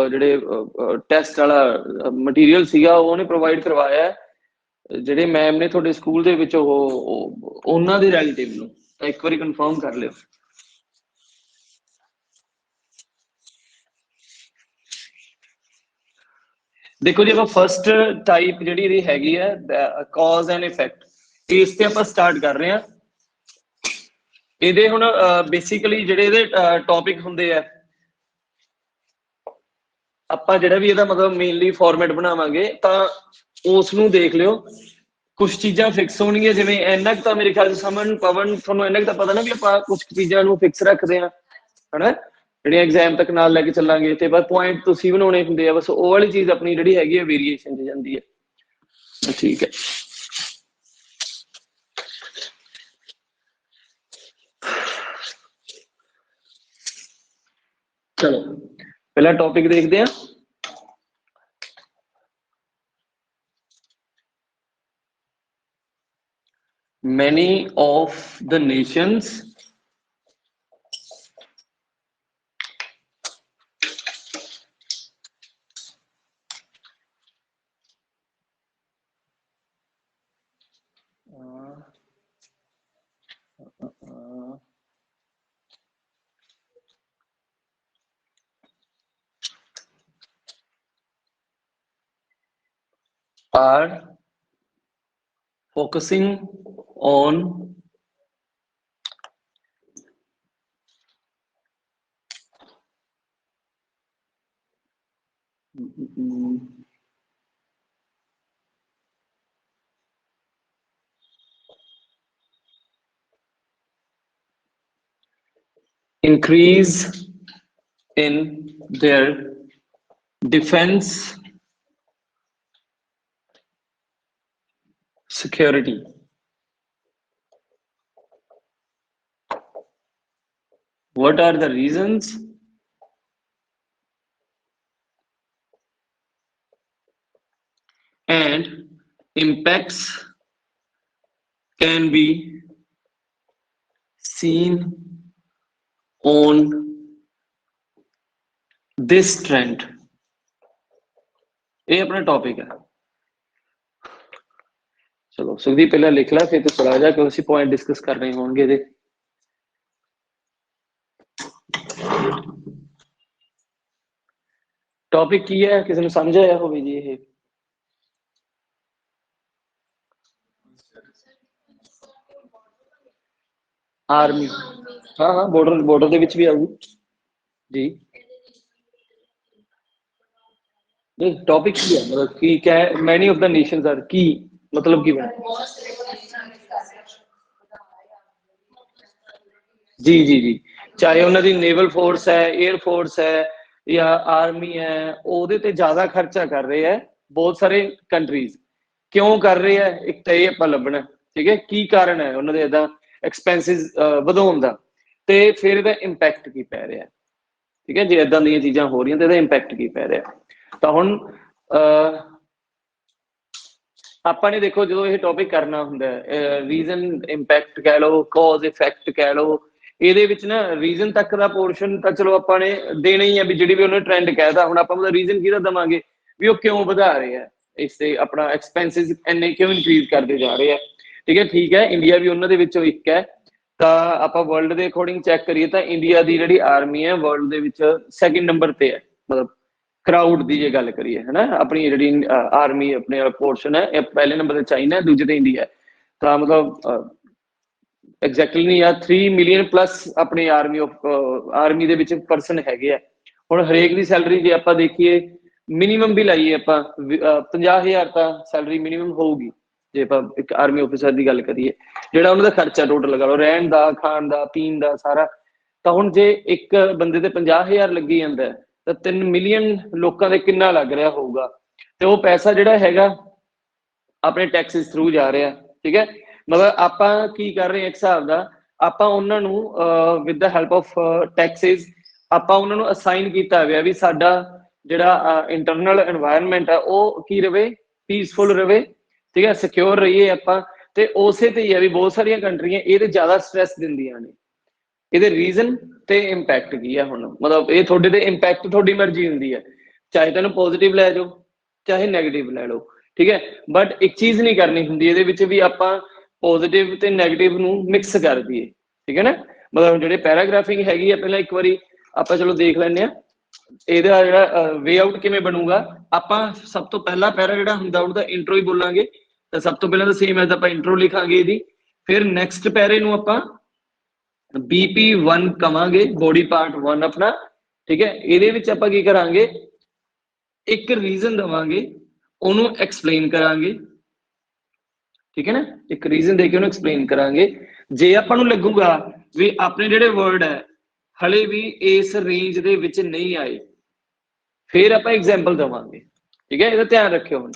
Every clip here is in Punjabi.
ਜਿਹੜੇ ਟੈਸਟ ਵਾਲਾ ਮਟੀਰੀਅਲ ਸੀਗਾ ਉਹਨੇ ਪ੍ਰੋਵਾਈਡ ਕਰਵਾਇਆ ਹੈ ਜਿਹੜੇ ਮੈਮ ਨੇ ਤੁਹਾਡੇ ਸਕੂਲ ਦੇ ਵਿੱਚ ਉਹਨਾਂ ਦੇ ਰਿਲੇਟਿਵ ਨੂੰ, ਤਾਂ ਇੱਕ ਵਾਰੀ ਕਨਫਰਮ ਕਰ ਲਿਓ। ਦੇਖੋ ਜੀ ਆਪਾਂ ਫਸਟ ਟਾਈਪ ਜਿਹੜੀ ਇਹਦੀ ਹੈਗੀ ਹੈ ਕਾਜ਼ ਐਂਡ ਇਫੈਕਟ, ਇਸ ਤੇ ਆਪਾਂ ਸਟਾਰਟ ਕਰ ਰਹੇ ਹਾਂ। ਇਹਦੇ ਹੁਣ ਬੇਸਿਕਲੀ ਜਿਹੜੇ ਇਹਦੇ ਟੌਪਿਕ ਹੁੰਦੇ ਆ, ਆਪਾਂ ਜਿਹੜਾ ਵੀ ਇਹਦਾ ਮਤਲਬ ਮੇਨਲੀ ਫਾਰਮੈਟ ਬਣਾਵਾਂਗੇ ਤਾਂ ਉਸ ਨੂੰ ਦੇਖ ਲਿਓ। ਕੁਛ ਚੀਜ਼ਾਂ ਫਿਕਸ ਹੋਣਗੀਆਂ, ਜਿਵੇਂ ਇੰਨਾ ਕੁ ਤਾਂ ਮੇਰੇ ਖਿਆਲ ਚ ਸਮਨ ਪਵਨ ਤੁਹਾਨੂੰ ਇੰਨਾ ਕੁ ਤਾਂ ਪਤਾ ਨਾ ਵੀ ਆਪਾਂ ਕੁਛ ਚੀਜ਼ਾਂ ਨੂੰ ਫਿਕਸ ਰੱਖਦੇ ਹਾਂ ਹਨਾ, ਜਿਹੜੀਆਂ ਐਗਜ਼ਾਮ ਤੱਕ ਨਾਲ ਲੈ ਕੇ ਚੱਲਾਂਗੇ, ਤੇ ਬਸ ਪੁਆਇੰਟ ਤੁਸੀਂ ਬਣਾਉਣੇ ਹੁੰਦੇ ਆ, ਬਸ ਉਹ ਵਾਲੀ ਚੀਜ਼ ਆਪਣੀ ਜਿਹੜੀ ਹੈਗੀ ਹੈ ਵੇਰੀਏਸ਼ਨ 'ਚ ਜਾਂਦੀ ਹੈ। ਠੀਕ ਹੈ, ਚਲੋ ਪਹਿਲਾ ਟੌਪਿਕ ਦੇਖਦੇ ਹਾਂ। Many of the nations are focusing on increase in their defense security. What are the reasons? And impacts can be seen on this trend. ये अपना टॉपिक है। चलो सुखदीप पहले लिख ला, फिर तो चला जा क्योंकि पॉइंट डिस्कस कर रहे होंगे दे। टॉपिक की है, किसी ने समझ आया हो जी? ये आर्मी, हाँ हाँ बॉर्डर ਦੇ ਵਿੱਚ ਵੀ ਆਊਗੀ ਜੀ। नहीं टॉपिक की है, मतलब की क्या है, many of the nations are की मतलब की बना जी जी जी, चाहे उन्होंने नेवल फोर्स है, एयर फोर्स है या आर्मी है, ਉਹਦੇ ਤੇ ਜ਼ਿਆਦਾ ਖਰਚਾ ਕਰ ਰਹੇ ਹੈ ਬਹੁਤ ਸਾਰੇ ਕੰਟਰੀਜ਼। ਕਿਉਂ ਕਰ ਰਹੇ ਹੈ, ਇੱਕ ਤਾਂ ਇਹ ਆਪਾਂ ਲੱਭਣਾ, ਠੀਕ ਹੈ, ਕੀ ਕਾਰਨ ਹੈ ਉਹਨਾਂ ਦੇ ਇਦਾਂ ਐਕਸਪੈਂਸਿਸ ਵਧਾਉਣ ਦਾ, ਤੇ ਫਿਰ ਇਹਦਾ ਇੰਪੈਕਟ ਕੀ ਪੈ ਰਿਹਾ। ਠੀਕ ਹੈ, ਜੇ ਇਦਾਂ ਦੀਆਂ ਚੀਜ਼ਾਂ ਹੋ ਰਹੀਆਂ ਤੇ ਇਹਦਾ ਇੰਪੈਕਟ ਕੀ ਪੈ ਰਿਹਾ। ਤਾਂ ਹੁਣ ਆਪਾਂ ਨੇ ਦੇਖੋ ਜਦੋਂ ਇਹ ਟੌਪਿਕ ਕਰਨਾ ਹੁੰਦਾ ਰੀਜ਼ਨ ਇੰਪੈਕਟ ਕਹਿ ਲਓ, ਕਾਜ਼ ਇਫੈਕਟ ਕਹਿ ਲਓ, ਇਹਦੇ ਵਿੱਚ ਨਾ ਰੀਜ਼ਨ ਤੱਕ ਦਾ ਪੋਰਸ਼ਨ ਤਾਂ ਚਲੋ ਆਪਾਂ ਨੇ ਦੇਣਾ ਹੀ ਹੈ, ਵੀ ਜਿਹੜੀ ਵੀ ਉਹਨੇ ਟ੍ਰੈਂਡ ਕਹਿਤਾ, ਹੁਣ ਆਪਾਂ ਮਤਲਬ ਰੀਜ਼ਨ ਕਿਹਦਾ ਦੇਵਾਂਗੇ ਵੀ ਉਹ ਕਿਉਂ ਵਧਾ ਰਹੇ ਆ, ਇਸ ਤੇ ਆਪਣਾ ਐਕਸਪੈਂਸਿਸ ਇੰਨੇ ਕਿਉਂ ਇਨਕਰੀਜ਼ ਕਰਦੇ ਜਾ ਰਹੇ ਆ। ਠੀਕ ਹੈ, ਇੰਡੀਆ ਵੀ ਉਹਨਾਂ ਦੇ ਵਿੱਚੋਂ ਇੱਕ ਹੈ। ਤਾਂ ਆਪਾਂ ਵਰਲਡ ਦੇ ਅਕੋਰਡਿੰਗ ਚੈੱਕ ਕਰੀਏ ਤਾਂ ਇੰਡੀਆ ਦੀ ਜਿਹੜੀ ਆਰਮੀ ਹੈ ਵਰਲਡ ਦੇ ਵਿੱਚ ਸੈਕਿੰਡ ਨੰਬਰ ਤੇ ਹੈ, ਮਤਲਬ ਕਰਾਊਡ ਦੀ ਜੇ ਗੱਲ ਕਰੀਏ ਹੈ ਨਾ, ਆਪਣੀ ਜਿਹੜੀ ਆਰਮੀ ਆਪਣੇ ਪੋਰਸ਼ਨ ਹੈ, ਇਹ ਪਹਿਲੇ ਨੰਬਰ ਤੇ ਚਾਈਨਾ, ਦੂਜੇ ਤੇ ਇੰਡੀਆ। ਤਾਂ ਮਤਲਬ ਐਗਜ਼ੈਕਟਲੀ ਨਹੀਂ ਯਾਰ 3 ਮਿਲੀਅਨ ਪਲੱਸ ਆਪਣੀ ਆਰਮੀ ਦੇ ਵਿੱਚ ਪਰਸਨ ਹੈਗੇ ਆ। ਹੁਣ ਹਰੇਕ ਦੀ ਸੈਲਰੀ ਜੇ ਆਪਾਂ ਦੇਖੀਏ ਮਿਨੀਮਮ ਵੀ ਲਾਈਏ ਆਪਾਂ 50,000 ਤਾਂ ਸੈਲਰੀ ਮਿਨੀਮਮ ਹੋਊਗੀ ਜੇ ਆਪਾਂ ਇੱਕ ਆਰਮੀ ਆਫਿਸਰ ਦੀ ਗੱਲ ਕਰੀਏ, ਜਿਹੜਾ ਉਹਨਾਂ ਦਾ ਖਰਚਾ ਟੋਟਲ ਲਗਾ ਲਓ, ਰਹਿਣ ਦਾ, ਖਾਣ ਦਾ, ਪੀਣ ਦਾ ਸਾਰਾ। ਤਾਂ ਹੁਣ ਜੇ ਇੱਕ ਬੰਦੇ ਤੇ 50,000 ਲੱਗੀ ਜਾਂਦਾ ਤਾਂ 3 ਮਿਲੀਅਨ ਲੋਕਾਂ ਦੇ ਕਿੰਨਾ ਲੱਗ ਰਿਹਾ ਹੋਊਗਾ, ਤੇ ਉਹ ਪੈਸਾ ਜਿਹੜਾ ਹੈਗਾ ਆਪਣੇ ਟੈਕਸਿਸ ਥਰੂ ਜਾ ਰਿਹਾ। ਠੀਕ ਹੈ, ਮਤਲਬ ਆਪਾਂ ਕੀ ਕਰ ਰਹੇ ਹਾਂ ਇੱਕ ਹਿਸਾਬ ਦਾ, ਆਪਾਂ ਉਹਨਾਂ ਨੂੰ with the help of Texas ਆਪਾਂ ਉਹਨਾਂ ਨੂੰ ਅਸਾਈਨ ਕੀਤਾ ਹੋਇਆ ਵੀ ਸਾਡਾ ਜਿਹੜਾ ਇੰਟਰਨਲ এনवायरमेंट ਹੈ ਉਹ ਕੀ ਰਵੇ, ਪੀਸਫੁਲ ਰਵੇ, ਠੀਕ ਹੈ, ਸਿਕਿਉਰ ਰਹੀਏ ਆਪਾਂ। ਤੇ ਉਸੇ ਤੇ ਹੀ ਹੈ ਵੀ ਬਹੁਤ ਸਾਰੀਆਂ ਕੰਟਰੀਆਂ ਇਹਦੇ ਜ਼ਿਆਦਾ ਸਟ੍ਰੈਸ ਦਿੰਦੀਆਂ ਨੇ। ਇਹਦੇ ਰੀਜ਼ਨ ਤੇ ਇੰਪੈਕਟ ਕੀ ਹੈ, ਹੁਣ ਮਤਲਬ ਇਹ ਤੁਹਾਡੇ ਤੇ ਇੰਪੈਕਟ ਤੁਹਾਡੀ ਮਰਜ਼ੀ ਹੁੰਦੀ ਹੈ, ਚਾਹੇ ਤੈਨੂੰ ਪੋਜ਼ਿਟਿਵ ਲੈ ਜਾਓ ਚਾਹੇ ਨੈਗੇਟਿਵ ਲੈ ਲਓ, ਠੀਕ ਹੈ। ਬਟ ਇੱਕ ਚੀਜ਼ ਨਹੀਂ ਕਰਨੀ ਹੁੰਦੀ ਇਹਦੇ ਵਿੱਚ ਵੀ ਆਪਾਂ ਪੋਜ਼ਿਟਿਵ ਤੇ ਨੈਗੇਟਿਵ ਨੂੰ ਮਿਕਸ ਕਰ ਦਈਏ, ਠੀਕ ਹੈ ਨਾ। ਮਤਲਬ ਜਿਹੜੇ ਪੈਰਾਗ੍ਰਾਫਿੰਗ ਹੈਗੀ ਆ, ਪਹਿਲਾਂ ਇੱਕ ਵਾਰੀ ਆਪਾਂ ਚਲੋ ਦੇਖ ਲੈਂਦੇ ਹਾਂ ਇਹਦਾ ਜਿਹੜਾ ਵੇ ਆਊਟ ਕਿਵੇਂ ਬਣੂਗਾ। ਆਪਾਂ ਸਭ ਤੋਂ ਪਹਿਲਾ ਪੈਰਾ ਜਿਹੜਾ ਹੁੰਦਾ ਉਹਦਾ ਇੰਟਰੋ ਹੀ ਬੋਲਾਂਗੇ, ਤਾਂ ਸਭ ਤੋਂ ਪਹਿਲਾਂ ਤਾਂ ਸੇਮ ਐਜ਼ ਆਪਾਂ ਇੰਟਰੋ ਲਿਖਾਂਗੇ ਇਹਦੀ। ਫਿਰ ਨੈਕਸਟ ਪੈਰੇ ਨੂੰ ਆਪਾਂ BP1 ਕਵਾਂਗੇ, ਬੋਡੀ ਪਾਰਟ 1 ਆਪਣਾ, ਠੀਕ ਹੈ। ਇਹਦੇ ਵਿੱਚ ਆਪਾਂ ਕੀ ਕਰਾਂਗੇ, ਇੱਕ ਰੀਜ਼ਨ ਦਵਾਂਗੇ, ਉਹਨੂੰ ਐਕਸਪਲੇਨ ਕਰਾਂਗੇ, ਠੀਕ ਹੈ ਨਾ। ਇੱਕ ਰੀਜ਼ਨ ਦੇ ਕੇ ਉਹਨੂੰ ਐਕਸਪਲੇਨ ਕਰਾਂਗੇ। ਜੇ ਆਪਾਂ ਨੂੰ ਲੱਗੂਗਾ ਵੀ ਆਪਣੇ ਜਿਹੜੇ ਵਰਡ ਹੈ ਹਲੇ ਵੀ ਇਸ ਰੇਂਜ ਦੇ ਵਿੱਚ ਨਹੀਂ ਆਏ, ਫਿਰ ਆਪਾਂ ਐਗਜ਼ਾਮਪਲ ਦਵਾਂਗੇ, ਠੀਕ ਹੈ। ਇਹਦਾ ਧਿਆਨ ਰੱਖਿਓ ਹੁਣ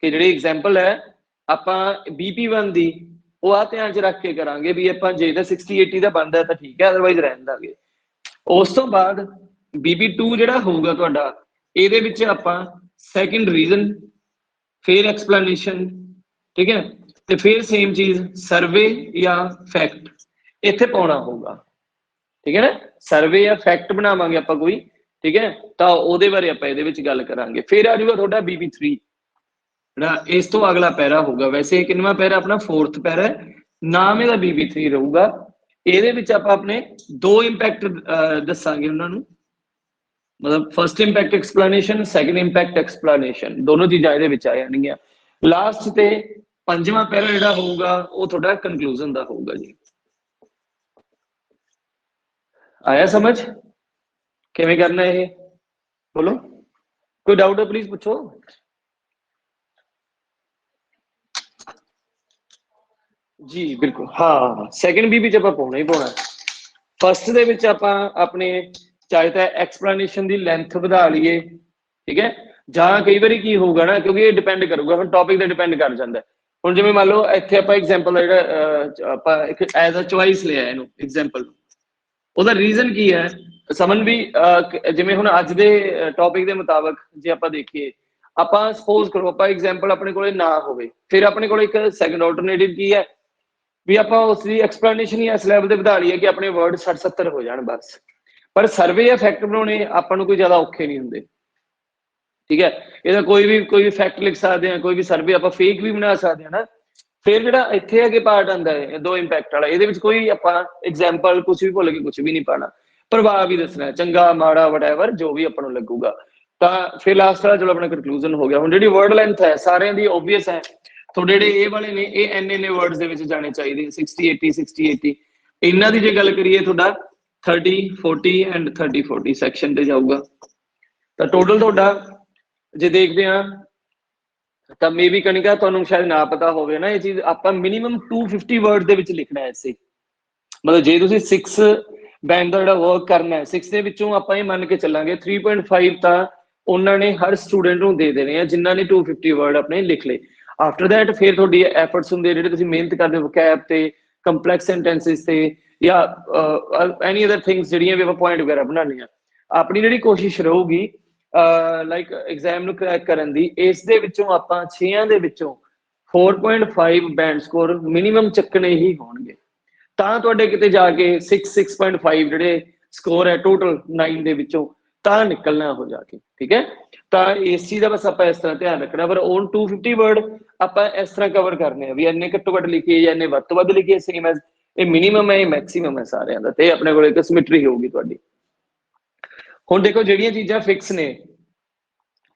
ਕਿ ਜਿਹੜੀ ਐਗਜ਼ਾਮਪਲ ਹੈ ਆਪਾਂ BP1 ਦੀ ਉਹ ਆ ਧਿਆਨ ਚ ਰੱਖ ਕੇ ਕਰਾਂਗੇ ਵੀ ਆਪਾਂ ਜੇ ਤਾਂ 60-80 ਦਾ ਬਣਦਾ ਤਾਂ ਠੀਕ ਹੈ, ਅਦਰਵਾਈਜ਼ ਰਹਿਣ ਦਾਂਗੇ। ਉਸ ਤੋਂ ਬਾਅਦ BP2 ਜਿਹੜਾ ਹੋਊਗਾ ਤੁਹਾਡਾ, ਇਹਦੇ ਵਿੱਚ ਆਪਾਂ ਸੈਕਿੰਡ ਰੀਜ਼ਨ, ਫਿਰ ਐਕਸਪਲੇਨੇਸ਼ਨ, ਠੀਕ ਹੈ। ਤੇ ਫਿਰ ਸੇਮ ਚੀਜ਼ ਸਰਵੇ ਜਾਂ ਫੈਕਟ ਇੱਥੇ ਪਾਉਣਾ ਹੋਊਗਾ, ਠੀਕ ਹੈ ਨਾ। ਸਰਵੇ ਜਾਂ ਫੈਕਟ ਬਣਾਵਾਂਗੇ ਆਪਾਂ ਕੋਈ, ਠੀਕ ਹੈ, ਤਾਂ ਉਹਦੇ ਬਾਰੇ ਆਪਾਂ ਇਹਦੇ ਵਿੱਚ ਗੱਲ ਕਰਾਂਗੇ। ਫਿਰ ਆ ਜਾਊਗਾ ਤੁਹਾਡਾ BP3 ਜਿਹੜਾ ਇਸ ਤੋਂ ਅਗਲਾ ਪੈਰਾ ਹੋਊਗਾ। ਵੈਸੇ ਕਿੰਨਵਾਂ ਪੈਰਾ ਆਪਣਾ, 4th ਪੈਰਾ, ਨਾਮ ਇਹਦਾ BP3 ਰਹੂਗਾ। ਇਹਦੇ ਵਿੱਚ ਆਪਾਂ ਆਪਣੇ ਦੋ ਇੰਪੈਕਟ ਦੱਸਾਂਗੇ ਉਹਨਾਂ ਨੂੰ, ਮਤਲਬ first impact explanation, second impact explanation, ਦੋਨੋਂ ਚੀਜ਼ਾਂ ਇਹਦੇ ਵਿੱਚ ਆ ਜਾਣਗੀਆਂ। ਲਾਸਟ ਤੇ ਪੰਜਵਾਂ ਪੈਰਾ ਜਿਹੜਾ ਹੋਊਗਾ ਉਹ ਤੁਹਾਡਾ ਕਨਕਲੂਜਨ ਦਾ ਹੋਊਗਾ ਜੀ। ਆਇਆ ਸਮਝ ਕਿਵੇਂ ਕਰਨਾ ਇਹ? ਬੋਲੋ, ਕੋਈ ਡਾਊਟ ਹੈ ਪਲੀਜ਼ ਪੁੱਛੋ। ਜੀ ਬਿਲਕੁਲ, ਹਾਂ ਸੈਕੰਡ BP ਚ ਆਪਾਂ ਪਾਉਣਾ ਹੀ ਪਾਉਣਾ। ਫਸਟ ਦੇ ਵਿੱਚ ਆਪਾਂ ਆਪਣੇ ਚਾਹੇ ਤਾਂ ਐਕਸਪਲੇਨੇਸ਼ਨ ਦੀ ਲੈਂਥ ਵਧਾ ਲਈਏ, ਠੀਕ ਹੈ, ਜਾਂ ਕਈ ਵਾਰੀ ਕੀ ਹੋਊਗਾ ਨਾ, ਕਿਉਂਕਿ ਇਹ ਡਿਪੈਂਡ ਕਰੂਗਾ ਹੁਣ ਟੌਪਿਕ ਤੇ ਡਿਪੈਂਡ ਕਰ ਜਾਂਦਾ। ਹੁਣ ਜਿਵੇਂ ਮੰਨ ਲਓ ਇੱਥੇ ਆਪਾਂ ਐਗਜ਼ਾਮਪਲ ਜਿਹੜਾ ਆਪਾਂ ਇੱਕ ਐਜ਼ ਅ ਚੁਆਇਸ ਲਿਆ ਇਹਨੂੰ ਐਗਜ਼ਾਮਪਲ, ਉਹਦਾ ਰੀਜ਼ਨ ਕੀ ਹੈ ਸਮਨ ਵੀ ਜਿਵੇਂ ਹੁਣ ਅੱਜ ਦੇ ਟੌਪਿਕ ਦੇ ਮੁਤਾਬਕ ਜੇ ਆਪਾਂ ਦੇਖੀਏ, ਆਪਾਂ ਸਪੋਜ਼ ਕਰੋ ਆਪਾਂ ਐਗਜ਼ਾਮਪਲ ਆਪਣੇ ਕੋਲੇ ਨਾ ਹੋਵੇ, ਫਿਰ ਆਪਣੇ ਕੋਲ ਇੱਕ ਸੈਕੰਡ ਆਲਟਰਨੇਟਿਵ ਕੀ ਹੈ ਵੀ ਆਪਾਂ ਉਸ ਦੀ ਐਕਸਪਲੇਨੇਸ਼ਨ ਹੀ ਇਸ ਲੈਵਲ ਤੇ ਵਧਾ ਲਈਏ ਕਿ ਆਪਣੇ ਵਰਡ 60-70 ਹੋ ਜਾਣ ਬਸ। ਪਰ ਸਰਵੇ ਜਾਂ ਫੈਕਟ ਬਣਾਉਣੇ ਆਪਾਂ ਨੂੰ ਕੋਈ ਜ਼ਿਆਦਾ ਔਖੇ ਨਹੀਂ ਹੁੰਦੇ, ਠੀਕ ਹੈ। ਇਹਦਾ ਕੋਈ ਵੀ ਫੈਕਟ ਲਿਖ ਸਕਦੇ ਹਾਂ, ਕੋਈ ਵੀ ਸਰਵੇ ਆਪਾਂ ਫੇਕ ਵੀ ਬਣਾ ਸਕਦੇ ਹਾਂ ਨਾ। ਫਿਰ ਜਿਹੜਾ ਇੱਥੇ ਅੱਗੇ ਪਾਰਟ ਆਉਂਦਾ ਹੈ ਦੋ ਇੰਪੈਕਟ ਵਾਲਾ, ਇਹਦੇ ਵਿੱਚ ਕੋਈ ਆਪਾਂ ਐਗਜ਼ਾਮਪਲ ਕੁਝ ਵੀ ਭੁੱਲ ਕੇ ਕੁਝ ਵੀ ਨਹੀਂ ਪਾਣਾ, ਪ੍ਰਭਾਵ ਹੀ ਦੱਸਣਾ, ਚੰਗਾ ਮਾੜਾ ਵਟਐਵਰ ਜੋ ਵੀ ਆਪਾਂ ਨੂੰ ਲੱਗੂਗਾ। ਤਾਂ ਫਿਰ ਲਾਸਟ ਵਾਲਾ ਚਲੋ ਆਪਣਾ ਕਨਕਲੂਜਨ ਹੋ ਗਿਆ। ਹੁਣ ਜਿਹੜੀ ਵਰਡ ਲੈਂਥ ਹੈ ਸਾਰਿਆਂ ਦੀ ਓਬਵੀਅਸ ਹੈ, ਤੁਹਾਡੇ ਜਿਹੜੇ ਇਹ ਵਾਲੇ ਨੇ ਇਹ ਇੰਨੇ ਵਰਡਸ ਦੇ ਵਿੱਚ ਜਾਣੇ ਚਾਹੀਦੇ, 60-80 ਇਹਨਾਂ ਦੀ ਜੇ ਗੱਲ ਕਰੀਏ ਤੁਹਾਡਾ 30-40 ਐਂਡ 30-40 ਸੈਕਸ਼ਨ ਤੇ ਜਾਊਗਾ। ਤਾਂ ਟੋਟਲ ਤੁਹਾਡਾ ਜੇ ਦੇਖਦੇ ਹਾਂ ਤਾਂ ਮੇਬੀ ਕਨਿਕਾ ਤੁਹਾਨੂੰ ਸ਼ਾਇਦ ਨਾ ਪਤਾ ਹੋਵੇ ਨਾ ਇਹ ਚੀਜ਼, ਆਪਾਂ ਮਿਨੀਮਮ 250 ਵਰਡ ਦੇ ਵਿੱਚ ਲਿਖਣਾ ਹੈ ਐਸੇ। ਮਤਲਬ ਜੇ ਤੁਸੀਂ 6 ਬੈਂਡ ਦਾ ਜਿਹੜਾ ਵਰਕ ਕਰਨਾ ਹੈ, 6 ਦੇ ਵਿੱਚੋਂ ਆਪਾਂ ਇਹ ਮੰਨ ਕੇ ਚੱਲਾਂਗੇ 3.5 ਤਾਂ ਉਹਨਾਂ ਨੇ ਹਰ ਸਟੂਡੈਂਟ ਨੂੰ ਦੇ ਦੇਣੇ ਆ ਜਿਨ੍ਹਾਂ ਨੇ 250 ਵਰਡ ਆਪਣੇ ਲਿਖ ਲਏ। ਆਫਟਰ ਦੈਟ ਫਿਰ ਤੁਹਾਡੀ ਐਫਰਟਸ ਹੁੰਦੇ ਜਿਹੜੇ ਤੁਸੀਂ ਮਿਹਨਤ ਕਰਦੇ ਹੋ ਵੋਕੈਬ ਤੇ, ਕੰਪਲੈਕਸ ਸੈਂਟੈਂਸਿਸ ਤੇ, ਜਾਂ ਐਨੀ ਅਦਰ ਥਿੰਗਸ ਜਿਹੜੀਆਂ ਵੀ ਆਪਾਂ ਪੁਆਇੰਟ ਵਗੈਰਾ ਬਣਾਉਣੇ ਆ। ਆਪਣੀ ਜਿਹੜੀ ਕੋਸ਼ਿਸ਼ ਰਹੂਗੀ ਲਾਈਕ ਐਗਜ਼ਾਮ ਨੂੰ ਕਰੈਕ ਕਰਨ ਦੀ, ਇਸ ਦੇ ਵਿੱਚੋਂ ਆਪਾਂ 6 ਦੇ ਵਿੱਚੋਂ 4.5 ਬੈਂਡ ਸਕੋਰ ਮਿਨੀਮਮ ਚੱਕਣੇ ਹੀ ਹੋਣਗੇ, ਤਾਂ ਤੁਹਾਡੇ ਕਿਤੇ ਜਾ ਕੇ 6.5 ਜਿਹੜੇ ਸਕੋਰ ਹੈ ਟੋਟਲ 9 ਦੇ ਵਿੱਚੋਂ ਤਾਂ ਨਿਕਲਣਾ ਹੋ ਜਾ ਕੇ, ਠੀਕ ਹੈ। ਤਾਂ ਇਸ ਚੀਜ਼ ਦਾ ਬਸ ਆਪਾਂ ਇਸ ਤਰ੍ਹਾਂ ਧਿਆਨ ਰੱਖਣਾ। ਪਰ ਔਨ 250 ਵਰਡ ਆਪਾਂ ਇਸ ਤਰ੍ਹਾਂ ਕਵਰ ਕਰਨੇ ਆ ਵੀ ਇੰਨੇ ਘੱਟੋ ਘੱਟ ਲਿਖੀਏ ਜਾਂ ਇੰਨੇ ਵੱਧ ਤੋਂ ਵੱਧ ਲਿਖੀਏ, ਸੇਮ ਐਜ਼ ਇਹ ਮਿਨੀਮਮ ਹੈ, ਇਹ ਮੈਕਸੀਮਮ ਹੈ ਸਾਰਿਆਂ ਦਾ, ਤੇ ਆਪਣੇ ਕੋਲ ਇੱਕ ਸਿਮੈਟਰੀ ਹੋਊਗੀ ਤੁਹਾਡੀ। ਹੁਣ ਦੇਖੋ ਜਿਹੜੀਆਂ ਚੀਜ਼ਾਂ ਫਿਕਸ ਨੇ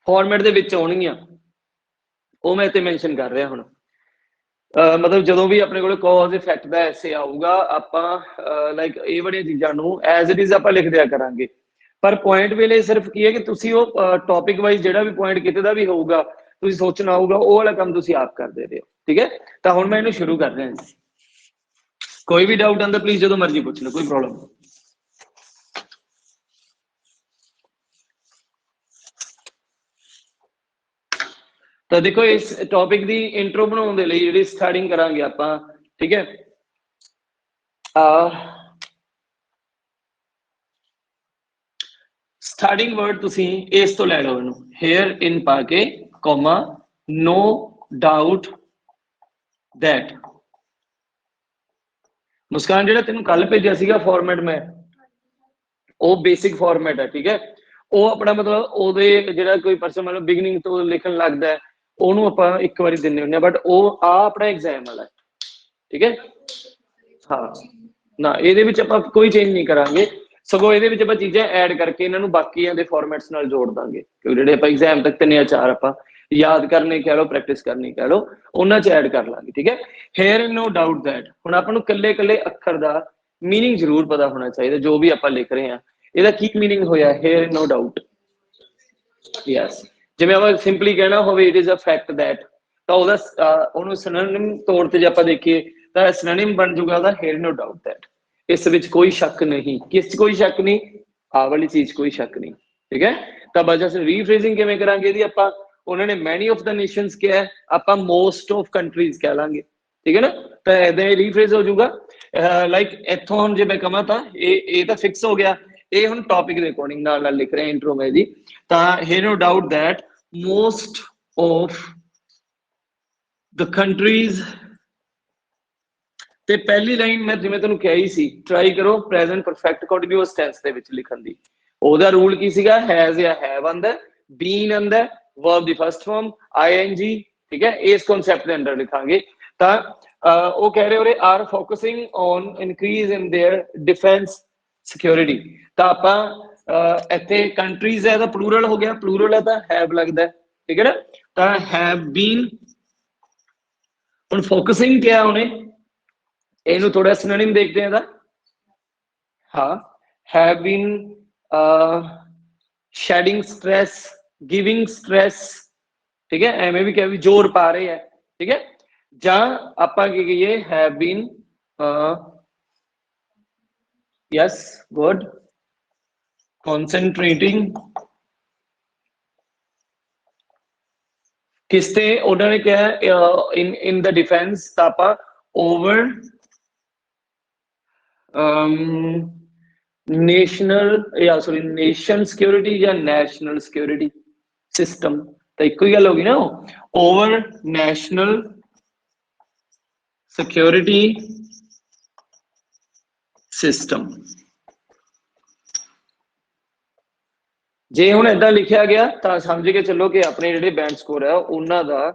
ਫਾਰਮੈਟ ਦੇ ਵਿੱਚ ਆਉਣਗੀਆਂ ਉਹ ਮੈਂ ਇੱਥੇ ਮੈਂਸ਼ਨ ਕਰ ਰਿਹਾ। ਹੁਣ ਮਤਲਬ ਜਦੋਂ ਵੀ ਆਪਣੇ ਕੋਲ ਕਾਜ਼ ਇਫੈਕਟ ਦਾ ਐਸੇ ਆਊਗਾ, ਆਪਾਂ ਲਾਈਕ ਇਹ ਬੜੀਆਂ ਚੀਜ਼ਾਂ ਨੂੰ ਐਜ਼ ਇਟ ਇਜ਼ ਆਪਾਂ ਲਿਖ ਦਿਆ ਕਰਾਂਗੇ। ਪਰ ਪੁਆਇੰਟ ਵੇਲੇ ਸਿਰਫ ਕੀ ਹੈ ਕਿ ਤੁਸੀਂ ਉਹ ਟੌਪਿਕ ਵਾਈਜ਼ ਜਿਹੜਾ ਵੀ ਪੁਆਇੰਟ ਕਿਤੇ ਦਾ ਵੀ ਹੋਊਗਾ ਤੁਸੀਂ ਸੋਚਣਾ ਹੋਊਗਾ, ਉਹ ਵਾਲਾ ਕੰਮ ਤੁਸੀਂ ਆਪ ਕਰਦੇ ਰਹੇ ਹੋ, ਠੀਕ ਹੈ। ਤਾਂ ਹੁਣ ਮੈਂ ਇਹਨੂੰ ਸ਼ੁਰੂ ਕਰ ਰਿਹਾ ਜੀ। ਕੋਈ ਵੀ ਡਾਊਟ ਆਉਂਦਾ ਪਲੀਜ਼ ਜਦੋਂ ਮਰਜ਼ੀ ਪੁੱਛ ਲਓ, ਕੋਈ ਪ੍ਰੋਬਲਮ ਨਹੀਂ। ਤਾਂ ਦੇਖੋ ਇਸ ਟੌਪਿਕ ਦੀ ਇੰਟਰੋ ਬਣਾਉਣ ਦੇ ਲਈ ਜਿਹੜੀ ਸਟਾਰਟਿੰਗ ਕਰਾਂਗੇ ਆਪਾਂ, ਠੀਕ ਹੈ। ਸਟਾਰਟਿੰਗ ਵਰਡ ਤੁਸੀਂ ਇਸ ਤੋਂ ਲੈ ਲਓ ਇਹਨੂੰ, ਹੇਅਰ ਇਨ ਪਾ ਕੇ ਕੋਮਾ, ਨੋ ਡਾਊਟ ਦੈਟ। ਮੁਸਕਾਨ ਜਿਹੜਾ ਤੈਨੂੰ ਕੱਲ ਭੇਜਿਆ ਸੀਗਾ ਫਾਰਮੈਟ, ਮੈਂ ਉਹ ਬੇਸਿਕ ਫਾਰਮੈਟ ਹੈ, ਠੀਕ ਹੈ। ਉਹ ਆਪਣਾ ਮਤਲਬ ਉਹਦੇ ਜਿਹੜਾ ਕੋਈ ਪਰਸਨ ਮਤਲਬ ਬਿਗਨਿੰਗ ਤੋਂ ਲਿਖਣ ਲੱਗਦਾ ਹੈ ਉਹਨੂੰ ਆਪਾਂ ਇੱਕ ਵਾਰੀ ਦਿੰਦੇ ਹੁੰਦੇ ਆ, ਬਟ ਉਹ ਆ ਆਪਣਾ ਐਗਜ਼ਾਮ ਵਾਲਾ, ਠੀਕ ਹੈ। ਹਾਂ ਨਾ ਇਹਦੇ ਵਿੱਚ ਆਪਾਂ ਕੋਈ ਚੇਂਜ ਨਹੀਂ ਕਰਾਂਗੇ, ਸਗੋਂ ਇਹਦੇ ਵਿੱਚ ਆਪਾਂ ਚੀਜ਼ਾਂ ਐਡ ਕਰਕੇ ਇਹਨਾਂ ਨੂੰ ਬਾਕੀਆਂ ਦੇ ਫਾਰਮੈਟਸ ਨਾਲ ਜੋੜ ਦਾਂਗੇ, ਕਿਉਂਕਿ ਜਿਹੜੇ ਆਪਾਂ ਐਗਜ਼ਾਮ ਤੱਕ 3 ਜਾਂ 4 ਆਪਾਂ ਯਾਦ ਕਰਨੇ ਕਹਿ ਲਓ, ਪ੍ਰੈਕਟਿਸ ਕਰਨੀ ਕਹਿ ਲਓ, ਉਹਨਾਂ 'ਚ ਐਡ ਕਰ ਲਾਂਗੇ, ਠੀਕ ਹੈ। ਹੇਅਰ ਨੋ ਡਾਊਟ ਦੈਟ, ਹੁਣ ਆਪਾਂ ਨੂੰ ਇਕੱਲੇ ਇਕੱਲੇ ਅੱਖਰ ਦਾ ਮੀਨਿੰਗ ਜ਼ਰੂਰ ਪਤਾ ਹੋਣਾ ਚਾਹੀਦਾ, ਜੋ ਵੀ ਆਪਾਂ ਲਿਖ ਰਹੇ ਹਾਂ ਇਹਦਾ ਕੀ ਮੀਨਿੰਗ ਹੋਇਆ, ਹੇਅਰ ਨੋ ਡਾਊਟ। ਯੈਸ, ਜਿਵੇਂ ਆਪਾਂ ਸਿੰਪਲੀ ਕਹਿਣਾ ਹੋਵੇ it is a fact that, ਤਾਂ ਉਹਦਾ ਉਹਨੂੰ ਸਿਨੋਨਿਮ ਤੌਰ ਤੇ ਜੇ ਆਪਾਂ ਦੇਖੀਏ ਤਾਂ ਸਿਨੋਨਿਮ ਬਣ ਜਾਊਗਾ ਉਹਦਾ ਹੇਅਰ ਨੋ ਡਾਊਟ ਦੈਟ। ਇਸ ਵਿੱਚ ਕੋਈ ਸ਼ੱਕ ਨਹੀਂ, ਕਿਸ 'ਚ ਕੋਈ ਸ਼ੱਕ ਨਹੀਂ, ਆਹ ਵਾਲੀ ਚੀਜ਼ ਕੋਈ ਸ਼ੱਕ ਨਹੀਂ, ਠੀਕ ਹੈ। ਤਾਂ ਬਸ ਅਸੀਂ ਰੀਫਰੇਜ਼ਿੰਗ ਕਿਵੇਂ ਕਰਾਂਗੇ ਇਹਦੀ, ਆਪਾਂ ਉਹਨਾਂ ਨੇ ਮੈਨੀ ਆਫ ਦਾ ਨੇਸ਼ਨਸ ਕਿਹਾ, ਆਪਾਂ ਮੋਸਟ ਆਫ ਕੰਟਰੀਜ਼ ਕਹਿ ਲਾਂਗੇ, ਠੀਕ ਹੈ ਨਾ। ਤਾਂ ਏਦਾਂ ਹੀ ਰੀਫਰੇਜ਼ ਹੋ ਜਾਊਗਾ। ਲਾਈਕ ਇੱਥੋਂ ਹੁਣ ਜੇ ਮੈਂ ਕਹਾਂ ਤਾਂ ਇਹ ਤਾਂ ਫਿਕਸ ਹੋ ਗਿਆ, ਇਹ ਹੁਣ ਟੌਪਿਕ ਦੇ ਅਕੋਰਡਿੰਗ ਨਾਲ ਨਾਲ ਲਿਖ ਰਹੇ ਇੰਟਰੋ ਮੈਂ ਦੀ। ਤਾਂ here no doubt that most of the countries, ਤੇ ਪਹਿਲੀ ਲਾਈਨ ਮੈਂ ਜਿਵੇਂ ਤੁਹਾਨੂੰ ਕਿਹਾ ਹੀ ਸੀ, ਟਰਾਈ ਕਰੋ ਪ੍ਰੈਜ਼ੈਂਟ ਪਰਫੈਕਟ ਕੰਟੀਨਿਊਅਸ ਟੈਂਸ ਦੇ ਵਿੱਚ ਲਿਖਣ ਦੀ। ਉਹਦਾ ਰੂਲ ਕੀ ਸੀਗਾ, ਹੈਜ਼ ਜਾਂ ਹੈਵ ਆਂਦਾ, ਬੀਨ ਆਂਦਾ, ਵਰਬ ਦੀ ਫਸਟ ਫਾਰਮ, ਆਈਐਨਜੀ, ਠੀਕ ਹੈ। ਇਸ ਕਨਸੈਪਟ ਦੇ ਅੰਡਰ ਲਿਖਾਂਗੇ। ਤਾਂ ਉਹ ਕਹਿ ਰਹੇ ਹੋ are focusing on increase in their defence security. ਤਾਂ ਆਪਾਂ ਇੱਥੇ ਕੰਟਰੀਜ਼ ਹੈ ਤਾਂ ਪਲੂਰਲ ਹੋ ਗਿਆ, ਪਲੂਰਲ ਹੈ ਤਾਂ ਹੈਵ ਲੱਗਦਾ, ਠੀਕ ਹੈ ਨਾ। ਤਾਂ ਹੈਵ ਬੀਨ, ਹੁਣ ਫੋਕਸਿੰਗ ਕਿਹਾ ਉਹਨੇ, ਇਹਨੂੰ ਥੋੜਾ ਸਿਨੋਨਿਮ ਦੇਖਦੇ ਹਾਂ ਇਹਦਾ। ਹਾਂ, have been shedding stress, giving stress, ਠੀਕ ਹੈ। ਐਵੇਂ ਵੀ ਕਿਹਾ ਵੀ ਜ਼ੋਰ ਪਾ ਰਹੇ ਹੈ, ਠੀਕ ਹੈ। ਜਾਂ ਆਪਾਂ ਕੀ ਕਹੀਏ, have been yes good concentrating, ਕਿਸ ਤੇ ਉਹਨਾਂ ਨੇ ਕਿਹਾ in the defense, ਤਾਂ ਆਪਾਂ over नेशन सिक्योरिटी या नेशनल सिक्योरिटी सिस्टम, तो एक ही गल होगी ना, ओवर नेशनल सिक्योरिटी सिस्टम। जे हुण इदां लिखिया गया तो समझ के चलो कि अपने जिहड़े बैंड स्कोर है उन्हां दा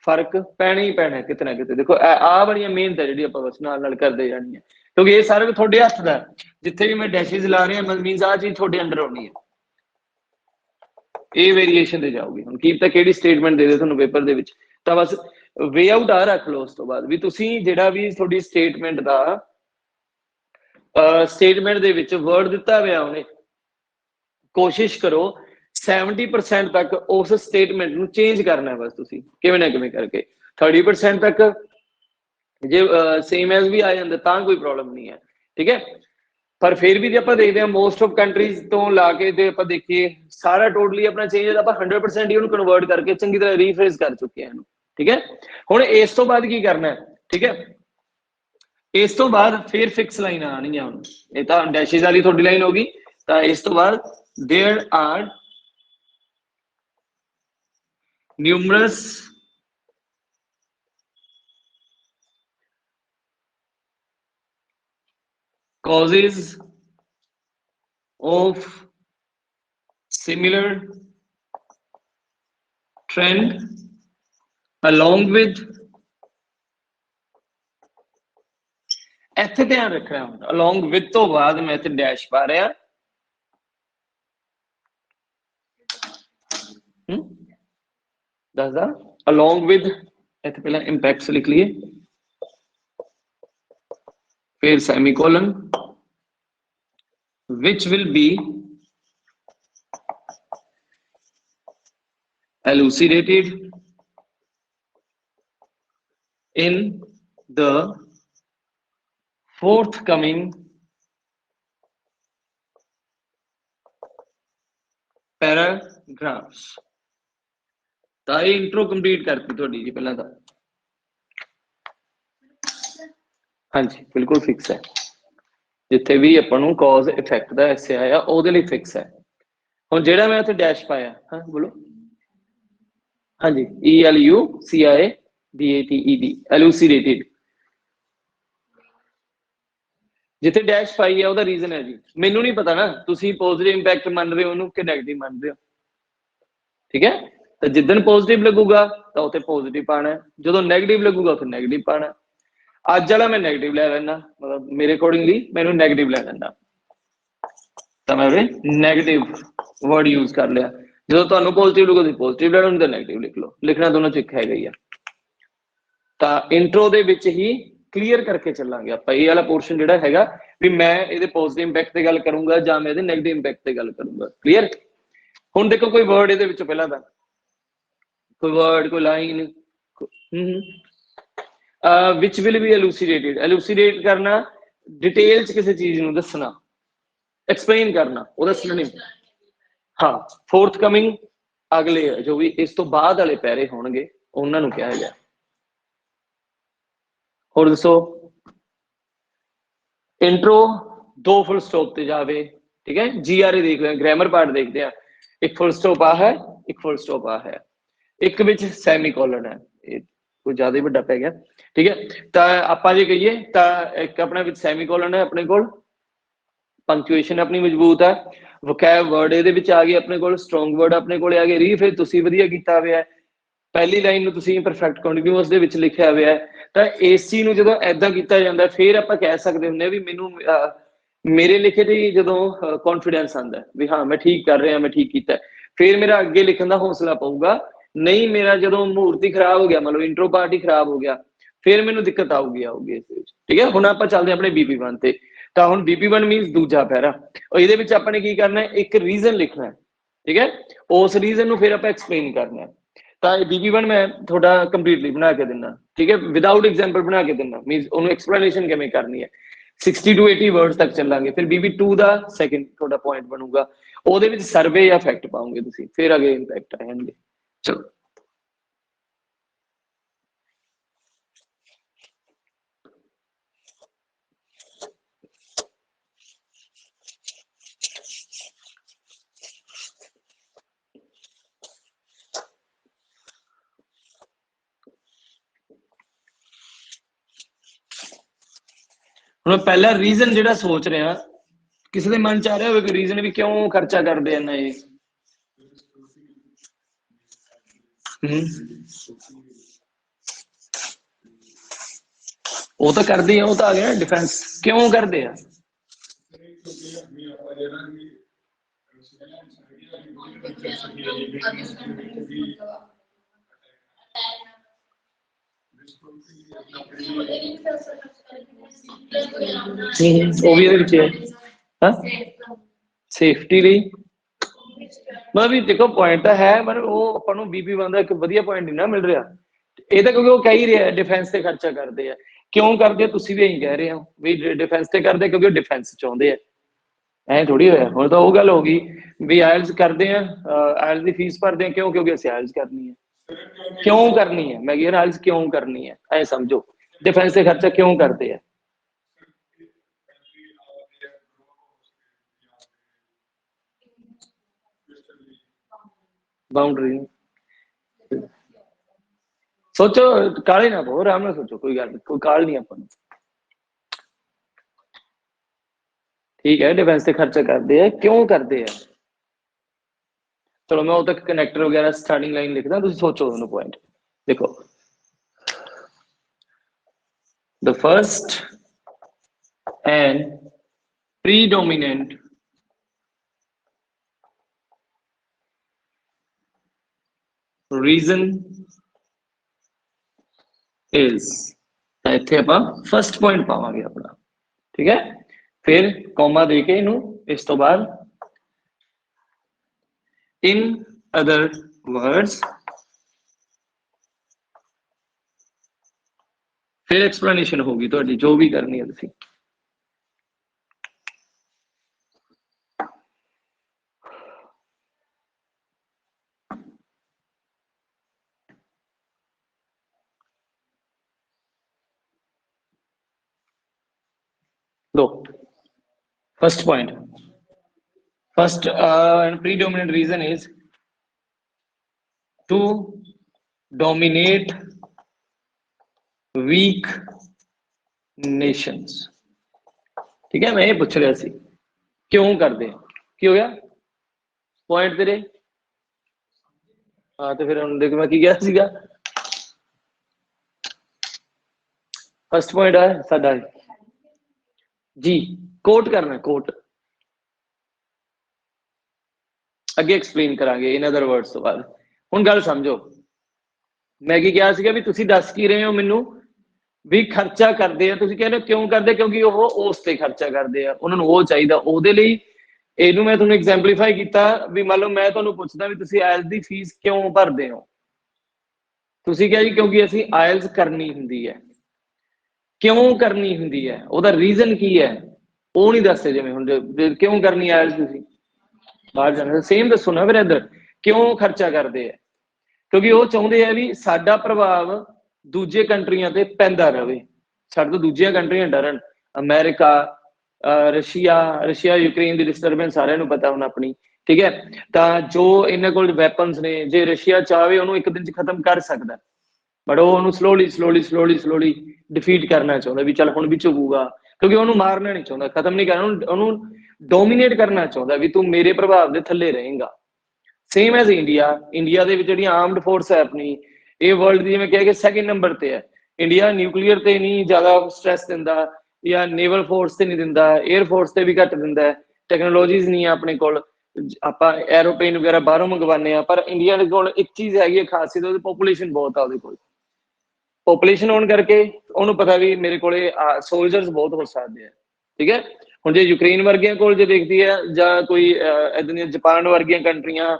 फर्क पैना ही पैना किते ना किते। देखो आ बड़िया मेहनत है जिहड़ी आपां बस नाल नाल करदे जानी है, क्योंकि ये सारा तुहाडे हत्थ दा, जिथे भी मैं डैशेज ला रहा मीनस आ चीज तुहाडे अंडर आउणी है, ये वेरीएशन दे जाओगी। हुण की पता किहड़ी स्टेटमेंट दे दे तुहानूं पेपर दे विच, तां बस वे आउट आ रख लो। उस तो बाद भी तुसीं जिहड़ा भी तुहाडी स्टेटमेंट दा स्टेटमेंट दे विच वर्ड दिता होया उहने, कोशिश करो 70% तक उस स्टेटमेंट नूं चेंज करना है बस तुसीं किवें ना किवें करके। 30% तक जे सेम एज भी आ जांदा तां कोई प्रॉब्लम नहीं है, ठीक है। पर फिर भी जो आप देखते हैं मोस्ट ऑफ कंट्रीज तो ला के जो आप देखिए सारा टोटली अपना चेंज है, आप 100% ही उन्होंने कन्वर्ट करके चंगी तरह रीफ्रेज कर चुके हैं, ठीक है। हुण इस तो बाद की करना है, ठीक है। इस तो बाद फिर फिक्स लाइन आनी है, हुण ये तो डैशेज वाली थोड़ी लाइन होगी। तो इस तो बाद there are numerous causes of similar trend along with, ਇੱਥੇ ਧਿਆਨ ਰੱਖਣਾ ਹੁੰਦਾ along with ਤੋਂ ਬਾਅਦ ਮੈਂ ਇੱਥੇ ਡੈਸ਼ ਪਾ ਰਿਹਾ, ਦੱਸਦਾ along with, ਇੱਥੇ ਪਹਿਲਾਂ impacts ਲਿਖ ਲਈਏ, फिर semicolon, which will be elucidated in the forthcoming paragraphs। ਤਾਂ ਇਹ ਇੰਟਰੋ ਕੰਪਲੀਟ ਕਰਤੀ ਤੁਹਾਡੀ ਜੀ ਪਹਿਲਾਂ ਤਾਂ। ਹਾਂਜੀ ਬਿਲकुल ਫਿਕਸ है, जिथे भी ਆਪਾਂ ਨੂੰ cause effect ਦਾ ਐਸੇ ਆਇਆ ਉਹਦੇ ਲਈ ਫਿਕਸ ਹੈ। ਹੁਣ ਜਿਹੜਾ ਮੈਂ ਉੱਥੇ ਡੈਸ਼ ਪਾਇਆ, ਹਾਂ ਬੋਲੋ। ਹਾਂਜੀ elucidated, elucidated जिथे डैश पाई है ਉਹਦਾ रीजन है जी, मैनू नहीं पता ना तुसी पॉजिटिव इंपैक्ट मान रहे हो ਉਹਨੂੰ कि नैगेटिव मान रहे हो, ठीक है। तो जिदन पॉजिटिव लगूगा तो उत्थे पॉजिटिव पाना, जो नैगेटिव लगूगा उत्थे नैगेटिव पाना। अज वाला मैं नैगेटिव लै लैना, मतलब मेरे अकॉर्डिंगली मैनू नैगेटिव लै लैना, तो मैं नैगेटिव वर्ड यूज कर लिया। जो तुहानू पॉजिटिव लगूगा तुसीं पॉजिटिव लै लो, नहीं तो नैगेटिव लिख लो, लिखना दोनों च एक है ही है। तो इंट्रो दे विच ही क्लीयर करके चलांगे आपां ये वाला पोर्शन जिहड़ा हैगा भी मैं इहदे पॉजिटिव इंपैक्ट ते गल करूंगा जां मैं इहदे नैगेटिव इंपैक्ट ते गल करूंगा। क्लीयर। हुण देखो कोई वर्ड इहदे विच पहला दा कोई वर्ड कोई लाइन विच विल बी एलूसीडेटेड, एलूसीडेट करना डिटेल च किसी चीज नूं दसना, एक्सप्लेन करना, वो दसना नहीं। हाँ, फोर्थ कमिंग अगले जो भी इस तो बाद वाले पैरे होणगे उन्हां नूं कहा गया। और दसो इंट्रो दो फुल स्टॉप ते जावे, ठीक है। GRA देख रहे हैं, ग्रामर पार्ट देखते हैं, एक फुल स्टॉप आ है, एक फुल स्टॉप आ है, एक विच सैमीकोलन है, कोई ज्यादा ही वड्डा पै गया, ठीक है। तो आपां जे कहिए तो एक अपने विच सैमीकोलन है, अपने कोल पंक्चुएशन अपनी मजबूत है, वोकैब वर्ड इहदे विच आ गए अपने कोल, स्ट्रोंग वर्ड अपने कोल आ गए, रीफिल तुसीं वधिया कीता होया है, पहली लाइन नूं तुसीं परफेक्ट कंटीन्यूअस दे विच लिखिया होया है। तो इस चीज नूं जदों ऐदां कीता जांदा फिर आपां कह सकदे हुंदे भी मैनूं मेरे लिखे ते जदों कॉन्फिडेंस आंदा है भी हाँ मैं ठीक कर रहा, मैं ठीक कीता, फिर मेरा अगे लिखण दा हौसला पऊगा। नहीं मेरा जदों मुहूर्त ही खराब हो गया, मतलब इंट्रो पार्ट ही खराब हो गया, फिर मैनूं दिक्कत आऊगी इस विच, ठीक है। हुण आपां चलदे अपने BP1 ते, तो हुण BP1 मीनस दूजा पैरा, और इहदे विच आपां ने की करना है, एक रीजन लिखना है, ठीक है। उस रीजन नूं फिर आपां एक्सप्लेन करना है। तो BP1 मैं थोड़ा कंप्लीटली बना के देना, ठीक है, विदाउट एग्जाम्पल बना के देना, मीनस उन्होंने एक्सप्लेनेशन किवें करनी है, 60 to 80 वर्ड्स तक चलांगे। फिर BP2 का सैकेंड थोड़ा पॉइंट बनूगा, ਉਹਦੇ ਵਿੱਚ ਸਰਵੇ ਜਾਂ ਫੈਕਟ ਪਾਉਂਗੇ ਤੁਸੀਂ, ਫਿਰ ਅਗੇ ਇੰਪੈਕਟ ਆ ਜਾਣਗੇ। ਚਲੋ ਹੁਣ ਪਹਿਲਾ ਰੀਜ਼ਨ ਜਿਹੜਾ ਸੋਚ ਰਿਹਾ, ਕਿਸੇ ਦੇ ਮਨ ਚ ਆ ਰਿਹਾ ਹੋਵੇ ਕਿ ਰੀਜ਼ਨ ਵੀ ਕਿਉਂ ਖਰਚਾ ਕਰਦੇ ਇੰਨਾ ਇਹ, ਉਹ ਤਾਂ ਕਰਦੇ ਆ, ਉਹ ਤਾਂ ਆ ਗਿਆ डिफेंस, क्यों करते हैं? ਉਹ ਵੀ ਇਹਦੇ ਵਿੱਚ ਹੈ ਹਾਂ ਸੇਫਟੀ ਲਈ, मतलब भी देखो पॉइंट तो है, पर वो अपन ਨੂੰ BP1 ਦਾ ਇੱਕ ਵਧੀਆ ਪੁਆਇੰਟ ਨਹੀਂ ਨਾ ਮਿਲ ਰਿਹਾ। ਇਹ ਤਾਂ ਕਿਉਂਕਿ ਉਹ ਕਹਿ ਹੀ ਰਿਹਾ डिफेंस ਤੇ ਖਰਚਾ ਕਰਦੇ ਆ, ਕਿਉਂ ਕਰਦੇ ਆ ਤੁਸੀਂ ਵੀ ਇਹੀ ਕਹਿ ਰਹੇ ਹੋ ਵੀ डिफेंस ਤੇ ਕਰਦੇ ਕਿਉਂਕਿ ਉਹ डिफेंस ਚਾਹੁੰਦੇ ਆ, ਐ ਥੋੜੀ ਹੋਇਆ। ਹੁਣ ਤਾਂ ਉਹ ਗੱਲ ਹੋ ਗਈ ਵੀ ਆਇਲਸ ਕਰਦੇ ਆ, ਆਇਲਸ ਦੀ ਫੀਸ ਭਰਦੇ ਆ ਕਿਉਂ, ਕਿਉਂਕਿ ਅਸੀਂ ਆਇਲਸ ਕਰਨੀ ਹੈ। क्यों करनी है, मैं कह रहा क्यों करनी है, ऐ समझो डिफेंस से खर्चा क्यों करते हैं। बाउंड्री सोचो, काले ना पाओ, आराम ना सोचो, कोई गल कोई काल नहीं अपन, ठीक है। डिफेंस से खर्चा करते हैं, क्यों करते हैं। चलो मैं वो तक कनैक्टर वगैरह स्टार्टिंग लाइन लिखदा, तुम सोचो दोनों पॉइंट। देखो the first and predominant reason is, इत्थे आपां फर्स्ट पॉइंट पावांगे अपना, ठीक है। फिर कॉमा दे के इनू इस तो बाद इन अदर वर्ड्स, फिर एक्सप्लेनेशन होगी तुहाडी जो भी करनी है तुसीं। लो first point, first and predominant reason is to dominate weak nations, ठीक है, मैं ये पूछ रहा सी क्यों करते की हो गया पॉइंट तेरे। हाँ तो फिर हम देखो मैं की कहा सीगा फर्स्ट पॉइंट है साडा जी कोट करना कोट ਅੱਗੇ ਐਕਸਪਲੇਨ ਕਰਾਂਗੇ ਇਨ ਅਦਰ ਵਰਡਸ ਤੋਂ ਬਾਅਦ। ਹੁਣ ਗੱਲ ਸਮਝੋ ਮੈਂ ਕੀ ਕਿਹਾ ਸੀਗਾ ਵੀ ਤੁਸੀਂ ਦੱਸ ਕੀ ਰਹੇ ਹੋ ਮੈਨੂੰ ਵੀ ਖਰਚਾ ਕਰਦੇ ਆ ਤੁਸੀਂ ਕਹਿੰਦੇ ਹੋ ਕਿਉਂ ਕਰਦੇ ਕਿਉਂਕਿ ਉਹ ਉਸ ਤੇ ਖਰਚਾ ਕਰਦੇ ਆ ਉਹਨਾਂ ਨੂੰ ਉਹ ਚਾਹੀਦਾ ਉਹਦੇ ਲਈ ਇਹਨੂੰ ਮੈਂ ਤੁਹਾਨੂੰ ਐਗਜ਼ੈਂਪਲੀਫਾਈ ਕੀਤਾ ਵੀ ਮੰਨ ਲਓ ਮੈਂ ਤੁਹਾਨੂੰ ਪੁੱਛਦਾ ਵੀ ਤੁਸੀਂ ਆਇਲਸ ਦੀ ਫੀਸ ਕਿਉਂ ਭਰਦੇ ਹੋ ਤੁਸੀਂ ਕਿਹਾ ਜੀ ਕਿਉਂਕਿ ਅਸੀਂ ਆਇਲਸ ਕਰਨੀ ਹੁੰਦੀ ਹੈ ਕਿਉਂ ਕਰਨੀ ਹੁੰਦੀ ਹੈ ਉਹਦਾ ਰੀਜ਼ਨ ਕੀ ਹੈ ਉਹ ਨਹੀਂ ਦੱਸਦੇ ਜਿਵੇਂ ਹੁਣ ਕਿਉਂ ਕਰਨੀ ਆਇਲਸ ਤੁਸੀਂ ਬਾਹਰ ਜਾਣਾ ਸੇਮ ਦੱਸੋ ਨਾ ਫਿਰ ਇੱਧਰ ਕਿਉਂ ਖਰਚਾ ਕਰਦੇ ਆ ਕਿਉਂਕਿ ਉਹ ਚਾਹੁੰਦੇ ਆ ਵੀ ਸਾਡਾ ਪ੍ਰਭਾਵ ਦੂਜੇ ਕੰਟਰੀਆਂ ਤੇ ਪੈਂਦਾ ਰਹੇ ਸਾਡੇ ਤੋਂ ਦੂਜੀਆਂ ਕੰਟਰੀਆਂ ਡਰਨ ਅਮਰੀਕਾ ਰਸ਼ੀਆ ਯੂਕਰੇਨ ਦੀ ਡਿਸਟਰਬੈਂਸ ਸਾਰਿਆਂ ਨੂੰ ਪਤਾ ਹੁਣ ਆਪਣੀ ਠੀਕ ਹੈ ਤਾਂ ਜੋ ਇਹਨਾਂ ਕੋਲ ਵੈਪਨਸ ਨੇ ਜੇ ਰਸ਼ੀਆ ਚਾਹਵੇ ਉਹਨੂੰ ਇੱਕ ਦਿਨ ਚ ਖਤਮ ਕਰ ਸਕਦਾ ਬਟ ਉਹ ਉਹਨੂੰ ਸਲੋਲੀ ਡਿਫੀਟ ਕਰਨਾ ਚਾਹੁੰਦਾ ਵੀ ਚੱਲ ਹੁਣ ਵੀ ਝੁਕੂਗਾ ਕਿਉਂਕਿ ਉਹਨੂੰ ਮਾਰਨਾ ਨਹੀਂ ਚਾਹੁੰਦਾ ਖਤਮ ਨਹੀਂ ਕਰਨਾ ਉਹਨੂੰ ਡੋਮੀਨੇਟ ਕਰਨਾ ਚਾਹੁੰਦਾ ਵੀ ਤੂੰ ਮੇਰੇ ਪ੍ਰਭਾਵ ਦੇ ਥੱਲੇ ਰਹੇਗਾ ਸੇਮ ਐਜ਼ ਇੰਡੀਆ ਦੇ ਵਿੱਚ ਜਿਹੜੀਆਂ ਆਰਮਡ ਫੋਰਸ ਹੈ ਆਪਣੀ ਇਹ ਵਰਲਡ ਦੀ ਜਿਵੇਂ ਕਿਹਾ ਕਿ ਸੈਕਿੰਡ ਨੰਬਰ ਤੇ ਹੈ ਇੰਡੀਆ ਨਿਊਕਲੀਅਰ ਤੇ ਨਹੀਂ ਜ਼ਿਆਦਾ ਸਟ੍ਰੈਸ ਦਿੰਦਾ ਜਾਂ ਨੇਵਲ ਫੋਰਸ ਤੇ ਨਹੀਂ ਦਿੰਦਾ 에ਅਰ ਫੋਰਸ ਤੇ ਵੀ ਘੱਟ ਦਿੰਦਾ ਟੈਕਨੋਲੋਜੀਜ਼ ਨਹੀਂ ਆ ਆਪਣੇ ਕੋਲ ਆਪਾਂ ਐਰੋਪਲੇਨ ਵਗੈਰਾ ਬਾਹਰੋਂ ਮੰਗਵਾਉਂਦੇ ਆ ਪਰ ਇੰਡੀਆ ਦੇ ਕੋਲ ਇੱਕ ਚੀਜ਼ ਹੈਗੀ ਹੈ ਖਾਸੀਅਤ ਉਹਦੀ ਪੋਪੂਲੇਸ਼ਨ ਬਹੁਤ ਆ ਉਹਦੇ ਕੋਲ ਪੋਪੂਲੇਸ਼ਨ ਹੋਣ ਕਰਕੇ ਉਹਨੂੰ ਪਤਾ ਵੀ ਮੇਰੇ ਕੋਲੇ ਸੋਲਜਰਸ ਬਹੁਤ ਹੋ ਸਕਦੇ ਆ ਠੀਕ ਹੈ ਹੁਣ ਜੇ ਯੂਕਰੇਨ ਵਰਗੀਆਂ ਕੋਲ ਜੇ ਦੇਖਦੀ ਹੈ ਜਾਂ ਕੋਈ ਇਦਾਂ ਦੀਆਂ ਜਾਪਾਨ ਵਰਗੀਆਂ ਕੰਟਰੀਆਂ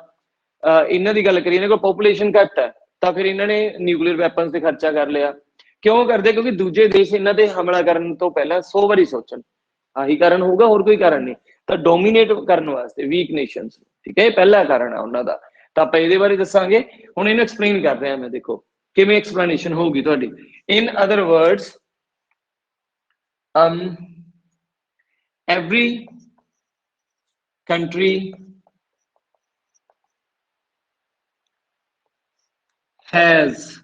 ਇਹਨਾਂ ਦੀ ਗੱਲ ਕਰੀਏ ਇਹਨਾਂ ਕੋਲ ਪੋਪੂਲੇਸ਼ਨ ਘੱਟ ਹੈ ਤਾਂ ਫਿਰ ਇਹਨਾਂ ਨੇ ਨਿਊਕਲੀਅਰ ਵੈਪਨਸ ਤੇ ਖਰਚਾ ਕਰ ਲਿਆ ਕਿਉਂ ਕਰਦੇ ਕਿਉਂਕਿ ਦੂਜੇ ਦੇਸ਼ ਇਹਨਾਂ ਤੇ ਹਮਲਾ ਕਰਨ ਤੋਂ ਪਹਿਲਾਂ 100 ਵਾਰੀ ਸੋਚਣ ਆਹੀ ਕਾਰਨ ਹੋਊਗਾ ਹੋਰ ਕੋਈ ਕਾਰਨ ਨਹੀਂ ਤਾਂ ਡੋਮੀਨੇਟ ਕਰਨ ਵਾਸਤੇ ਵੀਕ ਨੇਸ਼ਨਸ ਠੀਕ ਹੈ ਇਹ ਪਹਿਲਾ ਕਾਰਨ ਹੈ ਉਹਨਾਂ ਦਾ ਤਾਂ ਆਪਾਂ ਇਹਦੇ ਬਾਰੇ ਦੱਸਾਂਗੇ ਹੁਣ ਇਹਨੂੰ ਐਕਸਪਲੇਨ ਕਰ ਰਿਹਾ ਮੈਂ ਦੇਖੋ ਕਿਵੇਂ ਐਕਸਪਲੇਨੇਸ਼ਨ ਹੋਊਗੀ ਤੁਹਾਡੀ ਇਨ other words every country has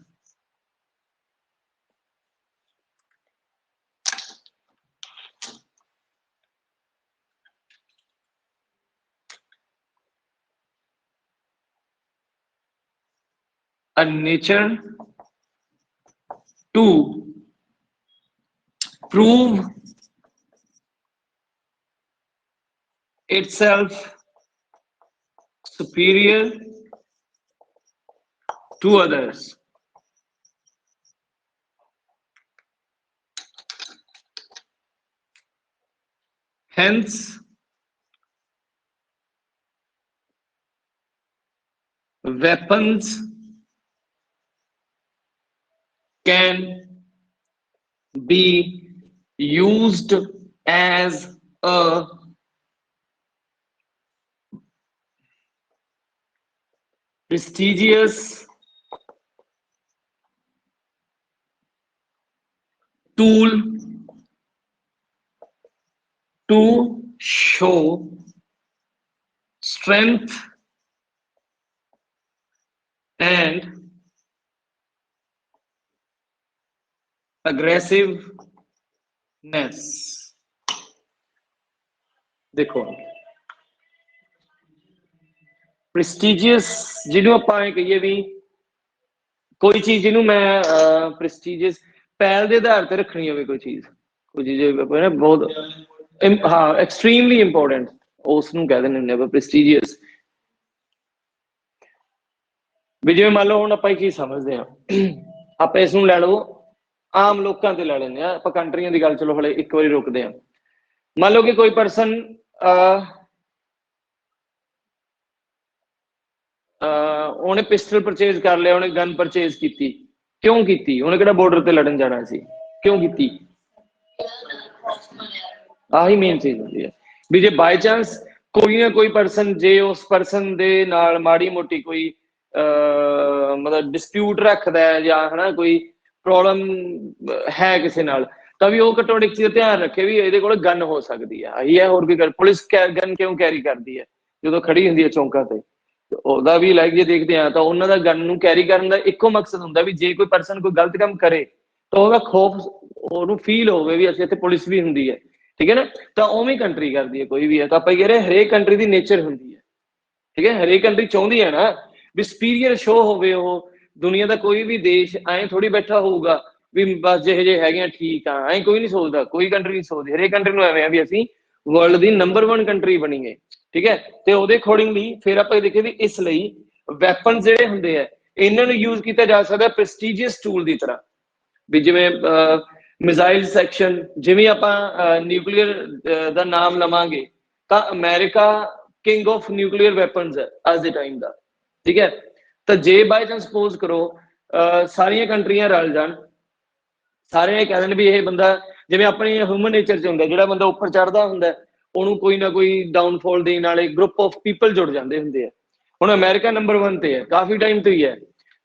a nature to prove itself superior to others. Hence, weapons can be used as a prestigious tool to show strength and aggressiveness देखो prestigious ਜਿਹਨੂੰ ਆਪਾਂ ਇਹ ਕਹੀਏ ਵੀ ਕੋਈ ਚੀਜ਼ ਜਿਹਨੂੰ ਮੈਂ prestigious ਪਹਿਲ ਦੇ ਆਧਾਰ ਤੇ ਰੱਖਣੀ ਹੋਵੇ ਕੋਈ ਚੀਜ਼ ਬਹੁਤ ਹਾਂ ਐਕਸਟ੍ਰੀਮਲੀ ਇੰਪੋਰਟੈਂਟ ਉਸ ਨੂੰ ਕਹਿ ਦਿੰਦੇ ਹੁੰਦੇ ਆਪਾਂ prestigious ਵੀ ਜਿਵੇਂ ਮੰਨ ਲਓ ਹੁਣ ਆਪਾਂ ਇਹ ਚੀਜ਼ ਸਮਝਦੇ ਹਾਂ ਆਪਾਂ ਇਸ ਨੂੰ ਲੈ ਲਓ ਆਮ ਲੋਕਾਂ ਤੇ ਲੈ ਲੈਂਦੇ ਆ ਆਪਾਂ ਕੰਟਰੀਆਂ ਦੀ ਗੱਲ ਚਲੋ ਹਲੇ ਇੱਕ ਵਾਰੀ ਰੁਕਦੇ ਹਾਂ ਮੰਨ ਲਓ ਕਿ ਕੋਈ ਪਰਸਨ ਉਹਨੇ ਪਿਸਟਲ ਪਰਚੇਜ਼ ਕਰ ਲਿਆ ਉਹਨੇ ਗਨ ਪਰਚੇਜ਼ ਕੀਤੀ ਕਿਉਂ ਕੀਤੀ ਉਹਨੇ ਕਿਹੜਾ ਬਾਰਡਰ ਤੇ ਲੜਨ ਜਾਣਾ ਸੀ ਕਿਉਂ ਕੀਤੀ ਆਹੀ ਮੇਨ ਚੀਜ਼ ਹੁੰਦੀ ਹੈ ਵੀ ਜੇ ਬਾਈ ਚਾਂਸ ਕੋਈ ਨਾ ਕੋਈ ਪਰਸਨ ਜੇ ਉਸ ਪਰਸਨ ਦੇ ਨਾਲ ਮਾੜੀ ਮੋਟੀ ਕੋਈ ਮਤਲਬ ਡਿਸਪਿਊਟ ਰੱਖਦਾ ਹੈ ਜਾਂ ਹਨਾ ਕੋਈ ਪ੍ਰੋਬਲਮ ਹੈ ਕਿਸੇ ਨਾਲ ਤਾਂ ਵੀ ਉਹ ਘੱਟੋ ਘੱਟ ਇੱਕ ਚੀਜ਼ ਧਿਆਨ ਰੱਖੇ ਵੀ ਇਹਦੇ ਕੋਲ ਗਨ ਹੋ ਸਕਦੀ ਹੈ ਆਹੀ ਹੈ ਹੋਰ ਵੀ ਗੱਲ ਪੁਲਿਸ ਗਨ ਕਿਉਂ ਕੈਰੀ ਕਰਦੀ ਹੈ ਜਦੋਂ ਖੜੀ ਹੁੰਦੀ ਹੈ ਚੌਂਕਾਂ ਤੇ ਉਹਦਾ ਵੀ ਲਾਈਕ ਜੇ ਦੇਖਦੇ ਆ ਤਾਂ ਉਹਨਾਂ ਦਾ ਗਨ ਨੂੰ ਕੈਰੀ ਕਰਨ ਦਾ ਇੱਕੋ ਮਕਸਦ ਹੁੰਦਾ ਵੀ ਜੇ ਕੋਈ ਪਰਸਨ ਕੋਈ ਗਲਤ ਕੰਮ ਕਰੇ ਤਾਂ ਉਹਦਾ ਖੌਫ ਉਹਨੂੰ ਫੀਲ ਹੋਵੇ ਵੀ ਅਸੀਂ ਇੱਥੇ ਪੁਲਿਸ ਵੀ ਹੁੰਦੀ ਹੈ ठीक है ना। तो उवें कंट्री करती है कोई भी है, तो आप कह रहे हरेक कंट्री की नेचर होंगी है, ठीक है। हरेक कंट्री चाहती है ना भी सुपीरियर शो होवे, दुनिया का कोई भी देश ऐ थोड़ी बैठा होगा भी बस ਜਿਹੇ ਜਿਹੇ ਹੈਗੇ ਆ ठीक हाँ, ऐ कोई नहीं सोचता, कोई कंट्री नहीं सोचती। हरेक कंट्री ਨੂੰ ਐਵੇਂ ਆ ਵੀ ਅਸੀਂ वर्ल्ड की नंबर 1 कंट्री ਬਣੀਏ, ठीक है। ਤੇ ਉਹਦੇ ਅਕੋਰਡਿੰਗਲੀ ਫਿਰ ਆਪਾਂ ਦੇਖੀਏ ਵੀ ਇਸ ਲਈ ਵੈਪਨਸ ਜਿਹੜੇ ਹੁੰਦੇ ਆ ਇਹਨਾਂ ਨੂੰ ਯੂਜ਼ ਕੀਤਾ ਜਾ ਸਕਦਾ ਪ੍ਰੈਸਟੀਜੀਅਸ ਟੂਲ ਦੀ ਤਰ੍ਹਾਂ, ਵੀ ਜਿਵੇਂ ਮਿਜ਼ਾਈਲ ਸੈਕਸ਼ਨ, ਜਿਵੇਂ ਆਪਾਂ ਨਿਊਕਲੀਅਰ ਦਾ ਨਾਮ ਲਵਾਂਗੇ ਤਾਂ America king of nuclear weapons है आज के टाइम का, ठीक है। तो जे बाय चांस सपोज करो सारिया कंट्रियां रल जान, सारे कह दें भी ये बंदा जिवें अपने ह्यूमन नेचर च हुंदा, जिहड़ा बंदा उपर चढ़दा हुंदा उहनूं कोई ना कोई डाउनफॉल देण वाले ग्रुप ऑफ पीपल जुड़ जाते हुंदे आ। हुण अमेरिका नंबर 1 ते है काफी टाइम तो ही है,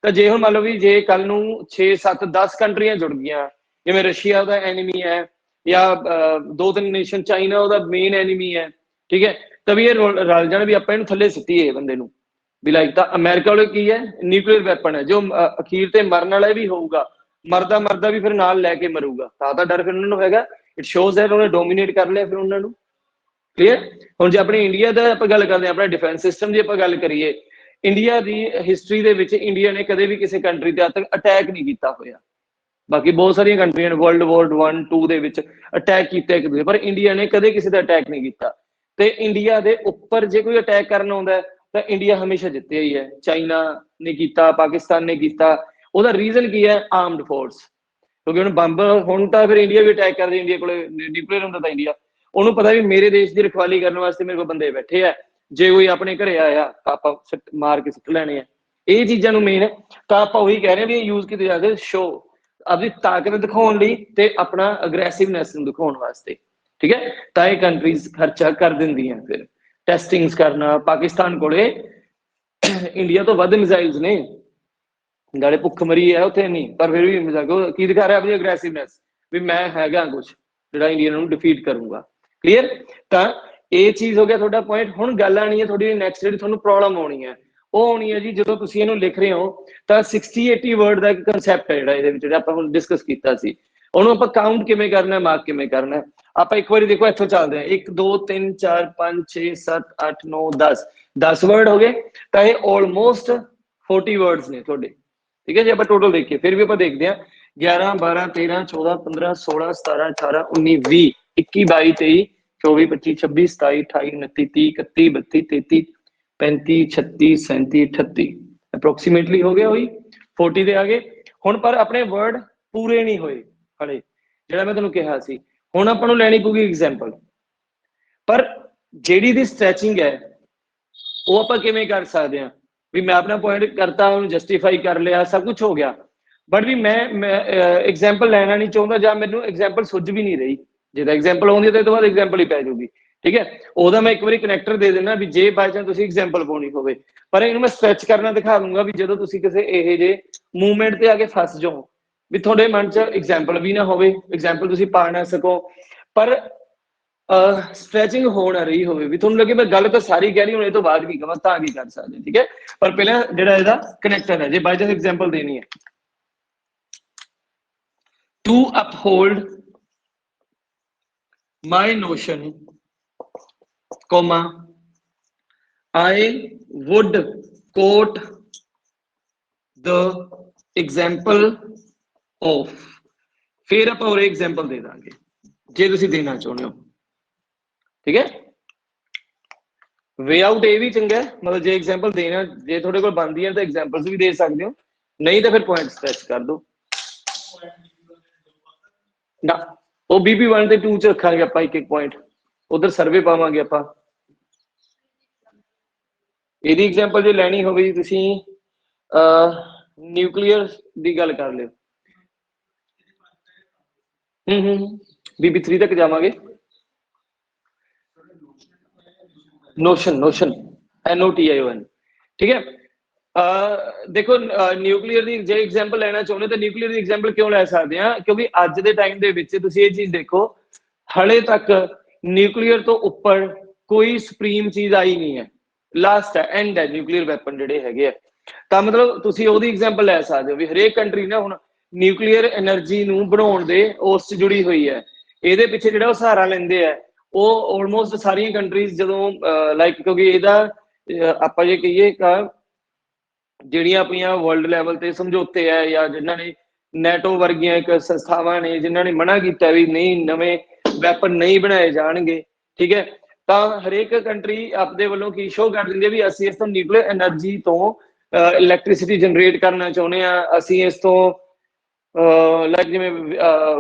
तो जे हुण मान लो भी जे कल नूं 6 7 10 कंट्रियां जुड़ गईयां, जिवें रशिया दा एनिमी है या 2-3 नेशन, चाइना उहदा मेन एनिमी है, ठीक है। तभी ये रल जाने भी ਆਪਾਂ ਇਹਨੂੰ ਥੱਲੇ ਸਿੱਟੀਏ ਬੰਦੇ ਨੂੰ ਵੀ ਲਾਈਕ ਤਾਂ ਅਮਰੀਕਾ ਵਾਲੇ ਕੀ ਹੈ ਨਿਊਕਲੀਅਰ ਵੈਪਨ ਹੈ ਜੋ ਅਖੀਰ ਤੇ ਮਰਨ ਵਾਲਾ ਵੀ ਹੋਊਗਾ, ਮਰਦਾ ਮਰਦਾ ਵੀ ਫਿਰ ਨਾਲ ਲੈ ਕੇ ਮਰੂਗਾ, ਤਾਂ ਡਰ ਫਿਰ ਉਹਨਾਂ ਨੂੰ ਹੈਗਾ। ਇਟ ਸ਼ੋਜ਼ ਦੈਟ ਉਹਨੇ ਡੋਮੀਨੇਟ ਕਰ ਲਿਆ ਫਿਰ ਉਹਨਾਂ ਨੂੰ, ਕਲੀਅਰ। ਹੁਣ ਜੇ ਆਪਣੇ ਇੰਡੀਆ ਦਾ ਆਪਾਂ ਗੱਲ ਕਰਦੇ ਹਾਂ, ਆਪਣਾ ਡਿਫੈਂਸ ਸਿਸਟਮ ਦੀ ਆਪਾਂ ਗੱਲ ਕਰੀਏ, ਇੰਡੀਆ ਦੀ ਹਿਸਟਰੀ ਦੇ ਵਿੱਚ ਇੰਡੀਆ ਨੇ ਕਦੇ ਵੀ ਕਿਸੇ ਕੰਟਰੀ ਤੇ ਅੱਜ ਤੱਕ ਅਟੈਕ ਨਹੀਂ ਕੀਤਾ ਹੋਇਆ। ਬਾਕੀ ਬਹੁਤ ਸਾਰੀਆਂ ਕੰਟਰੀਆਂ ਨੇ ਵਰਲਡ ਵਾਰ 1 2 ਦੇ ਵਿੱਚ ਅਟੈਕ ਕੀਤੇ ਇੱਕ ਦੂਜੇ, ਪਰ ਇੰਡੀਆ ਨੇ ਕਦੇ ਕਿਸੇ ਦਾ ਅਟੈਕ ਨਹੀਂ ਕੀਤਾ। ਤੇ ਇੰਡੀਆ ਦੇ ਉੱਪਰ ਜੇ ਕੋਈ ਅਟੈਕ ਕਰਨ ਆਉਂਦਾ ਤਾਂ ਇੰਡੀਆ ਹਮੇਸ਼ਾ ਜਿੱਤਿਆ ਹੀ ਹੈ। ਚਾਈਨਾ ਨੇ ਕੀਤਾ, ਪਾਕਿਸਤਾਨ ਨੇ ਕੀਤਾ, ਉਹਦਾ ਰੀਜ਼ਨ ਕੀ ਹੈ? Armed force. ਕਿਉਂਕਿ ਹੁਣ ਬੰਬ ਹੁਣ ਤਾਂ ਫਿਰ ਇੰਡੀਆ ਵੀ ਅਟੈਕ ਕਰਦੇ, ਇੰਡੀਆ ਕੋਲੇ ਨਿਊਕਲੀਅਰ ਹੁੰਦਾ ਤਾਂ ਇੰਡੀਆ ਉਹਨੂੰ ਪਤਾ ਵੀ ਮੇਰੇ ਦੇਸ਼ ਦੀ ਰਖਵਾਲੀ ਕਰਨ ਵਾਸਤੇ ਮੇਰੇ ਕੋਲ ਬੰਦੇ ਬੈਠੇ ਆ, ਜੇ ਕੋਈ ਆਪਣੇ ਘਰੇ ਆਇਆ ਆਪਾਂ ਮਾਰ ਕੇ ਸੁੱਟ ਲੈਣੇ ਆ। ਇਹ ਚੀਜ਼ਾਂ ਨੂੰ ਮੇਨ ਤਾਂ ਆਪਾਂ ਉਹੀ ਕਹਿ ਰਹੇ ਵੀ ਯੂਜ਼ ਕੀਤੇ ਜਾਂਦੇ ਸ਼ੋ ਆਪਣੀ ਤਾਕਤ ਦਿਖਾਉਣ ਲਈ ਤੇ ਆਪਣਾ ਅਗਰੈਸਿਵਨੈਸ ਨੂੰ ਦਿਖਾਉਣ ਵਾਸਤੇ, ठीक है। तो ये कंट्रीज खर्चा कर दी हैं, फिर टेस्टिंग्स करना। पाकिस्तान को इंडिया तो वध मिसाइल्स ने, गाले भुख मरी है उत्थे नहीं, पर फिर भी की दिखा रहा अपनी अग्रैसिवनेस भी मैं हैगा कुछ जो इंडिया ਨੂੰ डिफीट करूंगा, क्लीयर। तो ये चीज हो गया थोड़ा पॉइंट। हुण गल आनी है थोड़ी नैक्सट जी थोड़ी प्रॉब्लम आनी है, वो आनी है जी जो तुसीं इहनूं लिख रहे हो तो 60-80 वर्ड का कंसैप्ट है जिहड़ा इहदे विच आपां हुण डिस्कस कीता सी, ਉਹਨੂੰ ਆਪਾਂ ਕਾਊਂਟ ਕਿਵੇਂ ਕਰਨਾ, ਮਾਰਕ ਕਿਵੇਂ ਕਰਨਾ। ਆਪਾਂ ਇੱਕ ਵਾਰੀ ਦੇਖੋ ਇੱਥੋਂ ਚੱਲਦੇ ਹਾਂ, 1 2 3 4 5 6 7 8 9 10 ਵਰਡ ਹੋ ਗਏ, ਤਾਂ ਇਹ ਆਲਮੋਸਟ 40 ਵਰਡਸ ਨੇ ਤੁਹਾਡੇ, ਠੀਕ ਹੈ। ਜੇ ਆਪਾਂ ਟੋਟਲ ਦੇਖੀਏ ਫਿਰ ਵੀ ਆਪਾਂ ਦੇਖਦੇ ਹਾਂ 11 12 13 14 15 16 17 18 19 20 21 22 23 24 25 26 27 28 29 30 31 32 33 35 36 37 38 ਅਪਰੋਕਸੀਮੇਟਲੀ ਹੋ ਗਿਆ, ਉਹੀ 40 ਦੇ ਆ ਗਏ। ਹੁਣ ਪਰ ਆਪਣੇ ਵਰਡ ਪੂਰੇ ਨਹੀਂ ਹੋਏ ਹਲੇ, ਜਿਹੜਾ ਮੈਂ ਤੁਹਾਨੂੰ ਕਿਹਾ ਸੀ। ਹੁਣ ਆਪਾਂ ਨੂੰ ਲੈਣੀ ਪਊਗੀ ਐਗਜ਼ਾਮਪਲ, ਪਰ ਜਿਹੜੀ ਦੀ ਸਟ੍ਰੈਚਿੰਗ ਹੈ ਉਹ ਆਪਾਂ ਕਿਵੇਂ ਕਰ ਸਕਦੇ ਹਾਂ ਵੀ ਮੈਂ ਆਪਣਾ ਪੁਆਇੰਟ ਕਰਤਾ, ਉਹਨੂੰ ਜਸਟੀਫਾਈ ਕਰ ਲਿਆ, ਸਭ ਕੁਝ ਹੋ ਗਿਆ, ਬਟ ਵੀ ਮੈਂ ਐਗਜ਼ਾਮਪਲ ਲੈਣਾ ਨਹੀਂ ਚਾਹੁੰਦਾ ਜਾਂ ਮੈਨੂੰ ਐਗਜ਼ਾਮਪਲ ਸੁੱਝ ਵੀ ਨਹੀਂ ਰਹੀ। ਜੇ ਤਾਂ ਐਗਜ਼ਾਮਪਲ ਆਉਂਦੀ ਹੈ ਤਾਂ ਇਹ ਤੋਂ ਬਾਅਦ ਐਗਜ਼ਾਮਪਲ ਹੀ ਪੈ ਜਾਊਗੀ, ਠੀਕ ਹੈ। ਉਹਦਾ ਮੈਂ ਇੱਕ ਵਾਰੀ ਕਨੈਕਟਰ ਦੇ ਦੇਣਾ ਵੀ ਜੇ ਬਾਈ ਚਾਂਸ ਤੁਸੀਂ ਐਗਜ਼ਾਮਪਲ ਪਾਉਣੀ ਹੋਵੇ, ਪਰ ਇਹਨੂੰ ਮੈਂ ਸਟ੍ਰੈਚ ਕਰਨਾ ਦਿਖਾ ਦੂੰਗਾ ਵੀ ਜਦੋਂ ਤੁਸੀਂ ਕਿਸੇ ਇਹੋ ਜਿਹੇ ਮੂਵਮੈਂਟ ਤੇ ਆ ਕੇ ਫਸ ਜਾਓ ਵੀ ਤੁਹਾਡੇ ਮਨ 'ਚ ਐਗਜ਼ਾਮਪਲ ਵੀ ਨਾ ਹੋਵੇ, ਐਗਜ਼ਾਮਪਲ ਤੁਸੀਂ ਪਾ ਨਾ ਸਕੋ, ਪਰ ਸਟ੍ਰੈਚਿੰਗ ਹੋ ਨਾ ਰਹੀ ਹੋਵੇ, ਵੀ ਤੁਹਾਨੂੰ ਲੱਗੇ ਮੈਂ ਗੱਲ ਤਾਂ ਸਾਰੀ ਕਹਿ ਲਈ, ਹੁਣ ਇਹ ਤੋਂ ਬਾਅਦ ਕੀ ਕਹਾਂ ਤਾਂ ਕੀ ਕਰ ਸਕਦੇ, ਠੀਕ ਹੈ। ਪਰ ਪਹਿਲਾਂ ਜਿਹੜਾ ਇਹਦਾ ਕਨੈਕਟਰ ਹੈ, ਜੇ ਬਾਈ ਚਾਂਸ ਐਗਜ਼ਾਮਪਲ ਦੇਣੀ ਹੈ, to uphold my notion, comma, I would quote the example of, फिर आप और एग्जाम्पल दे देंगे जे तुसीं देना चाहुंदे हो, ठीक है। वे आउट ये भी चंगा है, मतलब जे एग्जाम्पल देना जे थोड़े कोल बनदी है तो एग्जाम्पल्स भी दे सकते हो, नहीं तो फिर पॉइंट स्ट्रेच कर दो ना। वो BP 1 ਤੇ 2 ਚ ਰੱਖਾਂਗੇ ਆਪਾਂ ਇੱਕ ਪੁਆਇੰਟ, ਉਧਰ ਸਰਵੇ ਪਾਵਾਂਗੇ ਆਪਾਂ। ਇਹਦੀ ਐਗਜ਼ਾਮਪਲ ਜੇ ਲੈਣੀ ਹੋਵੇ ਜੀ ਤੁਸੀਂ ਨਿਊਕਲੀਅਰ ਦੀ ਗੱਲ ਕਰ ਲਿਓ। BP 3 ਤੱਕ ਜਾਵਾਂਗੇ। नोशन NOTION, ठीक है। देखो न्यूक्लीयर ਦੀ ਜੇ ਐਗਜ਼ਾਮਪਲ ਲੈਣਾ ਚਾਹੁੰਦੇ ਤਾਂ ਨਿਊਕਲੀਅਰ ਦੀ ਐਗਜ਼ਾਮਪਲ ਕਿਉਂ ਲੈ ਸਕਦੇ ਆ, ਕਿਉਂਕਿ ਅੱਜ ਦੇ ਟਾਈਮ ਦੇ ਵਿੱਚ ਤੁਸੀਂ ਇਹ ਚੀਜ਼ ਦੇਖੋ ਹਲੇ ਤੱਕ ਨਿਊਕਲੀਅਰ ਤੋਂ ਉੱਪਰ ਕੋਈ ਸੁਪਰੀਮ ਚੀਜ਼ ਆਈ ਨਹੀਂ ਹੈ, ਲਾਸਟ ਹੈ, ਐਂਡ ਹੈ ਨਿਊਕਲੀਅਰ ਵੈਪਨ ਜਿਹੜੇ ਹੈਗੇ ਆ। ਤਾਂ ਮਤਲਬ ਤੁਸੀਂ ਉਹਦੀ ਐਗਜ਼ਾਮਪਲ ਲੈ ਸਕਦੇ ਹੋ ਵੀ ਹਰੇਕ ਕੰਟਰੀ ਨਾ ਹੁਣ ਨਿਊਕਲੀਅਰ એનર્ਜੀ ਨੂੰ ਬਣਾਉਣ ਦੇ ਉਸ 'ਚ ਜੁੜੀ ਹੋਈ ਹੈ, ਇਹਦੇ ਪਿੱਛੇ ਜਿਹੜਾ ਉਹ ਸਹਾਰਾ ਲੈਂਦੇ ਆ ਉਹ ਆਲਮੋਸਟ ਸਾਰੀਆਂ ਕੰਟਰੀਜ਼ ਜਦੋਂ ਲਾਈਕ ਕਿਉਂਕਿ ਇਹਦਾ ਆਪਾਂ ਜੇ ਕਹੀਏ ਤਾਂ ਜਿਹੜੀਆਂ ਆਪਣੀਆਂ ਵਰਲਡ ਲੈਵਲ ਤੇ ਸਮਝੌਤੇ ਆ ਜਾਂ ਜਿਨ੍ਹਾਂ ਨੇ ਨੈਟੋ ਵਰਗੀਆਂ ਇੱਕ ਸੰਸਥਾਵਾਂ ਨੇ ਜਿਨ੍ਹਾਂ ਨੇ ਮਨਾ ਕੀਤਾ ਵੀ ਨਹੀਂ ਨਵੇਂ ਵੈਪਨ ਨਹੀਂ ਬਣਾਏ ਜਾਣਗੇ, ਠੀਕ ਹੈ, ਤਾਂ ਹਰੇਕ ਕੰਟਰੀ ਆਪਦੇ ਵੱਲੋਂ ਕੀ ਸ਼ੋਅ ਕਰ ਦਿੰਦੀ ਹੈ ਵੀ ਅਸੀਂ ਇਸ ਤੋਂ ਨਿਊਕਲੀਅਰ ਐਨਰਜੀ ਤੋਂ ਇਲੈਕਟ੍ਰਿਸਿਟੀ ਜਨਰੇਟ ਕਰਨਾ ਚਾਹੁੰਦੇ ਆ, ਅਸੀਂ ਇਸ ਤੋਂ ਲਾਈਕ ਜਿਵੇਂ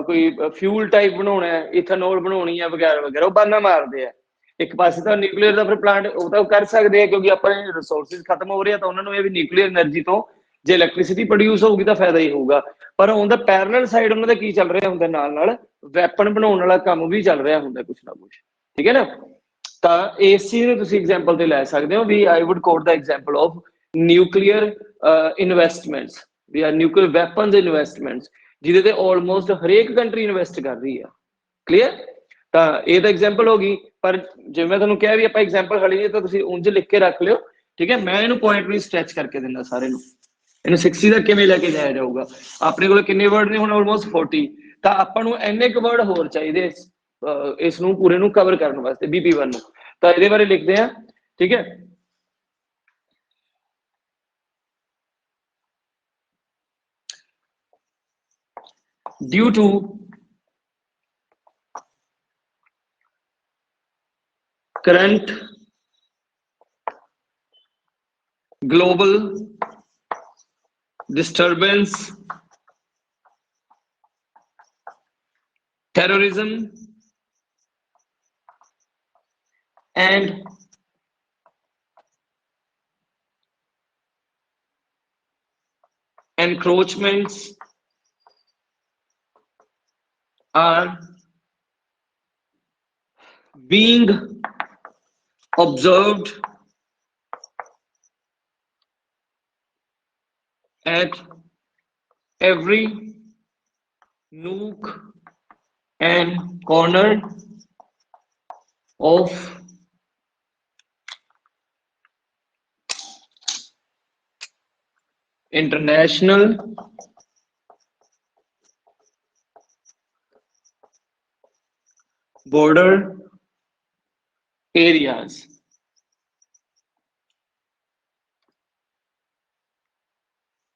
ਕੋਈ ਫਿਊਲ ਟਾਈਪ ਬਣਾਉਣਾ ਹੈ, ਇਥਨੋਲ ਬਣਾਉਣੀ ਹੈ ਵਗੈਰਾ ਵਗੈਰਾ, ਉਹ ਬਾਨਾ ਮਾਰਦੇ ਆ। ਇੱਕ ਪਾਸੇ ਤਾਂ ਨਿਊਕਲੀਅਰ ਦਾ ਫਿਰ ਪਲਾਂਟ ਉਹ ਤਾਂ ਕਰ ਸਕਦੇ ਆ ਕਿਉਂਕਿ ਆਪਣੇ ਰਿਸੋਰਸਿਸ ਖਤਮ ਹੋ ਰਹੇ ਆ, ਤਾਂ ਉਹਨਾਂ ਨੂੰ ਇਹ ਵੀ ਨਿਊਕਲੀਅਰ ਐਨਰਜੀ ਤੋਂ ਜੇ ਇਲੈਕਟ੍ਰਿਸਿਟੀ ਪ੍ਰੋਡਿਊਸ ਹੋਊਗੀ ਤਾਂ ਫਾਇਦਾ ਹੀ ਹੋਊਗਾ। ਪਰ ਉਹਦਾ ਪੈਰਲਲ ਸਾਈਡ ਉਹਨਾਂ ਦਾ ਕੀ ਚੱਲ ਰਿਹਾ ਹੁੰਦਾ, ਨਾਲ ਨਾਲ ਵੈਪਨ ਬਣਾਉਣ ਵਾਲਾ ਕੰਮ ਵੀ ਚੱਲ ਰਿਹਾ ਹੁੰਦਾ ਕੁਛ ਨਾ ਕੁਛ, ਠੀਕ ਹੈ ਨਾ। ਤਾਂ ਇਸ ਚੀਜ਼ ਨੂੰ ਤੁਸੀਂ ਐਗਜ਼ਾਮਪਲ ਤੇ ਲੈ ਸਕਦੇ ਹੋ ਵੀ ਆਈ ਵੁੱਡ ਕੋਟ ਦਾ example of nuclear investments we are nuclear weapons investments, ਜਿਹਦੇ ਤੇ ਆਲਮੋਸਟ ਹਰੇਕ ਕੰਟਰੀ ਇਨਵੈਸਟ ਕਰ ਰਹੀ ਆ। ਕਲੀਅਰ? ਤਾਂ ਇਹ ਤਾਂ ਐਗਜ਼ਾਮਪਲ ਹੋ ਗਈ, ਪਰ ਜੇ ਮੈਂ ਤੁਹਾਨੂੰ ਕਿਹਾ ਵੀ ਆਪਾਂ ਐਗਜ਼ਾਮਪਲ ਖੜੀ ਨਹੀਂ ਤਾਂ ਤੁਸੀਂ ਉਂਝ ਲਿਖ ਕੇ ਰੱਖ ਲਿਓ, ਠੀਕ ਹੈ। ਮੈਂ ਇਹਨੂੰ ਪੁਆਇੰਟ ਵੀ ਸਟ੍ਰੈਚ ਕਰਕੇ ਦਿੰਦਾ ਸਾਰੇ ਨੂੰ, ਇਹਨੂੰ 60 ਤੱਕ ਕਿਵੇਂ ਲੈ ਕੇ ਜਾਇਆ ਜਾਊਗਾ। ਆਪਣੇ ਕੋਲ ਕਿੰਨੇ ਵਰਡ ਨੇ ਹੁਣ? ਆਲਮੋਸਟ 40। ਤਾਂ ਆਪਾਂ ਨੂੰ ਇੰਨੇ ਕੁ ਵਰਡ ਹੋਰ ਚਾਹੀਦੇ ਇਸ ਨੂੰ ਪੂਰੇ ਨੂੰ ਕਵਰ ਕਰਨ ਵਾਸਤੇ BP1 ਨੂੰ, ਤਾਂ ਇਹਦੇ ਬਾਰੇ ਲਿਖਦੇ ਆ, ਠੀਕ ਹੈ। Due to current global disturbance, terrorism, and encroachments are being observed at every nook and corner of international border areas.